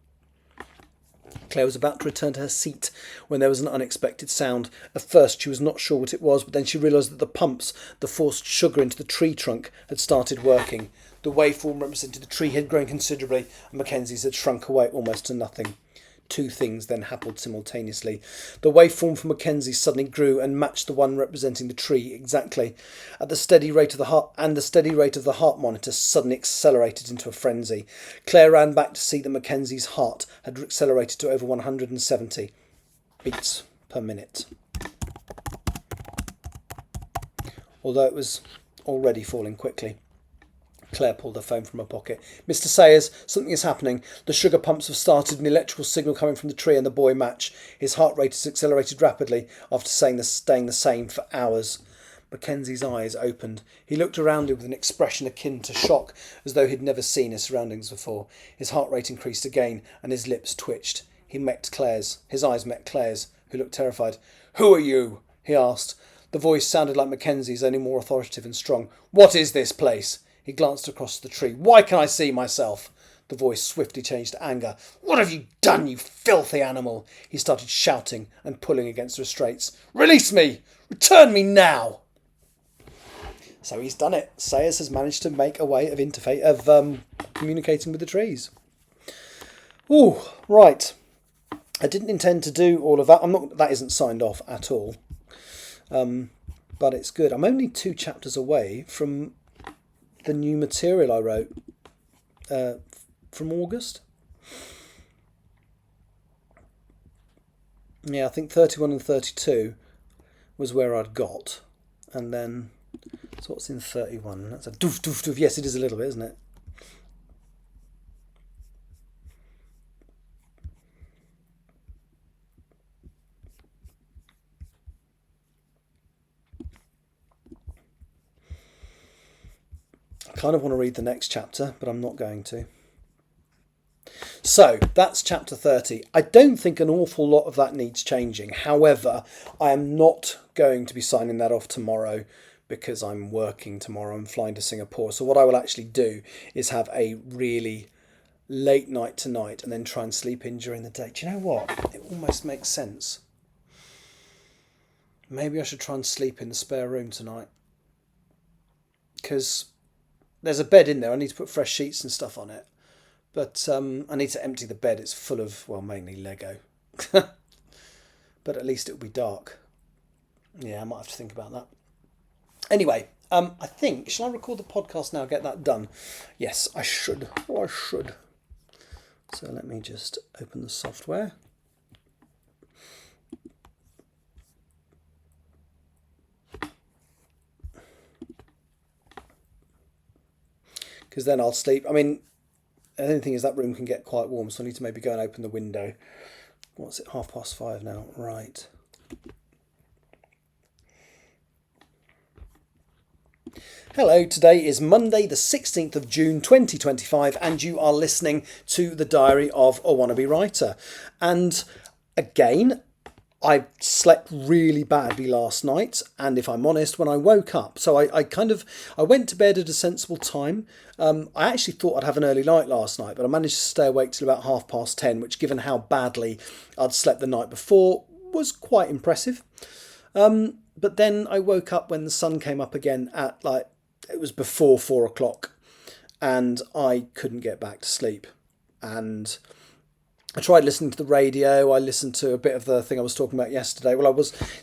Claire was about to return to her seat when there was an unexpected sound. At first she was not sure what it was, but then she realised that the pumps that forced sugar into the tree trunk had started working. The waveform represented the tree had grown considerably, and Mackenzie's had shrunk away almost to nothing. Two things then happened simultaneously. The waveform for Mackenzie suddenly grew and matched the one representing the tree exactly. At the steady rate of the heart monitor suddenly accelerated into a frenzy. Claire ran back to see that Mackenzie's heart had accelerated to over 170 beats per minute. Although it was already falling quickly. Claire pulled her phone from her pocket. "Mr. Sayers, something is happening. The sugar pumps have started, an electrical signal coming from the tree and the boy match. His heart rate has accelerated rapidly after staying the same for hours." Mackenzie's eyes opened. He looked around him with an expression akin to shock, as though he'd never seen his surroundings before. His heart rate increased again, and his lips twitched. His eyes met Claire's, who looked terrified. "Who are you?" he asked. The voice sounded like Mackenzie's, only more authoritative and strong. "What is this place?" He glanced across the tree. "Why can I see myself?" The voice swiftly changed to anger. "What have you done, you filthy animal?" He started shouting and pulling against the restraints. "Release me! Return me now!" So he's done it. Sayers has managed to make a way of communicating with the trees. Ooh, right. I didn't intend to do all of that. That isn't signed off at all. But it's good. I'm only 2 chapters away from the new material I wrote from August. Yeah, I think 31 and 32 was where I'd got. And then, so what's in 31? That's a doof, doof, doof. Yes, it is a little bit, isn't it? I kind of want to read the next chapter, but I'm not going to. So that's chapter 30. I don't think an awful lot of that needs changing. However, I am not going to be signing that off tomorrow because I'm working tomorrow. I'm flying to Singapore. So what I will actually do is have a really late night tonight and then try and sleep in during the day. Do you know what? It almost makes sense. Maybe I should try and sleep in the spare room tonight. Because there's a bed in there. I need to put fresh sheets and stuff on it. But I need to empty the bed. It's full of, well, mainly Lego. But at least it'll be dark. Yeah, I might have to think about that. Anyway, I think, shall I record the podcast now, get that done? Yes, I should. Oh, I should. So let me just open the software. Because then I'll sleep. I mean, the only thing is that room can get quite warm, so I need to maybe go and open the window. What's it, 5:30 now? Right. Hello, today is Monday the 16th of June 2025 and you are listening to the Diary of a Wannabe Writer. And again, I slept really badly last night, and if I'm honest, when I woke up, so I went to bed at a sensible time. I actually thought I'd have an early night last night, but I managed to stay awake till about 10:30, which, given how badly I'd slept the night before, was quite impressive. But then I woke up when the sun came up again at it was before 4 o'clock, and I couldn't get back to sleep. And I tried listening to the radio. I listened to a bit of the thing I was talking about yesterday.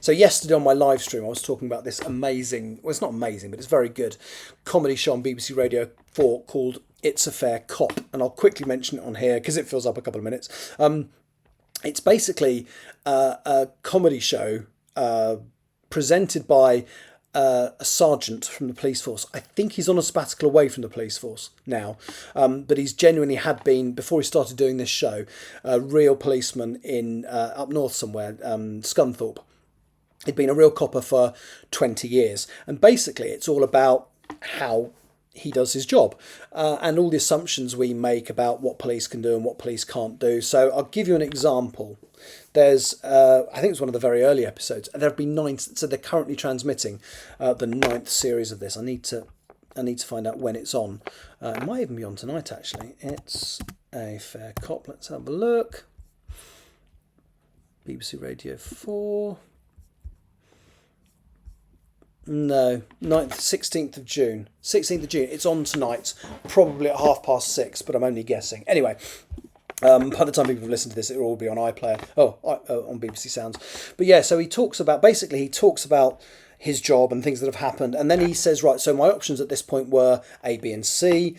Yesterday on my live stream, I was talking about this amazing, well, it's not amazing, but it's very good comedy show on BBC Radio 4 called It's a Fair Cop. And I'll quickly mention it on here because it fills up a couple of minutes. It's basically a comedy show presented by a sergeant from the police force. I think he's on a sabbatical away from the police force now, but he's genuinely had been, before he started doing this show, a real policeman in up north somewhere, Scunthorpe. He'd been a real copper for 20 years, and basically it's all about how he does his job and all the assumptions we make about what police can do and what police can't do. So I'll give you an example. There's, I think it's one of the very early episodes, and there have been 9, so they're currently transmitting the 9th series of this. I need to find out when it's on. It might even be on tonight, actually. It's a Fair Cop. Let's have a look. BBC Radio 4. No, 16th of June. 16th of June. It's on tonight, probably at 6:30, but I'm only guessing. Anyway, by the time people listen to this, it will all be on iPlayer. On BBC Sounds. But yeah, so he talks about his job and things that have happened, and then he says, right, so my options at this point were A, B, and C.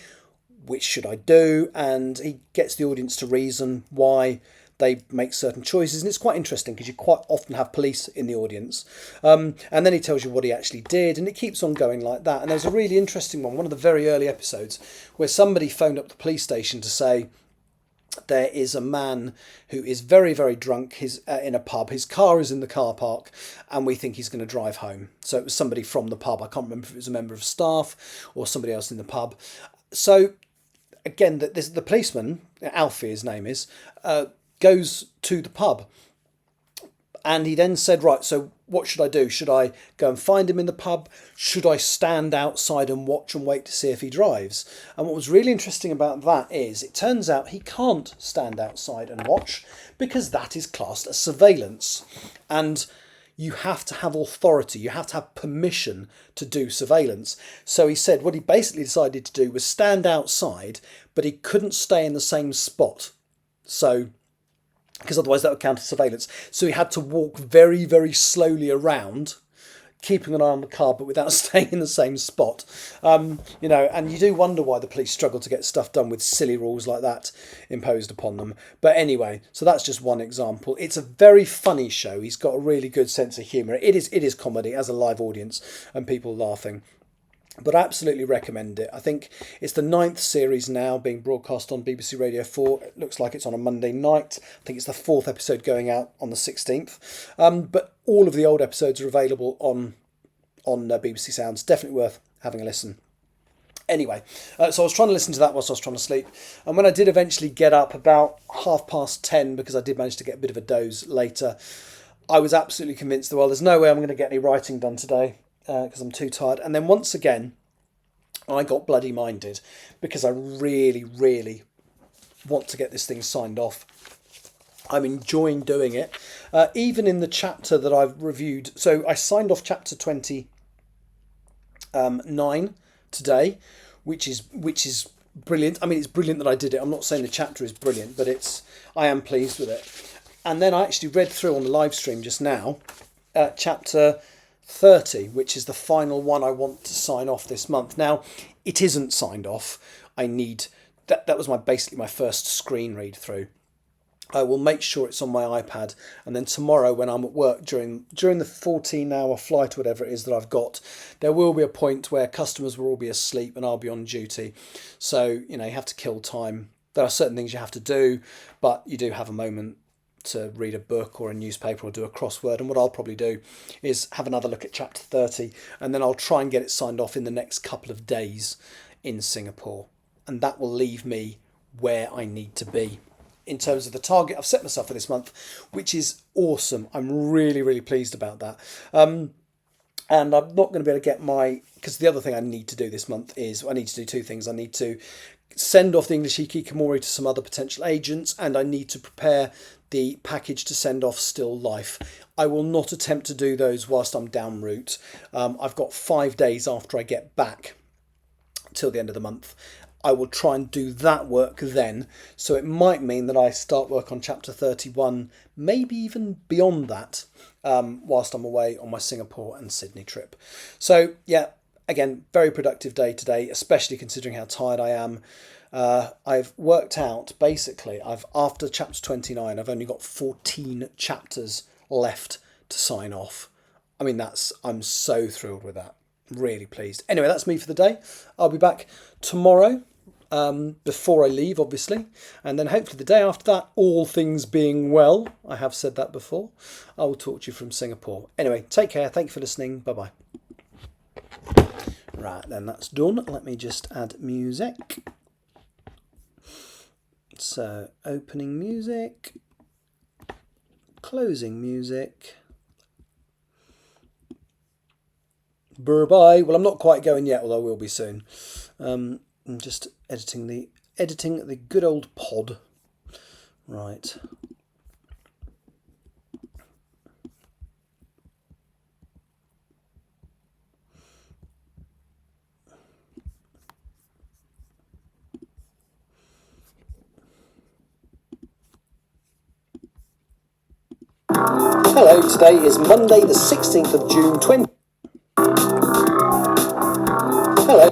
Which should I do? And he gets the audience to reason why they make certain choices, and it's quite interesting because you quite often have police in the audience, and then he tells you what he actually did, and it keeps on going like that. And there's a really interesting one of the very early episodes, where somebody phoned up the police station to say there is a man who is very, very drunk. He's in a pub. His car is in the car park, and we think he's going to drive home. So it was somebody from the pub. I can't remember if it was a member of staff or somebody else in the pub. So again, the policeman, Alfie, his name is, goes to the pub, And he then said, right, so what should I do? Should I go and find him in the pub? Should I stand outside and watch and wait to see if he drives? And what was really interesting about that is it turns out he can't stand outside and watch because that is classed as surveillance. And you have to have authority, you have to have permission to do surveillance. So he said what he basically decided to do was stand outside, but he couldn't stay in the same spot. So, because otherwise that would count as surveillance. So he had to walk very, very slowly around, keeping an eye on the car, but without staying in the same spot. And you do wonder why the police struggle to get stuff done with silly rules like that imposed upon them. But anyway, so that's just one example. It's a very funny show. He's got a really good sense of humour. It is comedy, as a live audience, and people laughing. But I absolutely recommend it. I think it's the 9th series now being broadcast on BBC Radio 4. It looks like it's on a Monday night. I think it's the 4th episode going out on the 16th. But all of the old episodes are available on BBC Sounds. Definitely worth having a listen. Anyway, so I was trying to listen to that whilst I was trying to sleep. And when I did eventually get up about 10:30, because I did manage to get a bit of a doze later, I was absolutely convinced that, well, there's no way I'm going to get any writing done today, because I'm too tired. And then once again, I got bloody minded because I really, really want to get this thing signed off. I'm enjoying doing it. Even in the chapter that I've reviewed. So I signed off chapter 29 today, which is brilliant. I mean, it's brilliant that I did it. I'm not saying the chapter is brilliant, but I am pleased with it. And then I actually read through on the live stream just now, chapter 30, which is the final one I want to sign off this month. Now, it isn't signed off. I need that was basically my first screen read through. I will make sure it's on my iPad, and then tomorrow when I'm at work during the 14-hour flight, whatever it is that I've got, there will be a point where customers will all be asleep and I'll be on duty. So, you have to kill time. There are certain things you have to do, but you do have a moment to read a book or a newspaper or do a crossword. And what I'll probably do is have another look at chapter 30, and then I'll try and get it signed off in the next couple of days in Singapore. And that will leave me where I need to be in terms of the target I've set myself for this month, which is awesome. I'm really, really pleased about that. And I'm not going to be able to get because the other thing I need to do this month is, I need to do two things. I need to send off the English Hikikomori to some other potential agents, and I need to prepare the package to send off Still Life. I will not attempt to do those whilst I'm en route. I've got 5 days after I get back till the end of the month. I will try and do that work then. So it might mean that I start work on chapter 31, maybe even beyond that, whilst I'm away on my Singapore and Sydney trip. So yeah, again, very productive day today, especially considering how tired I am. I've worked out, basically, after chapter 29, I've only got 14 chapters left to sign off. I mean, I'm so thrilled with that. Really pleased. Anyway, that's me for the day. I'll be back tomorrow, before I leave, obviously. And then hopefully the day after that, all things being well, I have said that before, I will talk to you from Singapore. Anyway, take care. Thank you for listening. Bye-bye. Right, then that's done. Let me just add music. So, opening music, closing music. Bye. Well, I'm not quite going yet, although I will be soon. I'm just editing the good old pod. Right. Hello, today is Monday the 16th of June 20... Hello.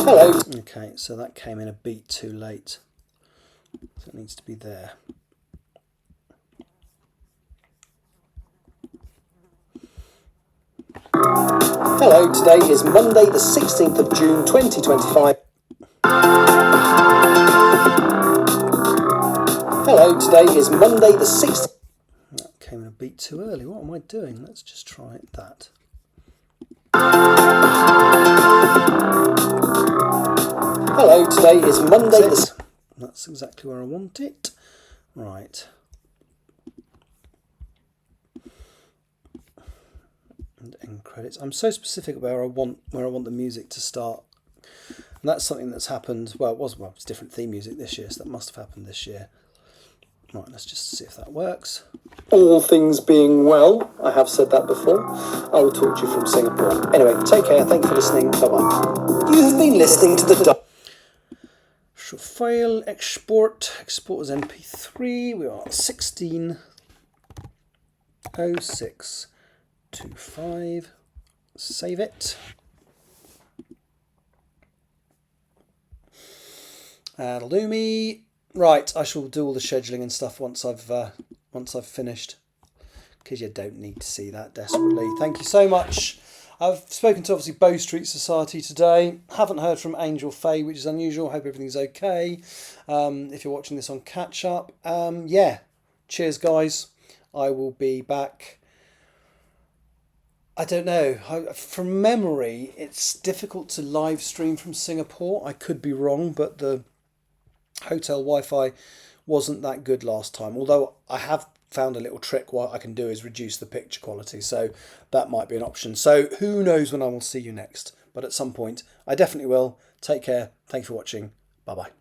Hello. Okay, so that came in a beat too late. So it needs to be there. Hello, today is Monday the 16th of June 2025. Hello, today is Monday the 16th... That came in a beat too early. What am I doing? Let's just try that. Hello, today is Monday the... That's exactly where I want it. Right. And end credits. I'm so specific where I want the music to start. And that's something that's happened. Well, it's different theme music this year, so that must have happened this year. Right, let's just see if that works. All things being well, I have said that before, I will talk to you from Singapore. Anyway, take care. Thank you for listening. Bye-bye. You have been listening to the... Short file, export as MP3. We are 160625. Save it. That'll do me. Right, I shall do all the scheduling and stuff once I've finished, because you don't need to see that desperately. Thank you so much. I've spoken to obviously Bow Street Society today. Haven't heard from Angel Faye, which is unusual. Hope everything's okay. If you're watching this on catch up, yeah. Cheers, guys. I will be back. I don't know. From memory, it's difficult to live stream from Singapore. I could be wrong, but the hotel Wi-Fi wasn't that good last time. Although I have found a little trick. What I can do is reduce the picture quality, so that might be an option. So who knows when I will see you next, but at some point I definitely will. Take care. Thanks for watching. Bye bye.